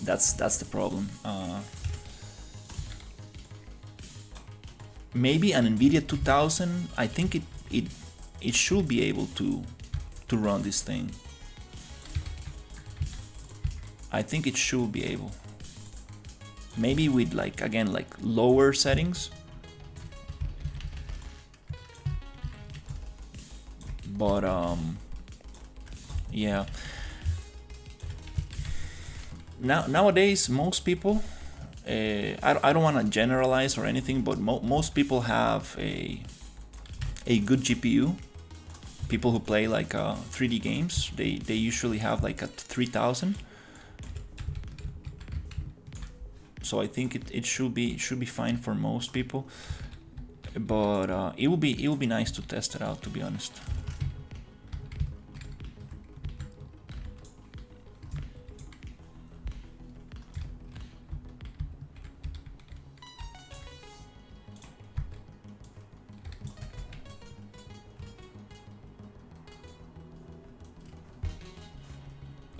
That's the problem. Maybe an NVIDIA 2000. I think it should be able to run this thing. I think it should be able. Maybe with like lower settings. But yeah. Nowadays, most people, I don't want to generalize or anything, but most people have a good GPU. People who play like 3D games, they usually have like a 3000. So I think it should be fine for most people. But it will be nice to test it out, to be honest.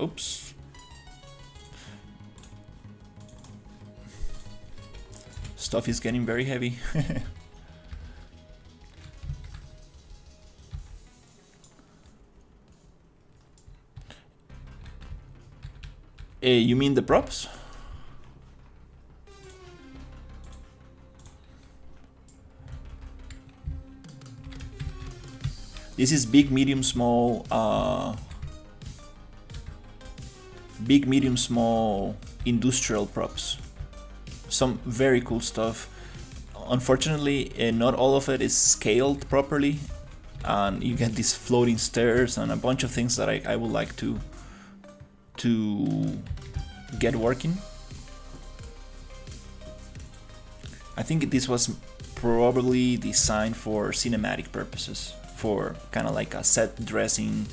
Oops. Stuff is getting very heavy. You mean the props? This is big, medium, small, big, medium, small industrial props. Some very cool stuff. Unfortunately, not all of it is scaled properly, and you get these floating stairs and a bunch of things that I would like to get working. I think this was probably designed for cinematic purposes, for kind of like a set dressing,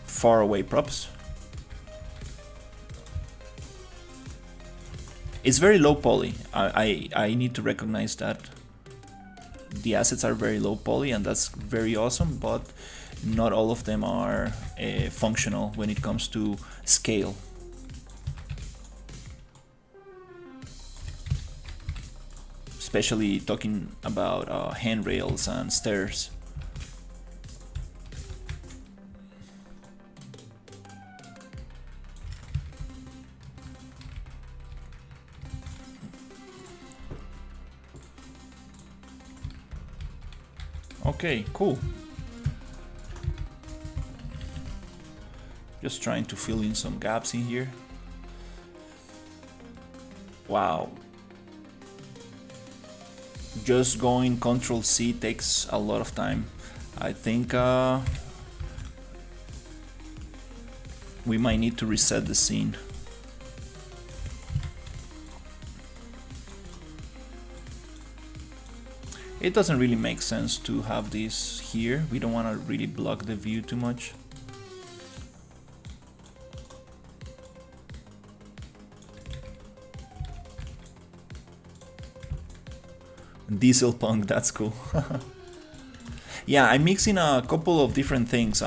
far away props. It's very low poly. I need to recognize that. The assets are very low poly, and that's very awesome, but not all of them are functional when it comes to scale. Especially talking about handrails and stairs. Okay, cool. Just trying to fill in some gaps in here. Wow. Just going Control C takes a lot of time. I think we might need to reset the scene. It doesn't really make sense to have this here. We don't want to really block the view too much. Diesel punk, that's cool. Yeah, I'm mixing a couple of different things.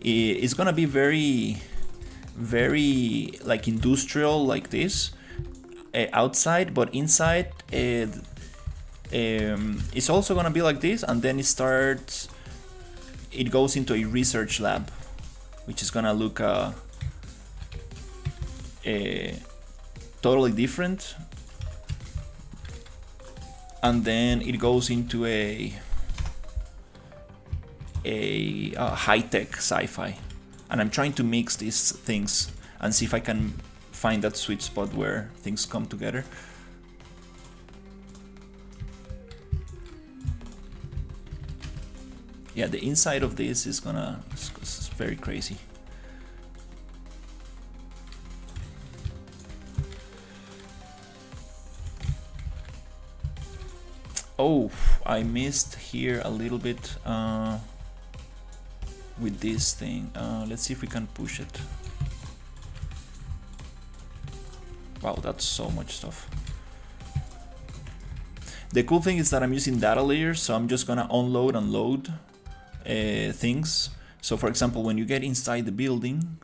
It's gonna be very like industrial like this outside, but inside it's also gonna be like this, and then it goes into a research lab, which is gonna look totally different. And then it goes into a high-tech sci-fi, and I'm trying to mix these things and see if I can find that sweet spot where things come together. Yeah, the inside of this is it's very crazy. Oh, I missed here a little bit with this thing. Let's see if we can push it. Wow, that's so much stuff. The cool thing is that I'm using data layers, so I'm just gonna unload and load things. So for example, when you get inside the building,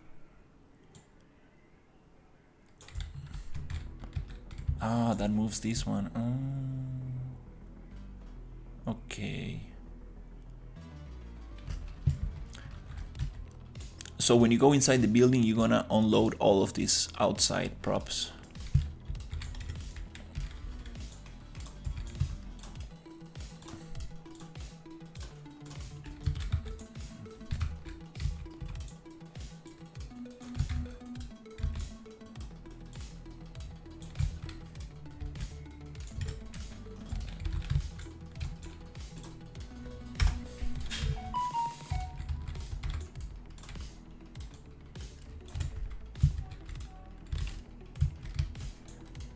that moves this one. Okay. So when you go inside the building, you're gonna unload all of these outside props.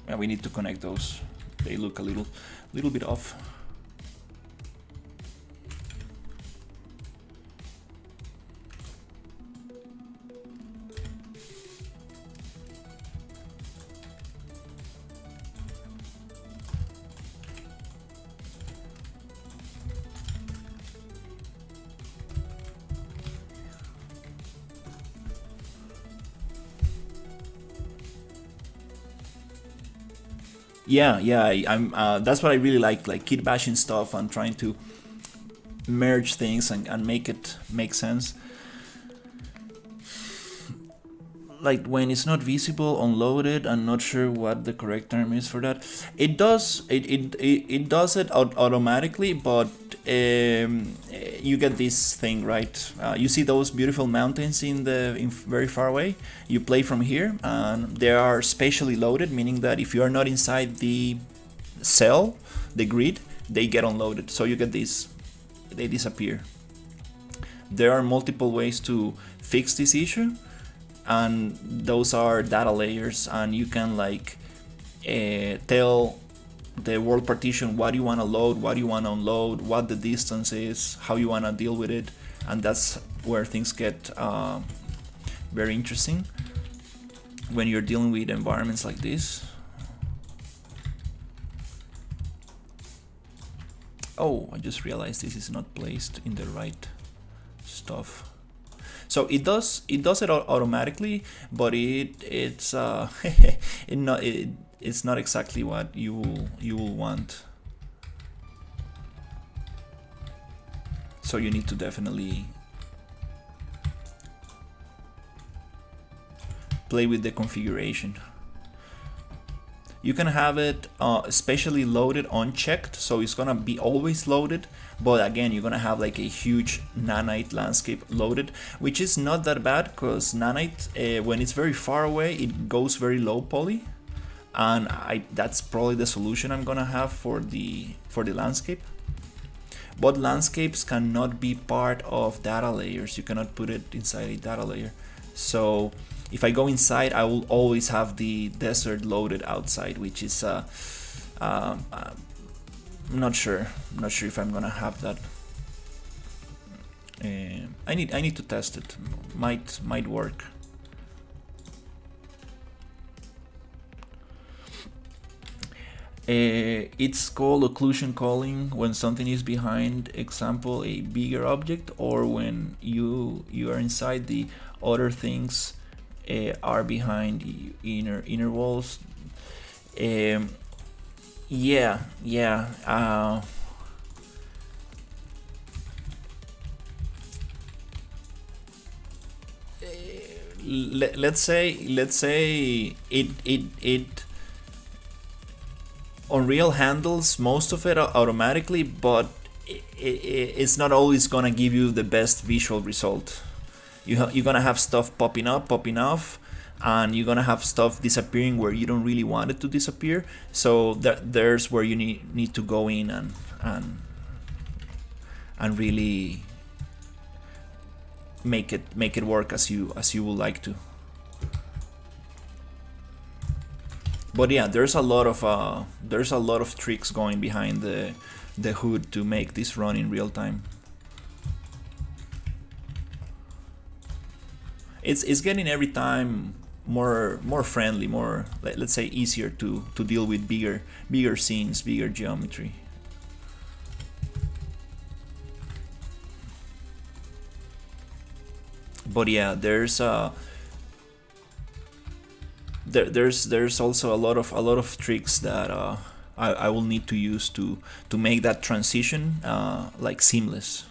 Yeah, we need to connect those. They look a little bit off. Yeah, I'm. That's what I really like kit bashing stuff and trying to merge things and make it make sense. Like when it's not visible, unloaded. I'm not sure what the correct term is for that. It does it does it automatically, but you get this thing, right? You see those beautiful mountains in very far away. You play from here, and they are spatially loaded, meaning that if you are not inside the cell, the grid, they get unloaded. So you get these, they disappear. There are multiple ways to fix this issue, and those are data layers, and you can like tell the world partition what you want to load, what you want to unload, what the distance is, how you want to deal with it, and that's where things get very interesting when you're dealing with environments like this. Oh, I just realized this is not placed in the right stuff. So it does it automatically, but it's it's not exactly what you will want. So you need to definitely play with the configuration. You can have it especially loaded unchecked, so it's gonna be always loaded, but again you're gonna have like a huge nanite landscape loaded, which is not that bad because nanite when it's very far away it goes very low poly, and that's probably the solution I'm gonna have for the landscape. But landscapes cannot be part of data layers. You cannot put it inside a data layer. So if I go inside, I will always have the desert loaded outside, which is I'm not sure. I'm not sure if I'm gonna have that. I need to test it. Might work. It's called occlusion calling when something is behind, example, a bigger object, or when you are inside the other things are behind inner walls. Yeah. Let's say it Unreal handles most of it automatically, but it's not always gonna give you the best visual result. You're gonna have stuff popping up, popping off, and you're gonna have stuff disappearing where you don't really want it to disappear. So there's where you need to go in and really make it work as you would like to. But yeah, there's a lot of tricks going behind the hood to make this run in real time. It's getting every time more friendly, more, let's say, easier to deal with bigger scenes, bigger geometry. But yeah, there's also a lot of tricks that I will need to use to make that transition like seamless.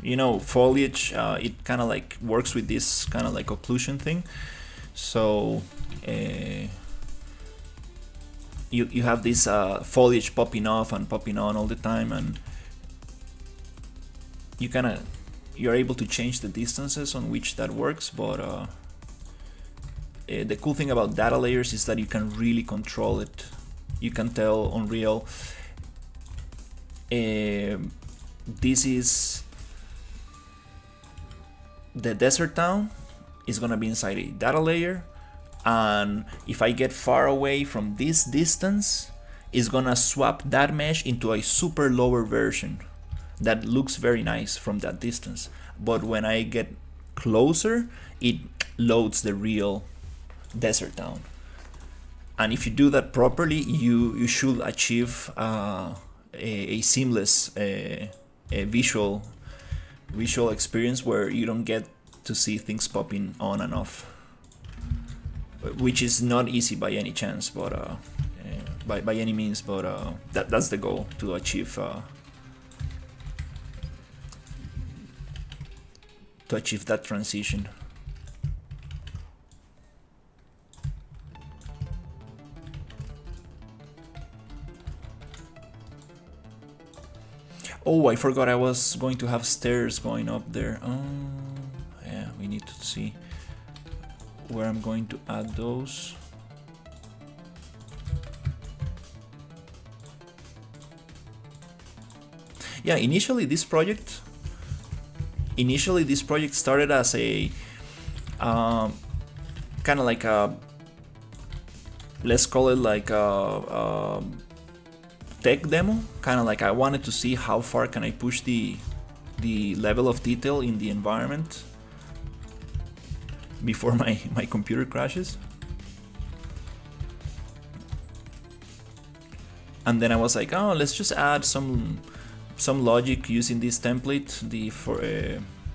You know, foliage, it kind of like works with this kind of like occlusion thing. So you have this foliage popping off and popping on all the time, and you're able to change the distances on which that works. But the cool thing about data layers is that you can really control it. You can tell Unreal, this is the desert town is gonna be inside a data layer, and if I get far away from this distance, it's gonna swap that mesh into a super lower version that looks very nice from that distance. But when I get closer, it loads the real desert town. And if you do that properly, you should achieve a seamless visual experience where you don't get to see things popping on and off, which is not easy by any chance, but by any means. But that's the goal, to achieve that transition. Oh, I forgot I was going to have stairs going up there. Oh, yeah, we need to see where I'm going to add those. Yeah, initially this project started as a kind of like a, let's call it like a tech demo, kind of like I wanted to see how far can I push the level of detail in the environment before my computer crashes. And then I was like, oh, let's just add some logic using this template,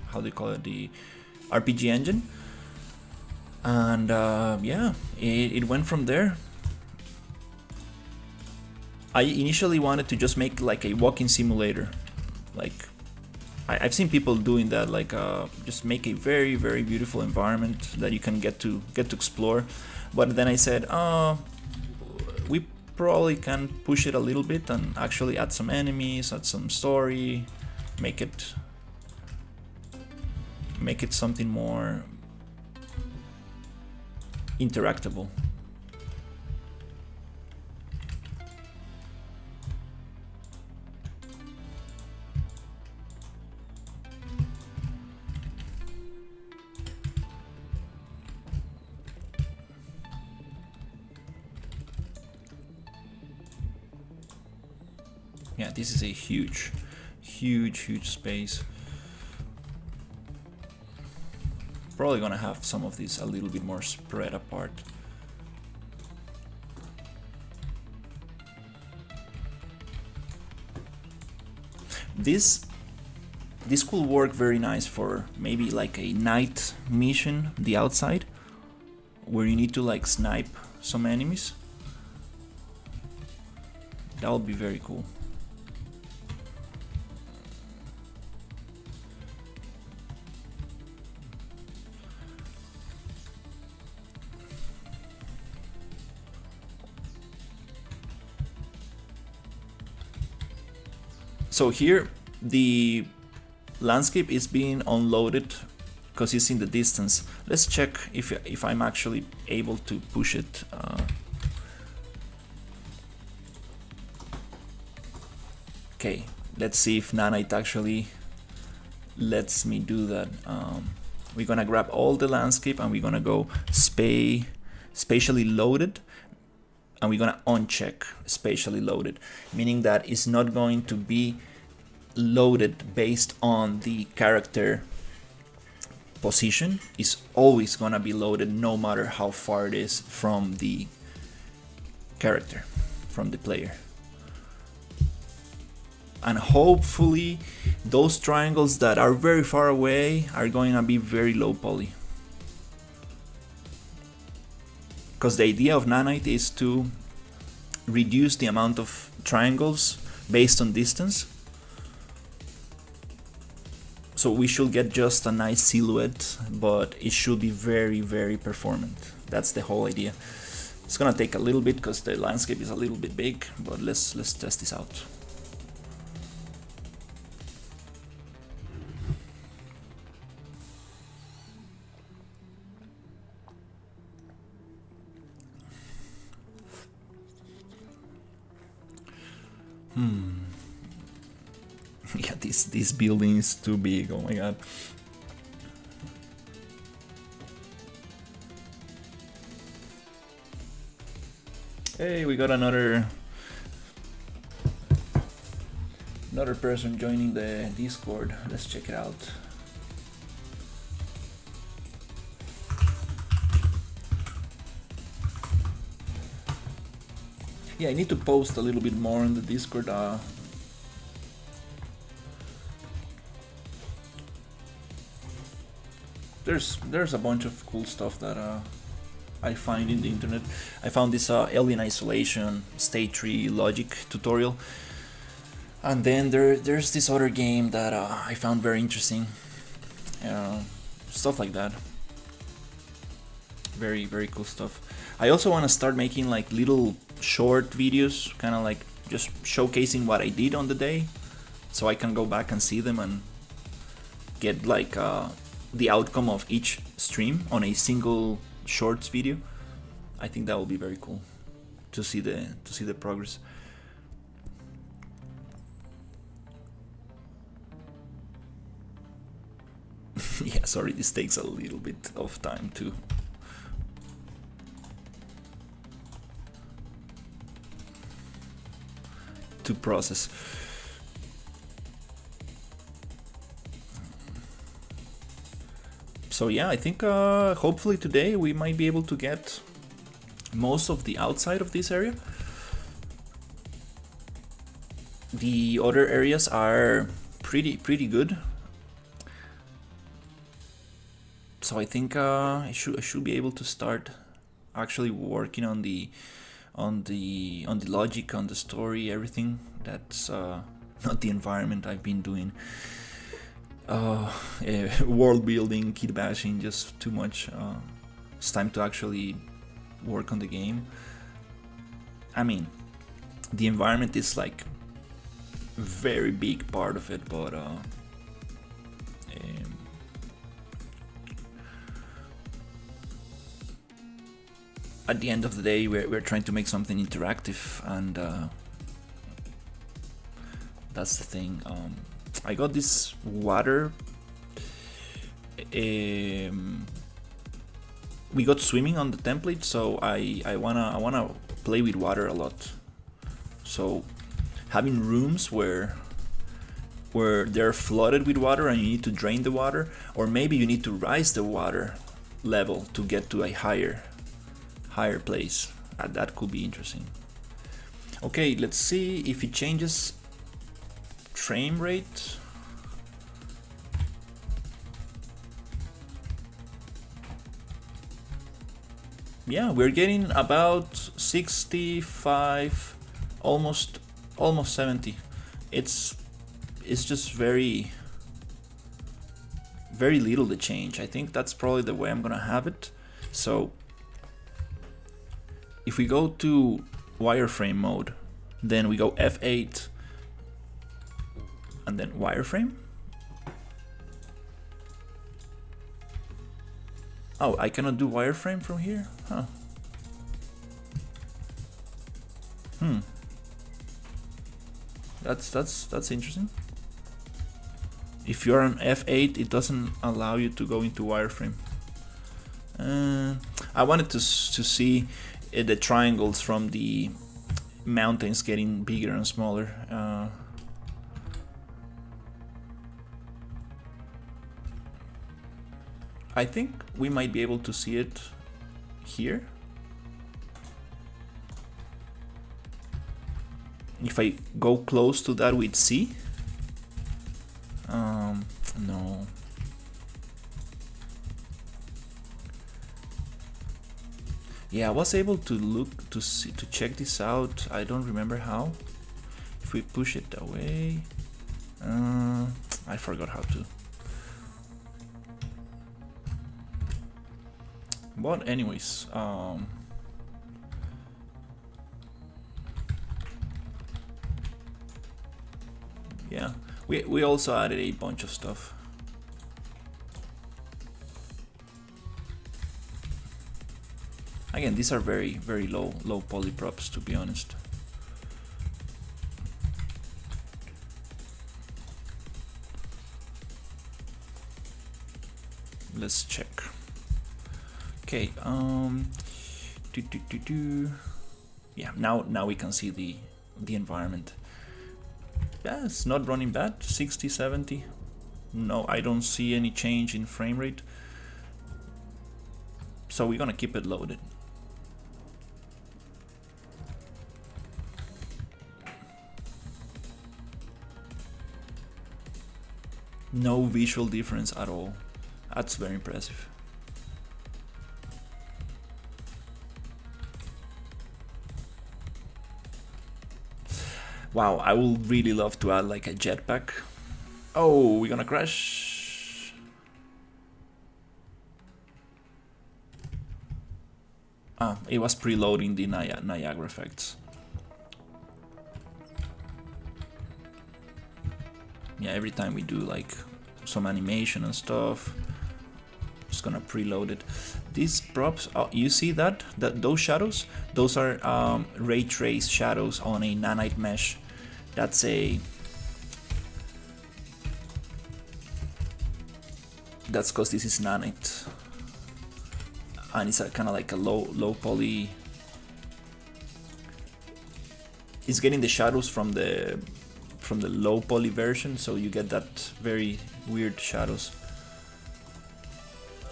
how do you call it, the RPG engine. And yeah, it went from there. I initially wanted to just make like a walking simulator. Like I've seen people doing that, like just make a very, very beautiful environment that you can get to explore. But then I said, we probably can push it a little bit and actually add some enemies, add some story, make it something more interactable. Yeah, this is a huge space. Probably gonna have some of these a little bit more spread apart. This could work very nice for maybe like a night mission, the outside, where you need to like snipe some enemies. That would be very cool. So here the landscape is being unloaded because it's in the distance. Let's check if I'm actually able to push it. Okay, let's see if Nanite actually lets me do that. We're gonna grab all the landscape and we're gonna go spatially loaded, and we're gonna uncheck spatially loaded, meaning that it's not going to be loaded based on the character position. It's always gonna be loaded no matter how far it is from the character, from the player. And hopefully those triangles that are very far away are going to be very low poly. Because the idea of Nanite is to reduce the amount of triangles based on distance. So we should get just a nice silhouette, but it should be very, very performant. That's the whole idea. It's gonna take a little bit because the landscape is a little bit big, but let's test this out. Yeah, this building is too big. Oh my god. Hey, we got another person joining the Discord. Let's check it out. Yeah, I need to post a little bit more on the Discord. There's a bunch of cool stuff that I find in the internet. I found this alien isolation state tree logic tutorial, and then there's this other game that I found very interesting. Stuff like that. Very, very cool stuff. I also want to start making like little short videos, kind of like just showcasing what I did on the day. so I can go back and see them and get like the outcome of each stream on a single shorts video. I think that will be very cool to see the progress. Yeah, sorry, this takes a little bit of time to process. So yeah, I think hopefully today we might be able to get most of the outside of this area. The other areas are pretty good. So I think I should be able to start actually working on the logic, on the story, everything. That's not the environment. I've been doing world building, kit bashing, just too much. It's time to actually work on the game. I mean, the environment is like a very big part of it, but at the end of the day, we're trying to make something interactive, and that's the thing. I got this water. We got swimming on the template, so I wanna play with water a lot. So having rooms where they're flooded with water and you need to drain the water, or maybe you need to rise the water level to get to a higher place. That could be interesting. Okay, let's see if it changes frame rate. Yeah, we're getting about 65, almost 70. It's just very little to change. I think that's probably the way I'm gonna have it. So if we go to wireframe mode, then we go F8 and then wireframe. Oh, I cannot do wireframe from here? Huh. That's interesting. If you're on F8, it doesn't allow you to go into wireframe. I wanted to see the triangles from the mountains getting bigger and smaller. I think we might be able to see it here. If I go close to that with C, no. Yeah, I was able to look to check this out. I don't remember how. If we push it away, I forgot how to. But anyways, yeah, we also added a bunch of stuff. Again, these are very low poly props, to be honest. Let's check. Okay, yeah, now we can see the environment. Yeah, it's not running bad. 60, 70. No, I don't see any change in frame rate. So we're gonna keep it loaded. No visual difference at all. That's very impressive. Wow, I would really love to add like a jetpack. Oh, we're gonna crash. Ah, it was preloading the Niagara effects. yeah, every time we do like some animation and stuff, just gonna preload it. These props, oh, you see that those shadows, those are ray trace shadows on a nanite mesh. That's because this is nanite, and it's kind of like a low poly. It's getting the shadows from the low poly version, so you get that very weird shadows.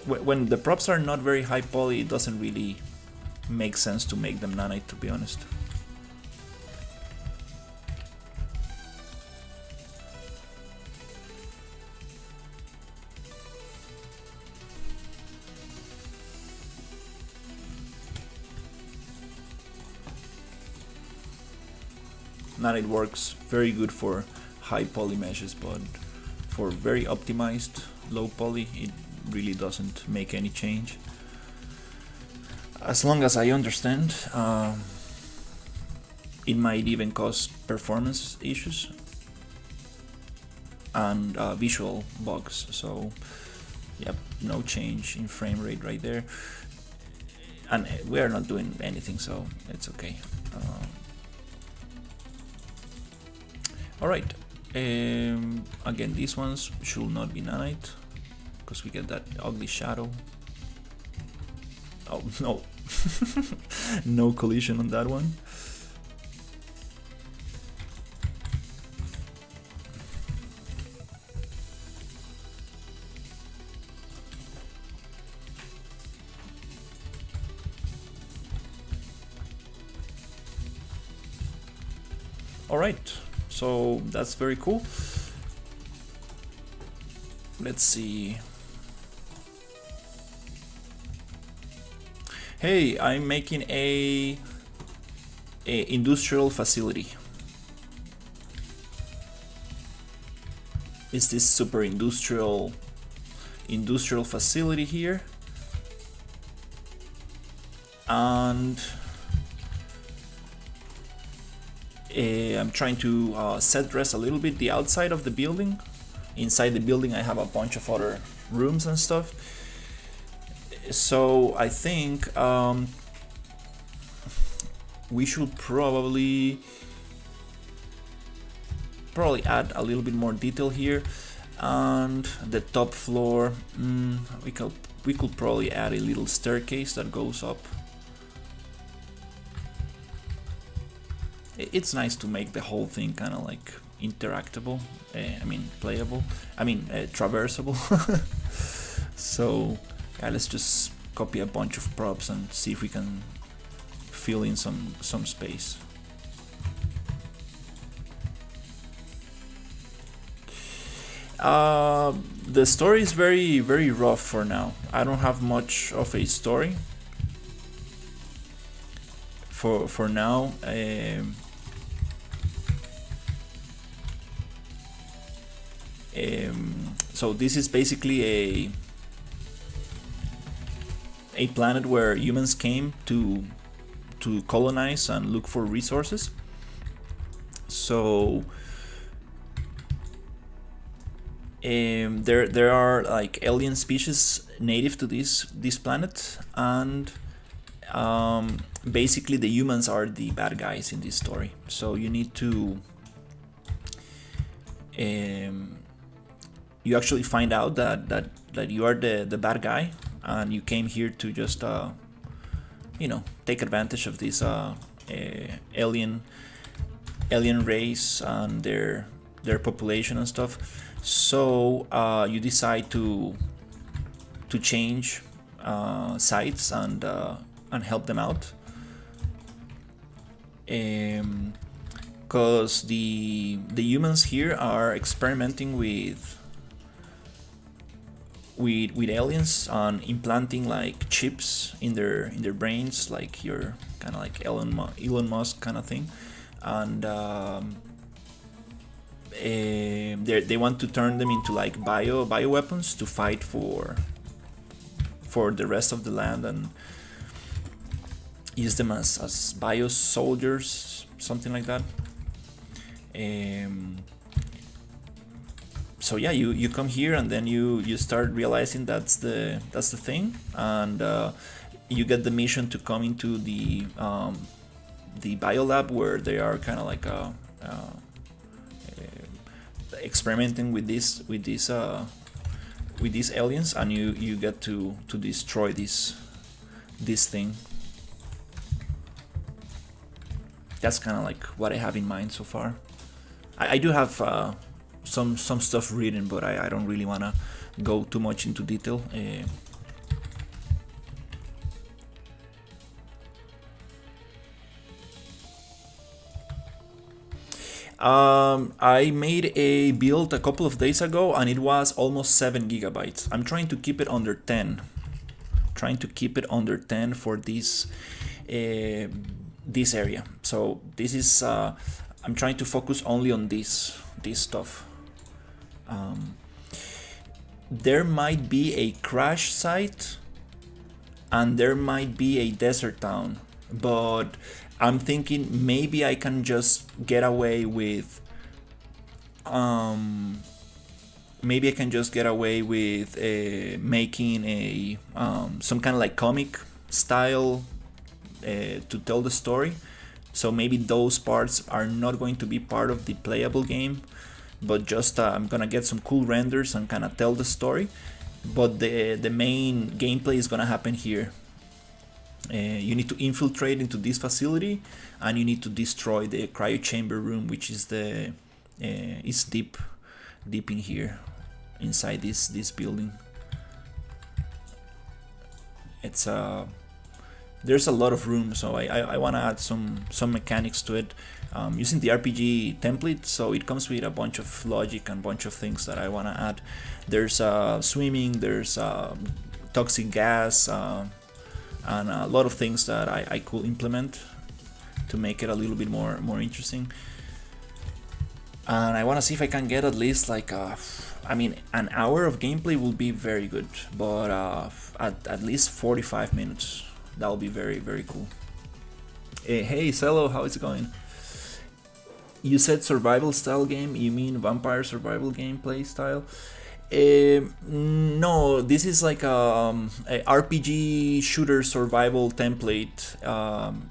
When the props are not very high poly, it doesn't really make sense to make them nanite, to be honest. Nanite works very good for high poly meshes, but for very optimized low poly, it really doesn't make any change. As long as I understand, it might even cause performance issues and visual bugs. So, yep, no change in frame rate right there, and we are not doing anything, so it's okay. Alright, again, these ones should not be nanite, because we get that ugly shadow. Oh, no. No collision on that one. Alright. So that's very cool. Let's see. Hey, I'm making a industrial facility. It's this super industrial facility here, and I'm trying to set dress a little bit the outside of the building. Inside the building I have a bunch of other rooms and stuff. So I think we should probably add a little bit more detail here. And the top floor, we could probably add a little staircase that goes up. It's nice to make the whole thing kind of like interactable, playable, traversable. So yeah, let's just copy a bunch of props and see if we can fill in some space. The story is very, very rough for now. I don't have much of a story for now. So this is basically a planet where humans came to colonize and look for resources. So there are like alien species native to this planet, and basically the humans are the bad guys in this story. So you need to you actually find out that you are the bad guy, and you came here to just take advantage of this alien race and their population and stuff. So you decide to change sides and help them out, because the humans here are experimenting with aliens on implanting like chips in their brains, like your kind of like Elon Musk kind of thing, and they want to turn them into like bio weapons to fight for the rest of the land and use them as bio soldiers, something like that. so yeah, you come here and then you start realizing that's the thing, and you get the mission to come into the biolab where they are kind of like experimenting with these aliens, and you get to destroy this thing. That's kind of like what I have in mind so far. I do have some stuff written, but I don't really want to go too much into detail. I made a build a couple of days ago and it was almost 7 gigabytes. I'm trying to keep it under 10. Trying to keep it under 10 for this area. So this is I'm trying to focus only on this stuff. There might be a crash site and there might be a desert town, but I'm thinking maybe I can just get away with making a some kind of like comic style to tell the story. So maybe those parts are not going to be part of the playable game, but just I'm gonna get some cool renders and kind of tell the story. But the main gameplay is gonna happen here. You need to infiltrate into this facility, and you need to destroy the cryo chamber room, which is is deep in here, inside this building. It's there's a lot of room, so I want to add some mechanics to it using the RPG template. So it comes with a bunch of logic and bunch of things that I want to add. There's swimming, there's toxic gas, and a lot of things that I could implement to make it a little bit more interesting. And I want to see if I can get at least like I mean, an hour of gameplay will be very good, but at least 45 minutes, that will be very, very cool. Hey Cello, how is it going? You said survival style game, you mean vampire survival gameplay style? No, this is like a RPG shooter survival template.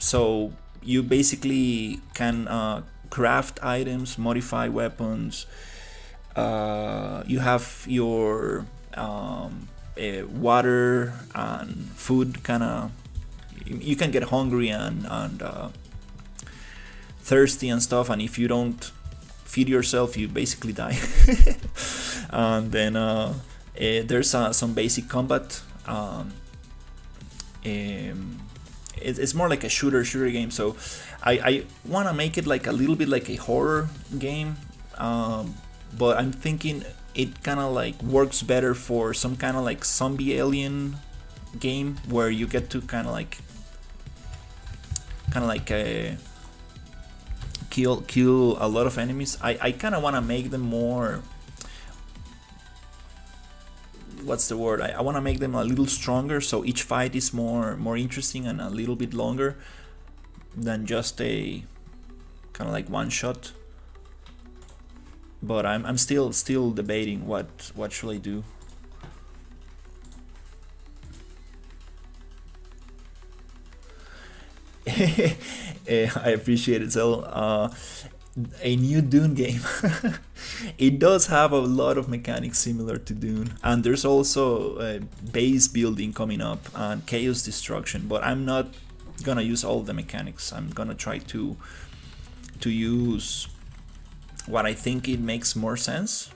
So you basically can craft items, modify weapons. You have your water and food kind of. You can get hungry and thirsty and stuff, and if you don't feed yourself, you basically die. And then there's some basic combat. It's more like a shooter game, so I want to make it like a little bit like a horror game, but I'm thinking it kind of like works better for some kind of like zombie alien game where you get to kind of like kill a lot of enemies. I kind of want to make them more, what's the word, I want to make them a little stronger, so each fight is more interesting and a little bit longer than just a kind of like one shot. But I'm still debating what should I do. I appreciate it, so a new Dune game. It does have a lot of mechanics similar to Dune, and there's also base building coming up and chaos destruction, but I'm not gonna use all the mechanics. I'm gonna try to use what I think it makes more sense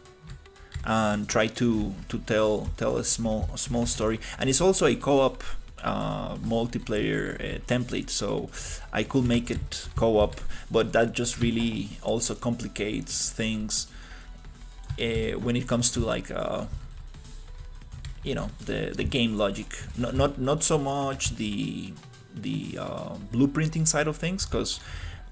and try to tell a small story. And it's also a co-op multiplayer template, so I could make it co-op, but that just really also complicates things when it comes to like you know, the game logic, not so much the blueprinting side of things, because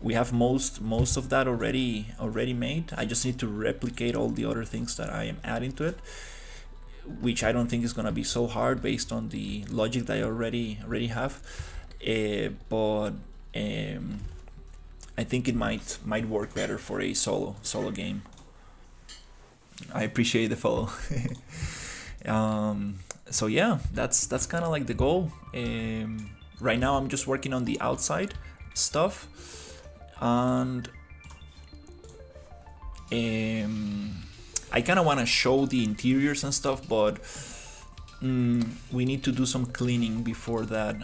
we have most of that already made. I just need to replicate all the other things that I am adding to it, which I don't think is gonna be so hard based on the logic that I already have. But I think it might work better for a solo game. I appreciate the follow. So yeah, that's kind of like the goal. Right now I'm just working on the outside stuff, and I kind of want to show the interiors and stuff, but we need to do some cleaning before that.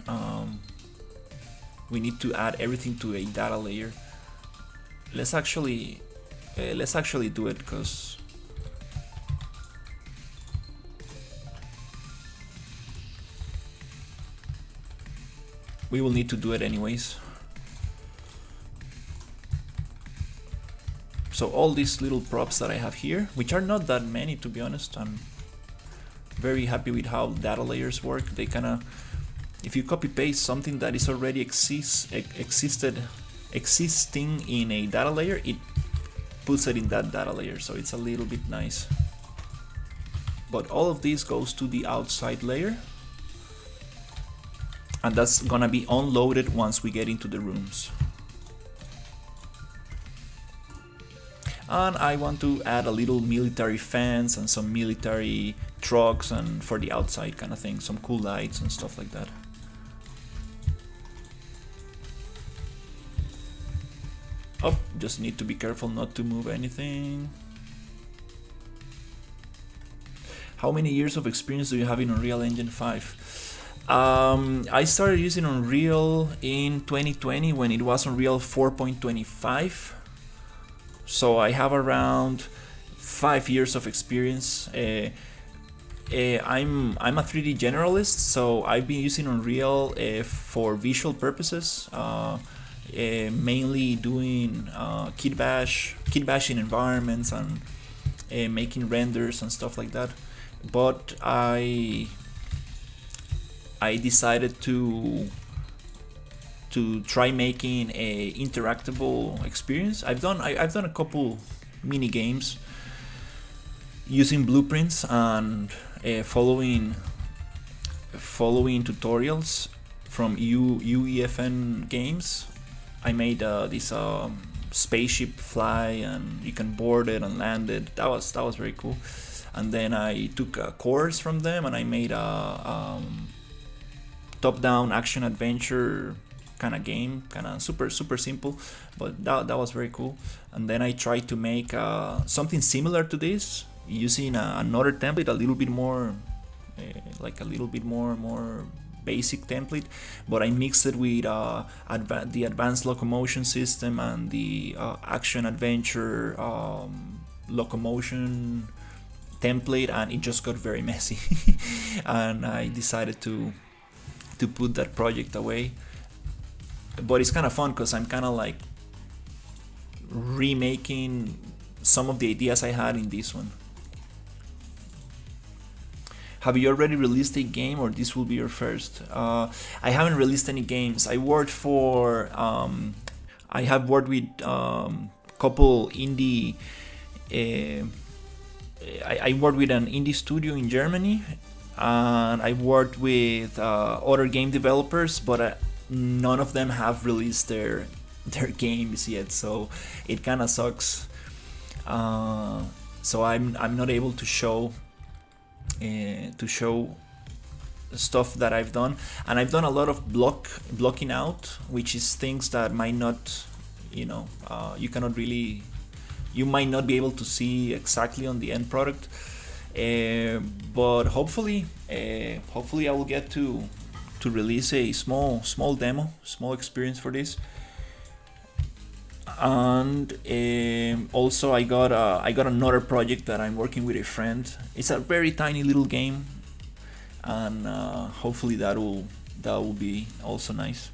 We need to add everything to a data layer. Let's actually do it, because we will need to do it anyways. So all these little props that I have here, which are not that many to be honest, I'm very happy with how data layers work. They kind of, if you copy paste something that is already existing in a data layer, it puts it in that data layer, so it's a little bit nice. But all of this goes to the outside layer, and that's gonna be unloaded once we get into the rooms. And I want to add a little military fence and some military trucks, and for the outside kind of thing, some cool lights and stuff like that. Oh, just need to be careful not to move anything. How many years of experience do you have in Unreal Engine 5? I started using Unreal in 2020 when it was Unreal 4.25. So I have around 5 years of experience. I'm a 3D generalist, so I've been using Unreal for visual purposes, mainly doing kit bashing environments and making renders and stuff like that. But I decided to try making a interactable experience. I've done a couple mini games using blueprints and following tutorials from UEFN games. I made this spaceship fly, and you can board it and land it. That was very cool. And then I took a course from them, and I made a top-down action adventure kind of game, kind of super simple, but that was very cool. And then I tried to make something similar to this using another template, a little bit more more basic template, but I mixed it with the advanced locomotion system and the action adventure locomotion template, and it just got very messy. And I decided to put that project away. But it's kind of fun because I'm kind of like remaking some of the ideas I had in this one. Have you already released a game, or this will be your first? I haven't released any games. I worked for I have worked with couple indie I worked with an indie studio in Germany, and I worked with other game developers, but none of them have released their games yet, so it kind of sucks. So I'm not able to show stuff that I've done, and I've done a lot of blocking out, which is things that might not, you might not be able to see exactly on the end product. But hopefully I will get to release a small demo, small experience for this. And also I got another project that I'm working with a friend. It's a very tiny little game, and hopefully that will be also nice.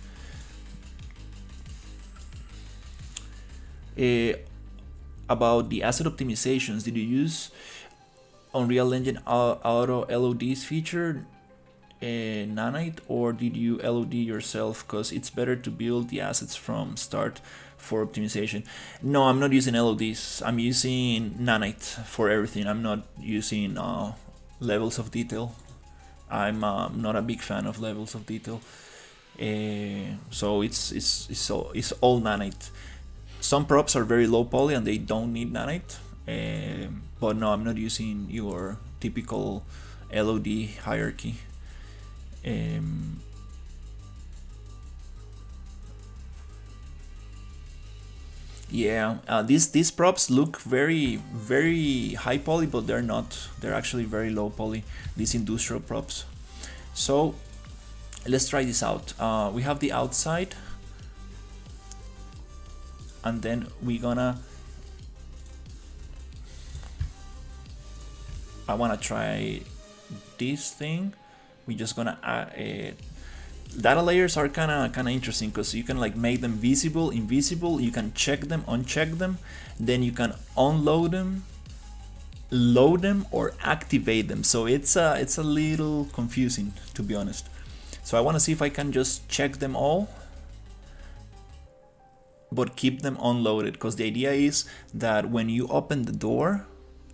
About the asset optimizations, did you use Unreal Engine Auto LODs feature, Nanite, or did you LOD yourself? Because it's better to build the assets from start for optimization. No, I'm not using LODs. I'm using Nanite for everything. I'm not using levels of detail. I'm not a big fan of levels of detail. So it's all Nanite. Some props are very low poly and they don't need Nanite. But no, I'm not using your typical LOD hierarchy. Yeah, these props look very high poly, but they're not. They're actually very low poly. These industrial props. So let's try this out. We have the outside, and then we're gonna. I wanna try this thing. We're just gonna data layers are kind of interesting because you can like make them visible, invisible. You can check them, uncheck them, then you can unload them, load them, or activate them. So it's a little confusing, to be honest. So I want to see if I can just check them all, but keep them unloaded, because the idea is that when you open the door,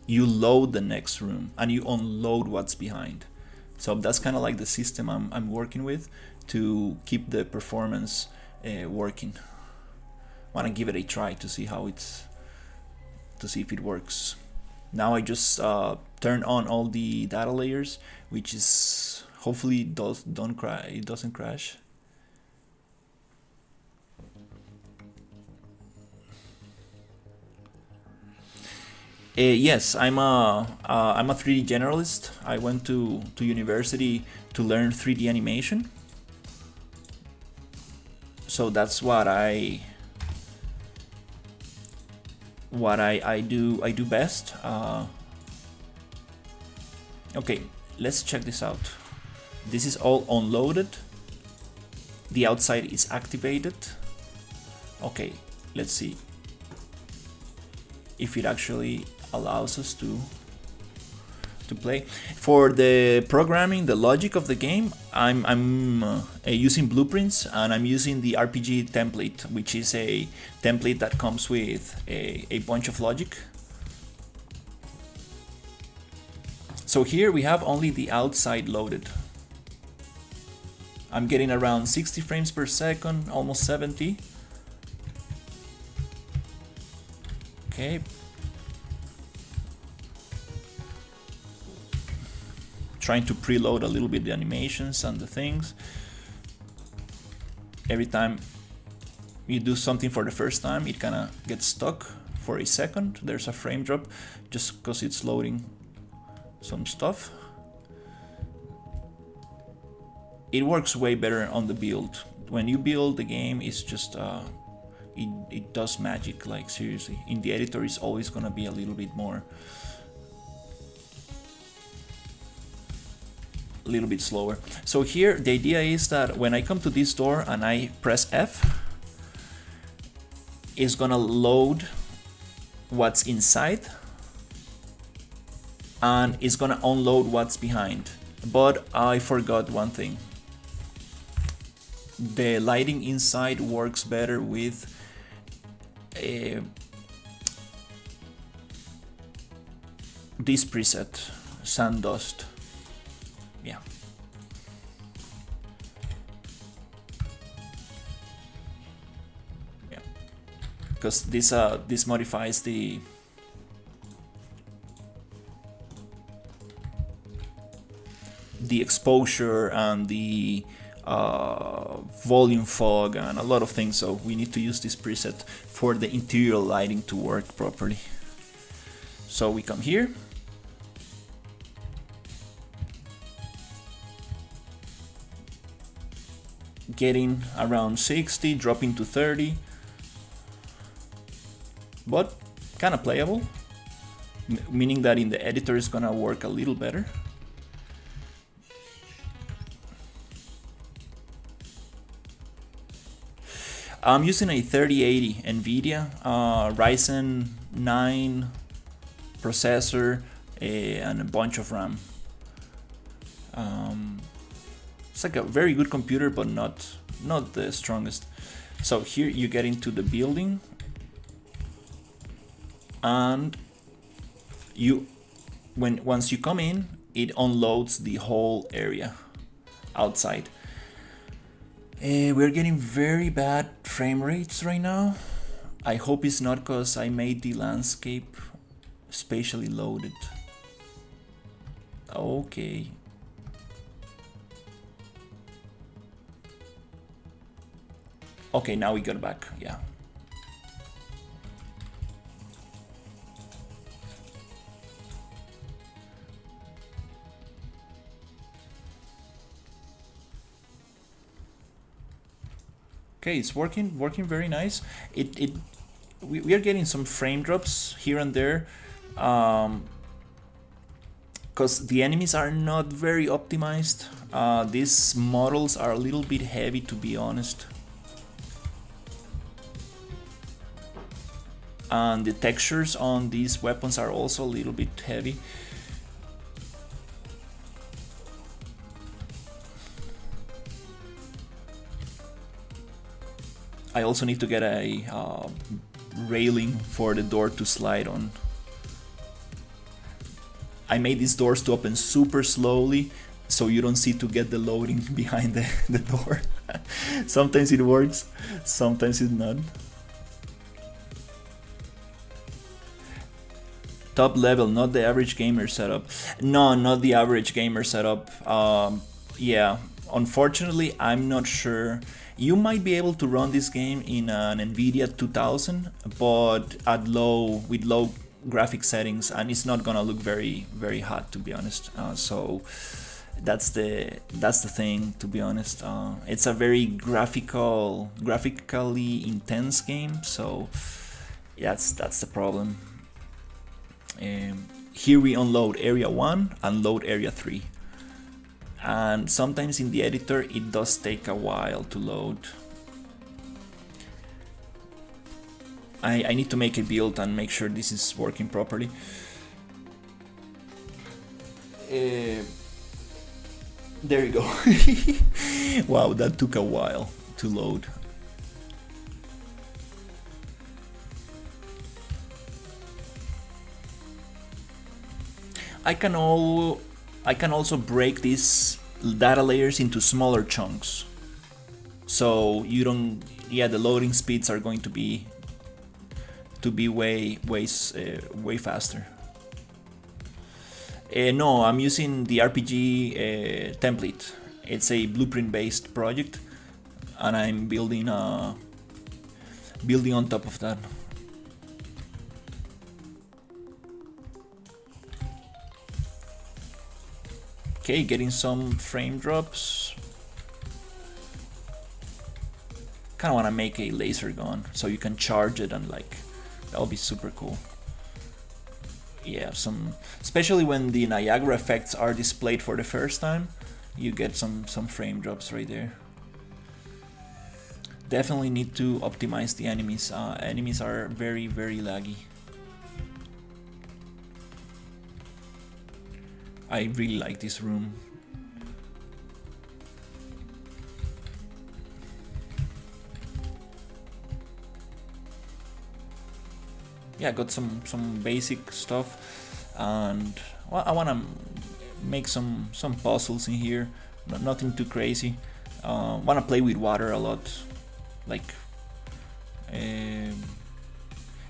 you load the next room and you unload what's behind. So that's kind of like the system I'm working with to keep the performance working. Want to give it a try to see how to see if it works. Now I just turn on all the data layers, which is hopefully it doesn't crash. Yes, I'm a 3D generalist. I went to university to learn 3D animation. So that's what I do best. Okay, let's check this out. This is all unloaded. The outside is activated. Okay, let's see if it actually allows us to play. For the programming, the logic of the game, I'm using blueprints, and I'm using the RPG template, which is a template that comes with a bunch of logic. So here we have only the outside loaded. I'm getting around 60 frames per second, almost 70. Okay. Trying to preload a little bit the animations and the things. Every time you do something for the first time, it kind of gets stuck for a second. There's a frame drop just because it's loading some stuff. It works way better on the build. When you build the game, it's just it does magic, like seriously. In the editor, it's always gonna be a little bit more, a little bit slower. So here the idea is that when I come to this door and I press F, it's gonna load what's inside and it's gonna unload what's behind. But I forgot one thing. The lighting inside works better with this preset, Sand Dust. Yeah. Yeah. Because this modifies the exposure and the volume fog and a lot of things, so we need to use this preset for the interior lighting to work properly. So we come here, getting around 60, dropping to 30, but kind of playable, meaning that in the editor is gonna work a little better. I'm using a 3080 NVIDIA Ryzen 9 processor and a bunch of RAM. It's like a very good computer, but not the strongest. So here you get into the building, and once you come in, it unloads the whole area outside. We're getting very bad frame rates right now. I hope it's not because I made the landscape Spatially loaded. Okay. Okay, now we got back, yeah. Okay, it's working very nice. We are getting some frame drops here and there, because the enemies are not very optimized. These models are a little bit heavy, to be honest. And the textures on these weapons are also a little bit heavy. I also need to get a railing for the door to slide on. I made these doors to open super slowly, so you don't see to get the loading behind the door. Sometimes it works, sometimes it's not. Top level, not the average gamer setup. No, not the average gamer setup. Yeah, unfortunately, I'm not sure. You might be able to run this game in an NVIDIA 2000, but with low graphic settings, and it's not gonna look very hot, to be honest. So that's the thing, to be honest. It's a very graphically intense game, so that's the problem. Here we unload area 1 and load area 3. And sometimes in the editor it does take a while to load. I need to make a build and make sure this is working properly. There you go. Wow, that took a while to load. I can also break these data layers into smaller chunks, so you don't. Yeah, the loading speeds are going to be way faster. No, I'm using the RPG template. It's a blueprint-based project, and I'm building on top of that. Okay, getting some frame drops. Kind of want to make a laser gun so you can charge it, and that'll be super cool. Yeah, especially when the Niagara effects are displayed for the first time, you get some frame drops right there. Definitely need to optimize the enemies. Enemies are very laggy. I really like this room. Yeah, got some basic stuff, and well, I wanna make some puzzles in here. Nothing too crazy. Wanna play with water a lot,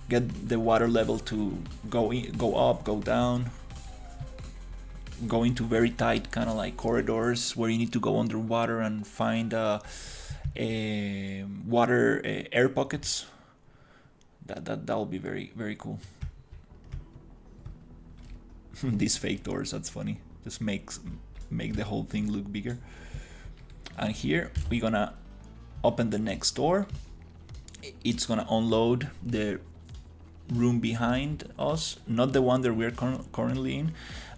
get the water level to go up, go down. Go into very tight kind of corridors where you need to go underwater and find water air pockets. That'll be very cool. These fake doors, that's funny. Just make the whole thing look bigger. And here we're gonna open the next door. It's gonna unload the room behind us, not the one that we're currently in.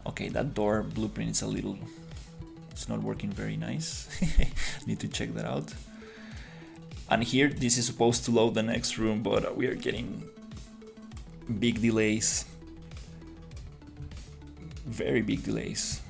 Okay, that door blueprint is it's not working very nice. Need to check that out. And here, this is supposed to load the next room, but we are getting big delays. Very big delays.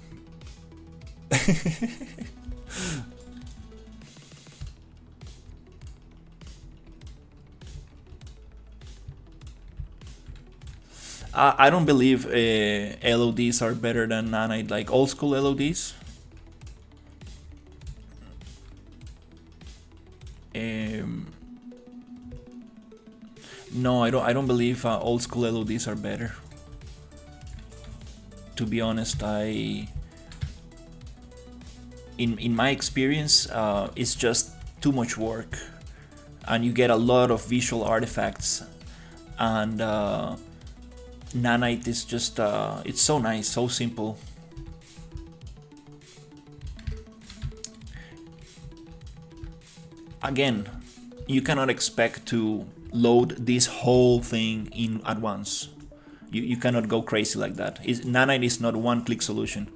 I don't believe LODs are better than nanite, like old school LODs. No, I don't believe old school LODs are better. to be honest. In my experience, it's just too much work, and you get a lot of visual artifacts, and nanite is just it's so nice, so simple. Again, you cannot expect to load this whole thing in at once. You cannot go crazy like that. Nanite is not one-click solution.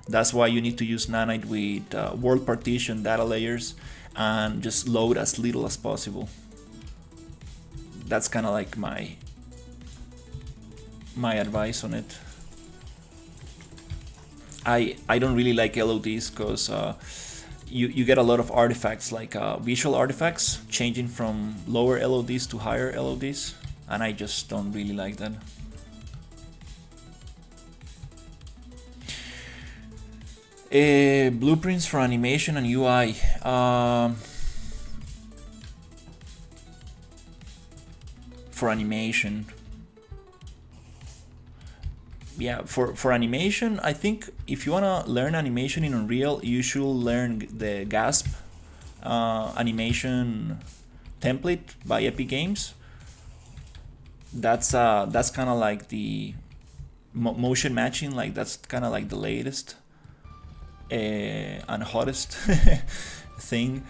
That's why you need to use nanite with world partition data layers and just load as little as possible. That's kind of like my advice on it. I don't really like LODs because you get a lot of artifacts, like visual artifacts changing from lower LODs to higher LODs, and I just don't really like that. Blueprints for animation and UI. For animation, yeah, for animation, I think if you wanna learn animation in Unreal, you should learn the GASP animation template by Epic Games. That's kind of like the motion matching, like that's kind of like the latest and hottest thing,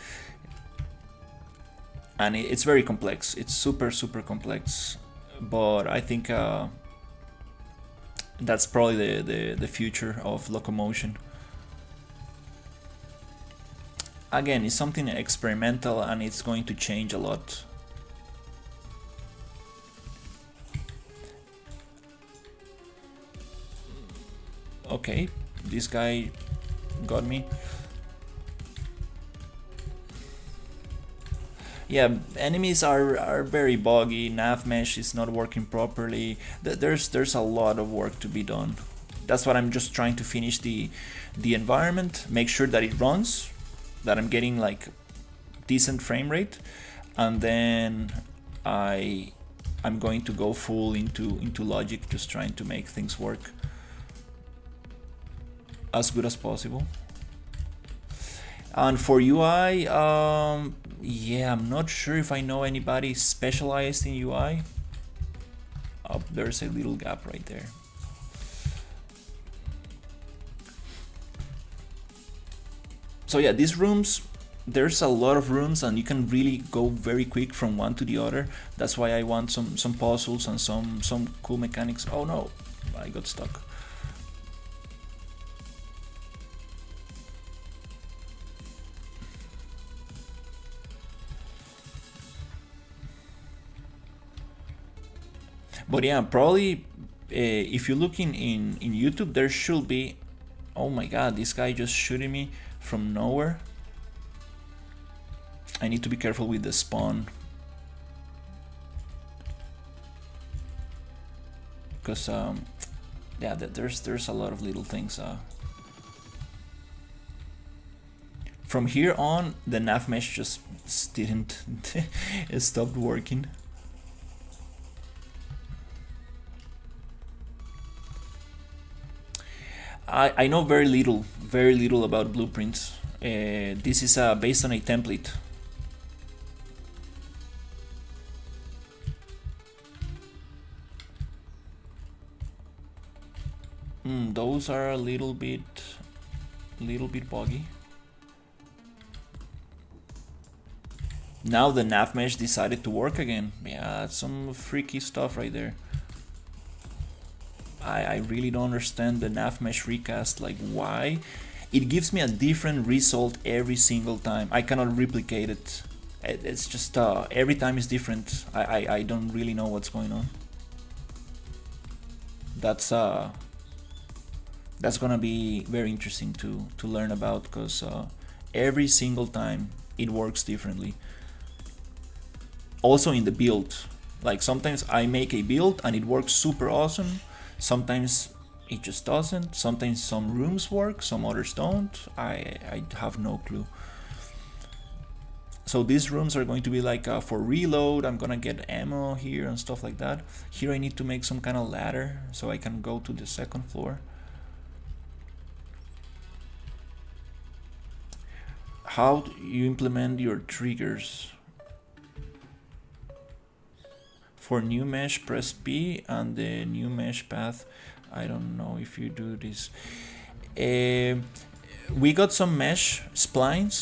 and it's very complex. It's super complex, but I think that's probably the future of locomotion. Again, it's something experimental, and it's going to change a lot. Okay, this guy got me. Yeah, enemies are very buggy. Nav mesh is not working properly. There's a lot of work to be done. That's what I'm just trying to finish the environment, make sure that it runs, that I'm getting like decent frame rate, and then I'm going to go full into logic, just trying to make things work as good as possible. And for UI, yeah, I'm not sure if I know anybody specialized in UI. Oh, there's a little gap right there. So yeah, these rooms, there's a lot of rooms, and you can really go very quick from one to the other. That's why I want some puzzles and some cool mechanics. Oh no, I got stuck. But yeah, probably if you look in YouTube, there should be... Oh my god, this guy just shooting me from nowhere. I need to be careful with the spawn, because yeah, there's a lot of little things. From here on, the nav mesh just didn't it stopped working. I know very little about blueprints. This is based on a template. Those are a little bit buggy. Now the nav mesh decided to work again. Yeah, some freaky stuff right there. I really don't understand the nav mesh recast, like why. It gives me a different result every single time. I cannot replicate it. It's just every time is different. I don't really know what's going on. That's gonna be very interesting to learn about, because every single time it works differently. Also in the build, like sometimes I make a build and it works super awesome, sometimes it just doesn't. Sometimes some rooms work, some others don't. I have no clue. So these rooms are going to be like for reload. I'm gonna get ammo here and stuff like that. Here I need to make some kind of ladder so I can go to the second floor. how you implement your triggers. For new mesh, press P and the new mesh path. I don't know if you do this. We got some mesh splines.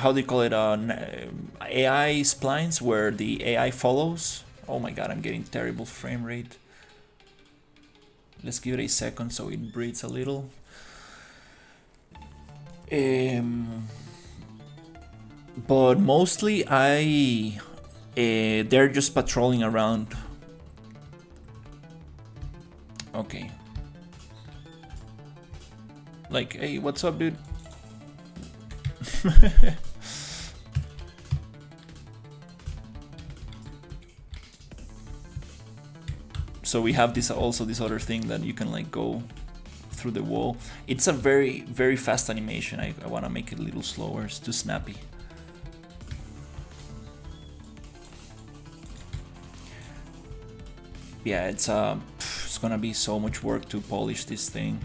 How do you call it? AI splines where the AI follows. Oh my god, I'm getting terrible frame rate. Let's give it a second so it breathes a little. But mostly they're just patrolling around. Okay. Like, hey, what's up, dude? So we have this other thing that you can like go through the wall. It's a very, very fast animation. I want to make it a little slower. It's too snappy. Yeah, it's gonna be so much work to polish this thing,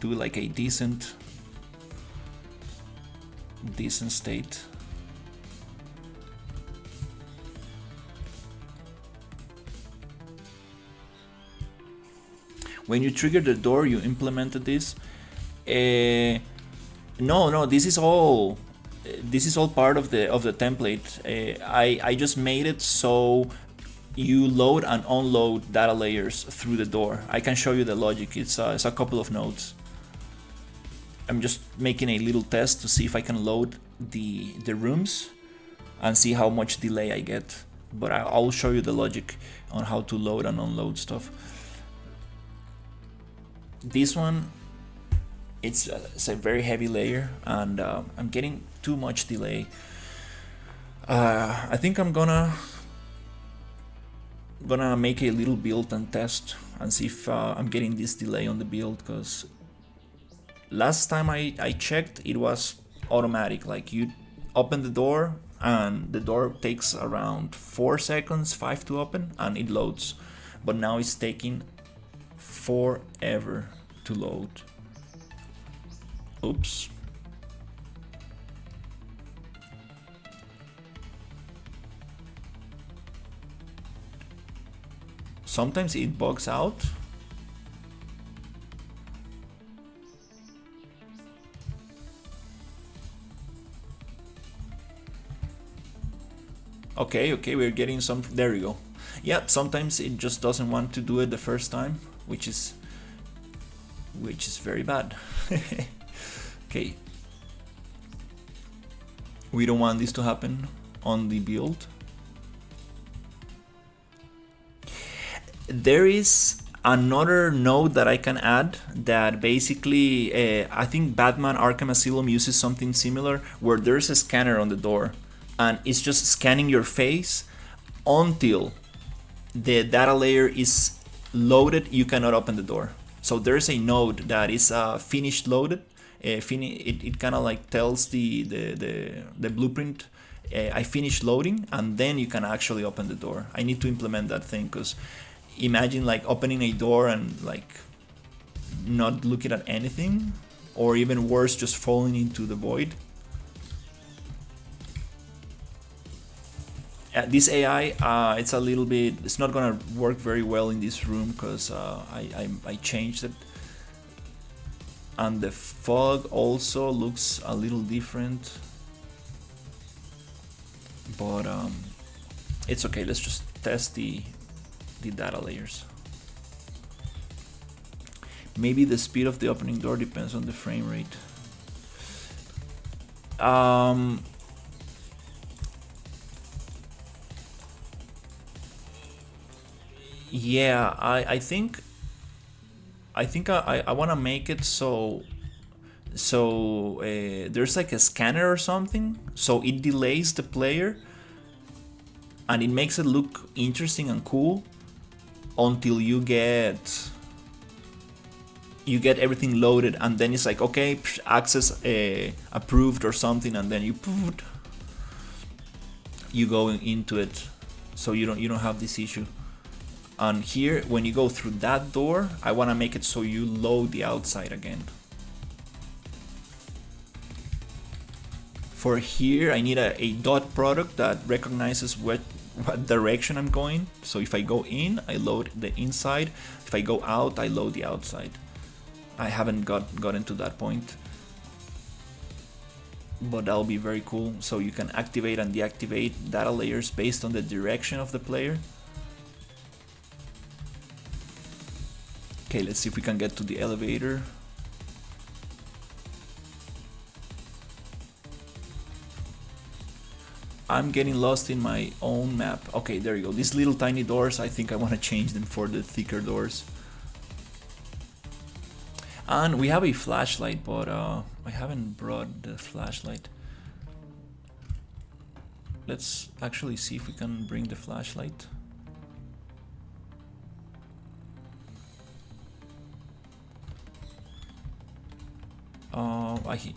do like a decent state. When you trigger the door, you implemented this. No, this is all part of the template. I just made it so you load and unload data layers through the door. I can show you the logic. It's a couple of nodes. I'm just making a little test to see if I can load the rooms and see how much delay I get. But I'll show you the logic on how to load and unload stuff. This one, it's a very heavy layer, and I'm getting too much delay. I think I'm gonna make a little build and test and see if I'm getting this delay on the build, because last time I checked, it was automatic. Like, you open the door and the door takes around 4 seconds, 5 to open, and it loads. But now it's taking forever to load. Oops. Sometimes it bugs out. Okay, we're getting some. There we go. Yeah, sometimes it just doesn't want to do it the first time, which is very bad. Okay. We don't want this to happen on the build. There is another node that I can add that basically, I think Batman Arkham Asylum uses something similar, where there's a scanner on the door and it's just scanning your face until the data layer is loaded. You cannot open the door. So there's a node that is finished loaded. It kind of like tells the blueprint, I finished loading, and then you can actually open the door. I need to implement that thing, because imagine like opening a door and like not looking at anything, or even worse, just falling into the void. This AI, it's not gonna work very well in this room, because I changed it, and the fog also looks a little different, but it's okay. Let's just test the data layers. Maybe the speed of the opening door depends on the frame rate. Yeah, I think I want to make it so there's like a scanner or something, so it delays the player and it makes it look interesting and cool until you get everything loaded, and then it's like, okay, access approved or something, and then you go into it, so you don't have this issue. And here, when you go through that door, I want to make it so you load the outside again. For here, I need a dot product that recognizes what direction I'm going. So if I go in, I load the inside. If I go out, I load the outside. I haven't gotten to that point, but that'll be very cool. So you can activate and deactivate data layers based on the direction of the player. Okay, let's see if we can get to the elevator. I'm getting lost in my own map. Okay, there you go. These little tiny doors, I think I want to change them for the thicker doors. And we have a flashlight, but I haven't brought the flashlight. Let's actually see if we can bring the flashlight.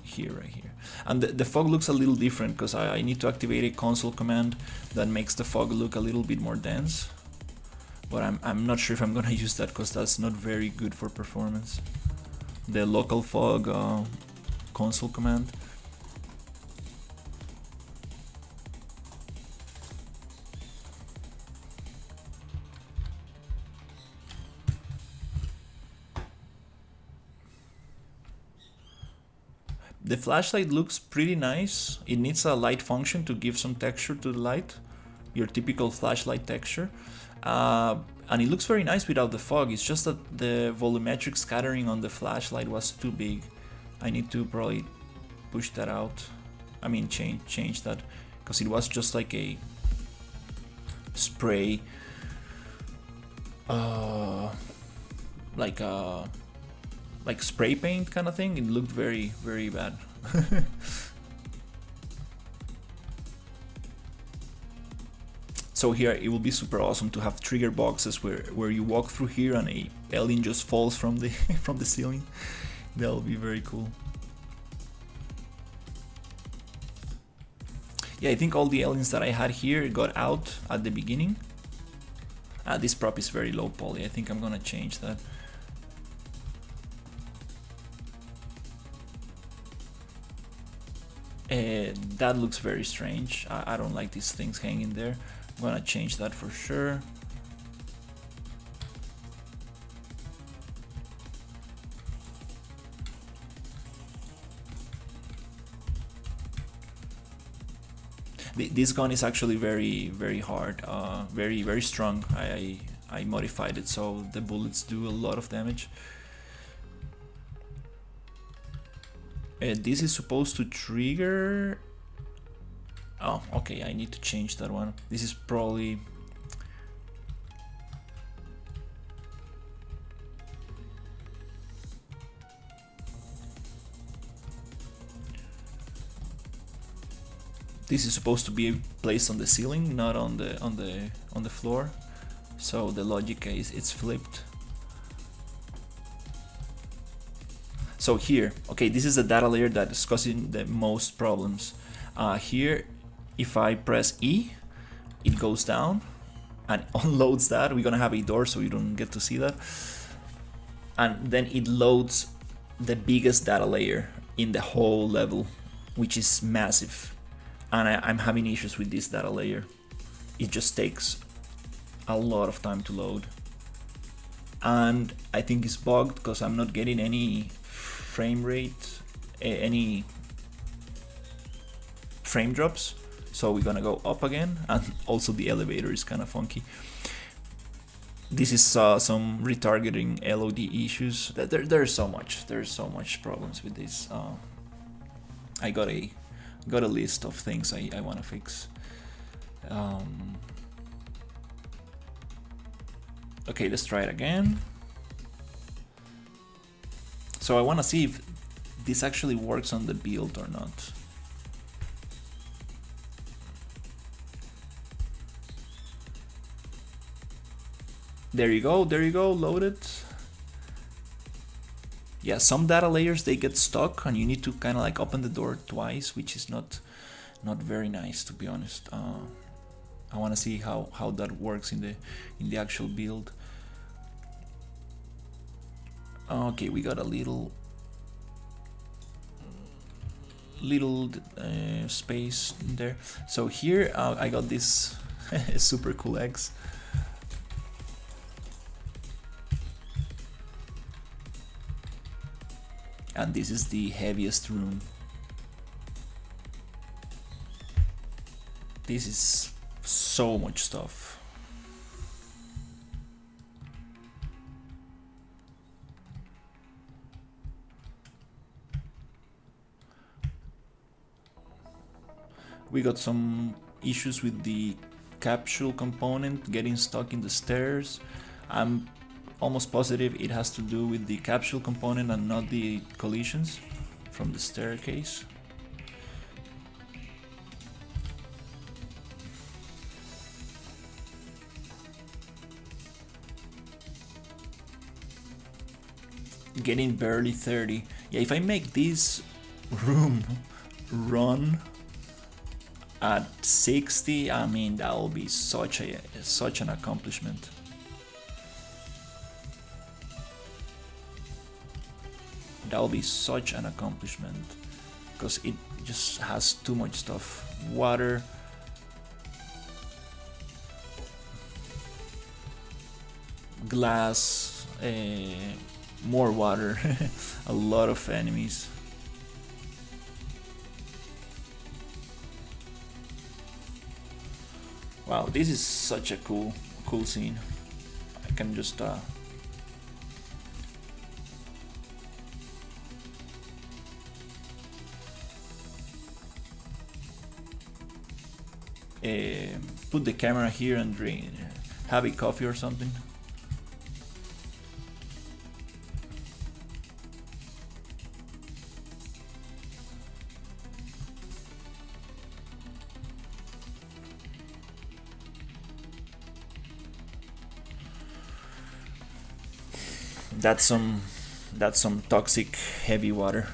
Here, right here. And the fog looks a little different because I need to activate a console command that makes the fog look a little bit more dense. But I'm not sure if I'm gonna use that because that's not very good for performance. The local fog console command. The flashlight looks pretty nice. It needs a light function to give some texture to the light, your typical flashlight texture. And it looks very nice without the fog. It's just that the volumetric scattering on the flashlight was too big. I need to probably push that out. I mean change that, because it was just like a spray, like spray paint kind of thing. It looked very, very bad. So here it will be super awesome to have trigger boxes where you walk through here and a alien just falls from the from the ceiling. That'll be very cool. Yeah, I think all the aliens that I had here got out at the beginning. This prop is very low poly. I think I'm gonna change that. That looks very strange. I don't like these things hanging there. I'm gonna change that for sure. This gun is actually very, very hard, very, very strong. I modified it so the bullets do a lot of damage. This is supposed to trigger. Oh, okay, I need to change that one. This is probably. This is supposed to be placed on the ceiling, not on the floor. So the logic is it's flipped. So here, okay, this is the data layer that is causing the most problems. Here, if I press E, it goes down and unloads that. We're gonna have a door so you don't get to see that. And then it loads the biggest data layer in the whole level, which is massive. And I'm having issues with this data layer. It just takes a lot of time to load. And I think it's bugged because I'm not getting any frame rate, any frame drops. So we're gonna go up again, and also the elevator is kind of funky. This is some retargeting LOD issues. There's so much problems with this. I got a list of things I want to fix. Okay, let's try it again. So I want to see if this actually works on the build or not. There you go, loaded. Yeah, some data layers, they get stuck and you need to kind of like open the door twice, which is not very nice, to be honest. I want to see how that works in the actual build. Okay, we got a little little space there. So here I got this super cool eggs. And this is the heaviest room. This is so much stuff. We got some issues with the capsule component getting stuck in the stairs. I'm almost positive it has to do with the capsule component and not the collisions from the staircase. Getting barely 30. Yeah, if I make this room run at 60, I mean, that will be such an accomplishment. That will be such an accomplishment because it just has too much stuff. Water, glass, more water, a lot of enemies. Wow, this is such a cool scene. I can just put the camera here and have a coffee or something. That's some toxic heavy water.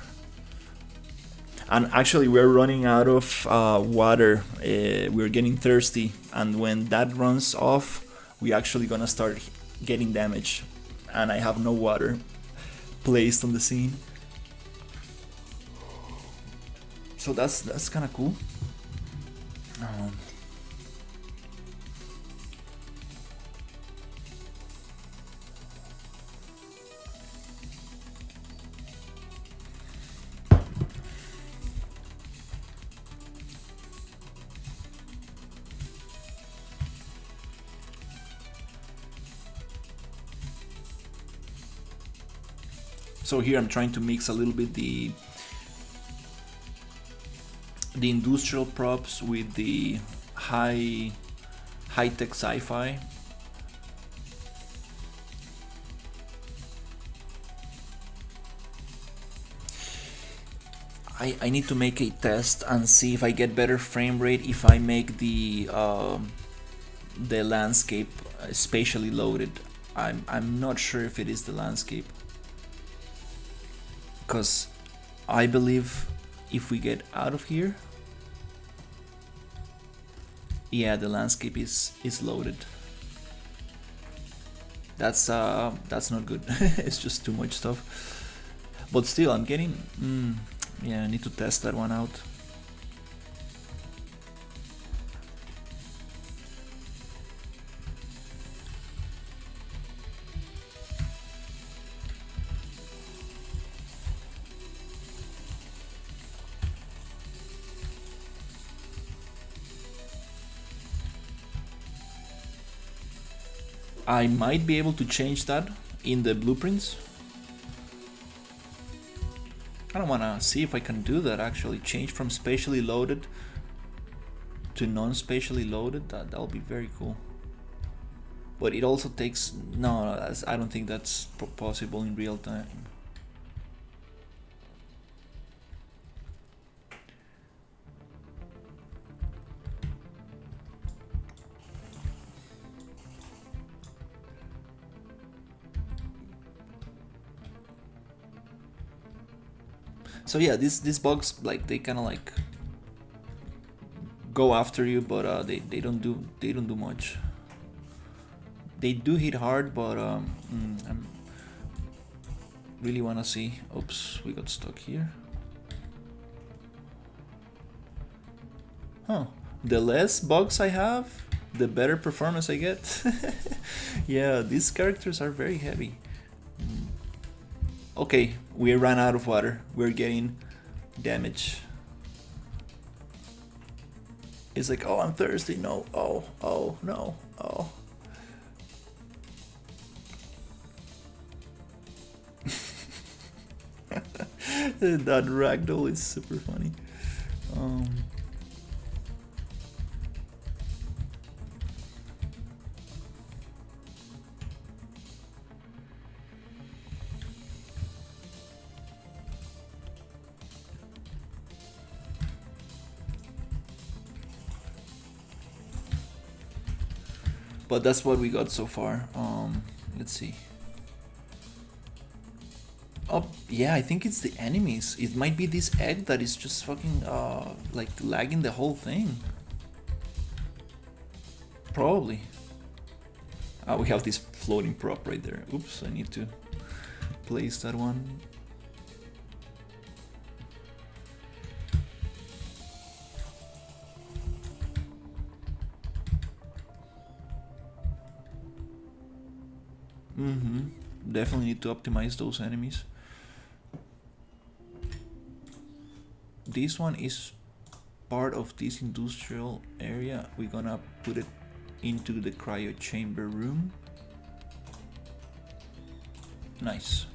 And actually we're running out of water. We're getting thirsty, and when that runs off, we're actually gonna start getting damage, and I have no water placed on the scene. So that's kind of cool. So here I'm trying to mix a little bit the industrial props with the high-tech sci-fi. I need to make a test and see if I get better frame rate if I make the landscape spatially loaded. I'm not sure if it is the landscape, because I believe if we get out of here, yeah, the landscape is loaded. That's not good. It's just too much stuff. But still, I'm getting yeah, I need to test that one out. I might be able to change that in the blueprints. I don't wanna see if I can do that actually. Change from spatially loaded to non-spatially loaded. That'll be very cool. But it also takes I don't think that's possible in real time. So yeah, these bugs, like, they kind of like go after you, but they don't do much. They do hit hard, but I really wanna see. Oops, we got stuck here. Huh. The less bugs I have, the better performance I get. Yeah, these characters are very heavy. Okay, we ran out of water. We're getting damage. It's like, oh, I'm thirsty. No. Oh, no. Oh. That ragdoll is super funny. But that's what we got so far. Let's see. Oh, yeah, I think it's the enemies. It might be this egg that is just fucking, like, lagging the whole thing. Probably. We have this floating prop right there. Oops, I need to place that one. Definitely need to optimize those enemies. This one is part of this industrial area. We're gonna put it into the cryo chamber room. Nice.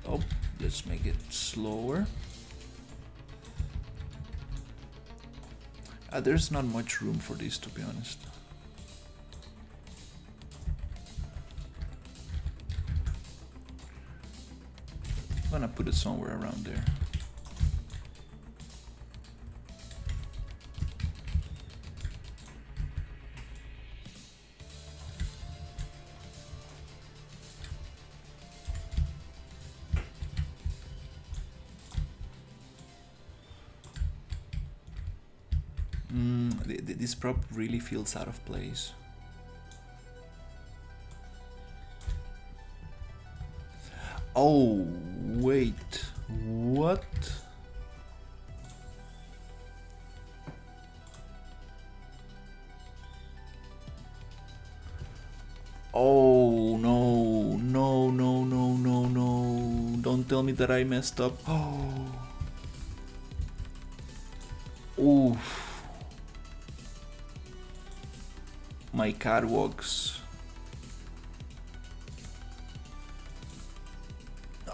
Oh, let's make it slower. There's not much room for this, to be honest. I'm gonna put it somewhere around there. This prop really feels out of place. Oh, wait, what? Oh, no, no, no, no, no, no. Don't tell me that I messed up. Oh. Oof. My catwalks.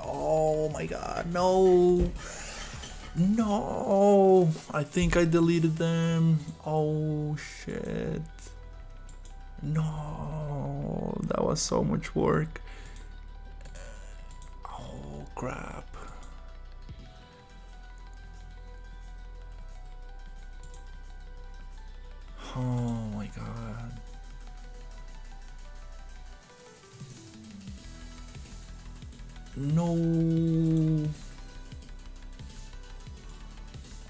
Oh my god, no. No. I think I deleted them. Oh shit. No. That was so much work. Oh crap. Oh my god. No.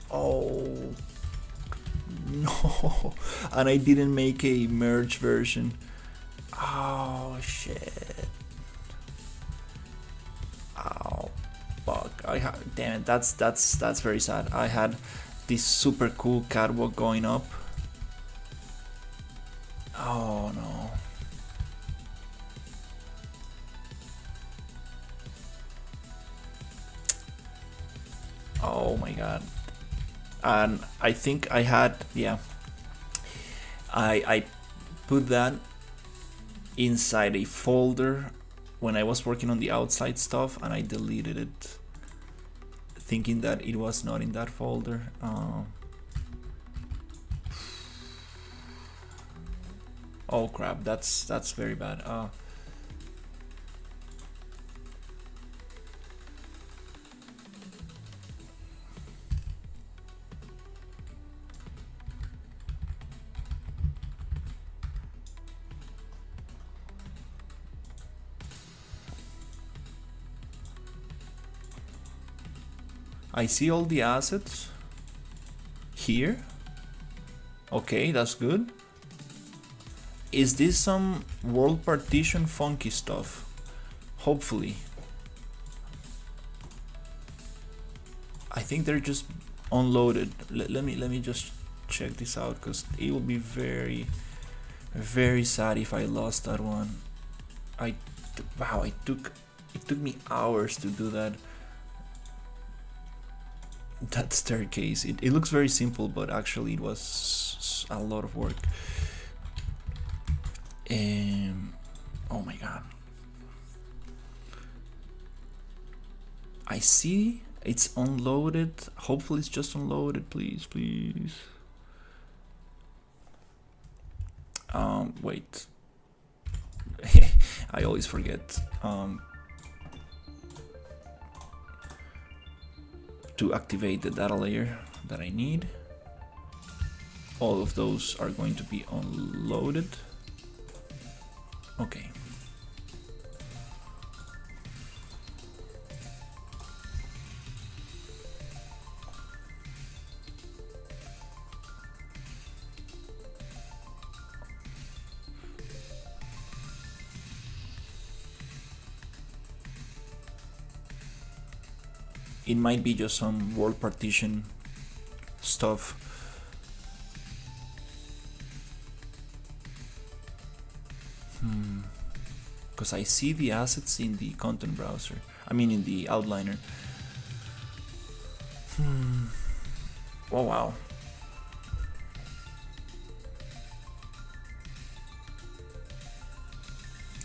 Oh no. And I didn't make a merge version. Oh shit. Oh fuck. Damn it, that's very sad. I had this super cool catwalk going up. Oh no. Oh my god. And I think I had, yeah, I put that inside a folder when I was working on the outside stuff, and I deleted it thinking that it was not in that folder. Oh crap, that's very bad. I see all the assets here. Okay, that's good. Is this some world partition funky stuff? Hopefully. I think they're just unloaded. Let me just check this out, because it will be very, very sad if I lost that one. Wow, it took me hours to do that. That staircase. It looks very simple, but actually it was a lot of work. Oh my god. I see it's unloaded. Hopefully it's just unloaded, please, please. Wait. I always forget to activate the data layer that I need. All of those are going to be unloaded. Okay. It might be just some world partition stuff. Because I see the assets in the content browser. I mean in the outliner. Oh wow.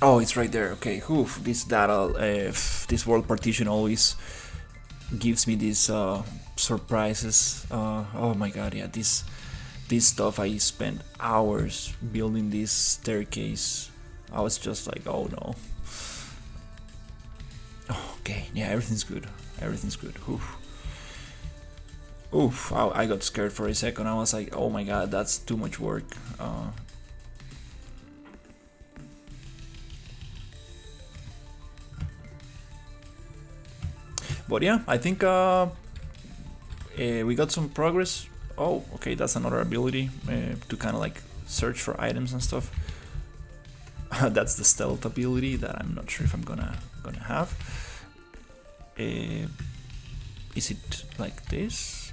Oh, it's right there. Okay, oof, this data, this world partition always gives me these surprises. Oh my god, yeah, this stuff, I spent hours building this staircase. I was just like, oh no. Oh, okay, yeah, everything's good. Everything's good. Oof. Oof, I got scared for a second. I was like, oh my god, that's too much work. But yeah, I think we got some progress. Oh, okay, that's another ability to kind of like search for items and stuff. That's the stealth ability that I'm not sure if I'm gonna have. Is it like this?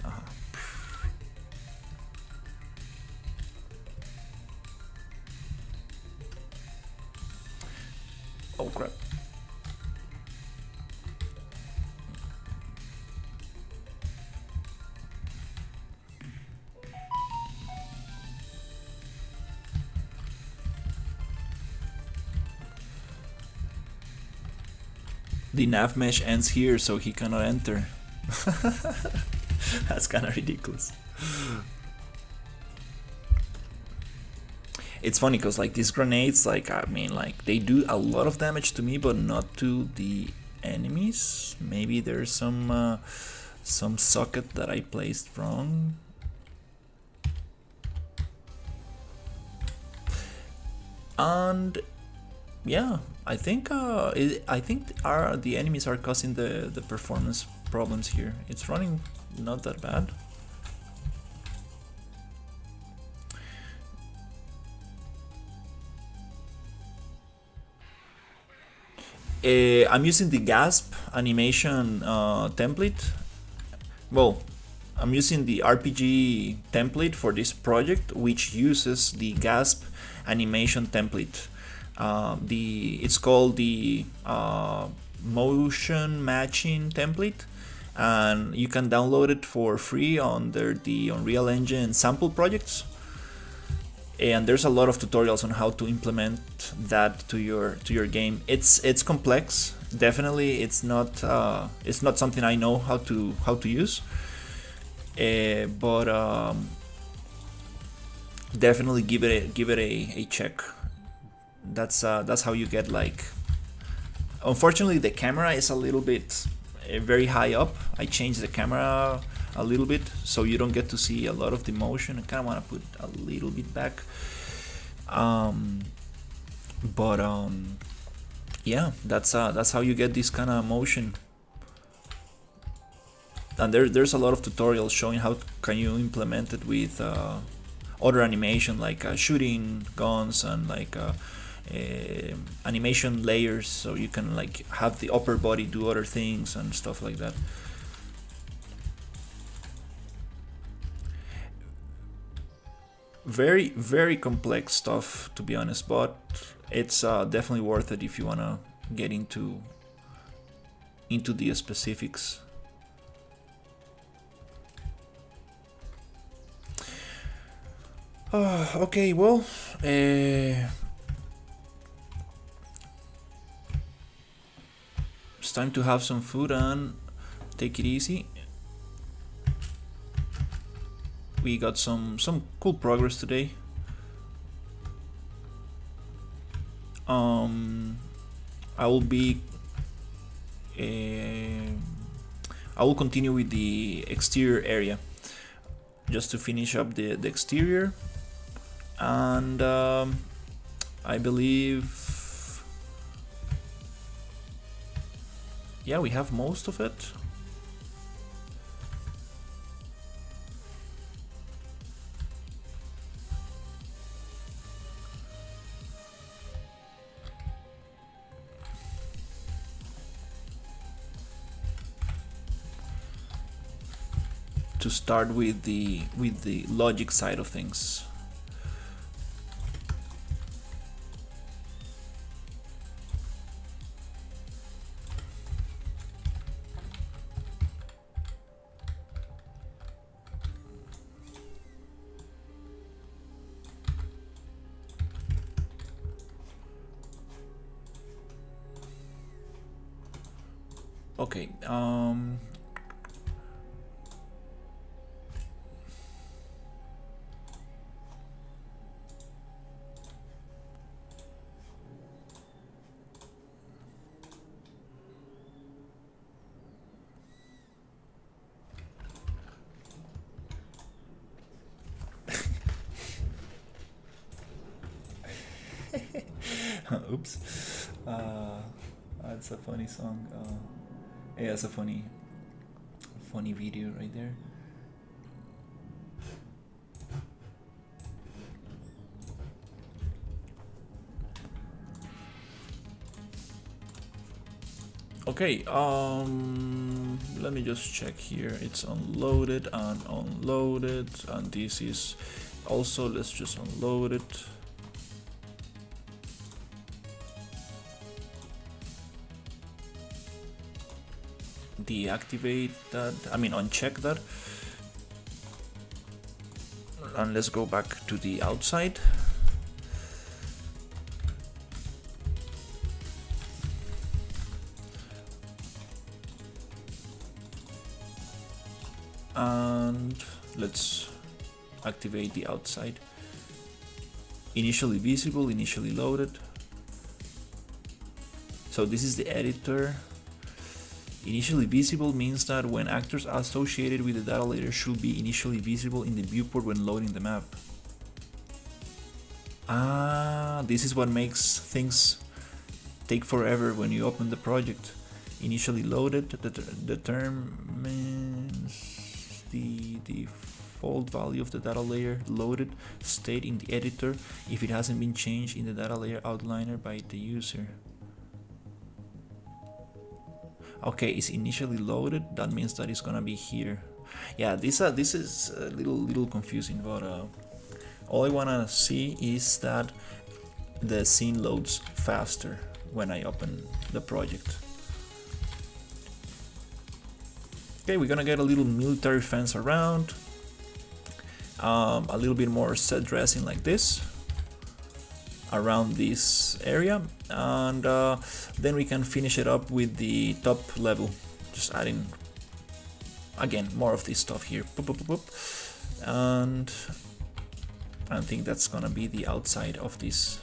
Oh crap. The nav mesh ends here, so he cannot enter. That's kind of ridiculous. It's funny because like these grenades, like I mean, like they do a lot of damage to me, but not to the enemies. Maybe there's some socket that I placed wrong. And yeah, I think the enemies are causing the performance problems here. It's running not that bad. I'm using the gasp animation template. Well, I'm using the RPG template for this project, which uses the gasp animation template. It's called the motion matching template, and you can download it for free under the Unreal Engine sample projects. And there's a lot of tutorials on how to implement that to your game. It's complex. Definitely, it's not something I know how to use. But definitely give it a check. That's how you get like. Unfortunately, the camera is a little bit very high up. I changed the camera a little bit so you don't get to see a lot of the motion. I kind of want to put a little bit back. Yeah, that's how you get this kind of motion. And there's a lot of tutorials showing how can you implement it with other animation like shooting guns and like animation layers, so you can like have the upper body do other things and stuff like that. Very, very complex stuff, to be honest, but it's definitely worth it if you wanna get into the specifics. Okay, well, it's time to have some food and take it easy. We got some cool progress today. I will be I will continue with the exterior area just to finish up the exterior, and I believe, yeah, we have most of it. To start with the logic side of things. Okay, oops. That's a funny song. Yeah, it's a funny video right there. Okay, let me just check here. It's unloaded and unloaded, and this is also, let's just unload it. Deactivate that, I mean uncheck that, and let's go back to the outside. And let's activate the outside. Initially visible, initially loaded. So this is the editor. Initially visible means that when actors associated with the data layer should be initially visible in the viewport when loading the map. Ah, this is what makes things take forever when you open the project. Initially loaded determines the default value of the data layer loaded state in the editor if it hasn't been changed in the data layer outliner by the user. Okay, it's initially loaded. That means that it's gonna be here. Yeah, this is a little confusing, but all I wanna see is that the scene loads faster when I open the project. Okay, we're gonna get a little military fence around, a little bit more set dressing like this around this area, and then we can finish it up with the top level, just adding again more of this stuff here. Boop, boop, boop, boop. And I think that's gonna be the outside of this.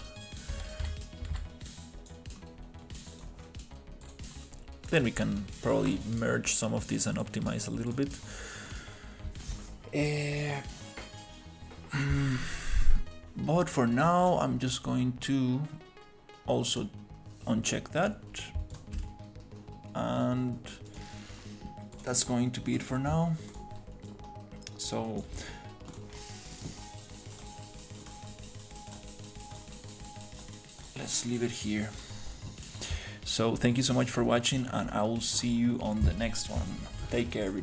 Then we can probably merge some of this and optimize a little bit. But for now, I'm just going to also uncheck that, and that's going to be it for now. So let's leave it here. So thank you so much for watching, and I will see you on the next one. Take care, everybody.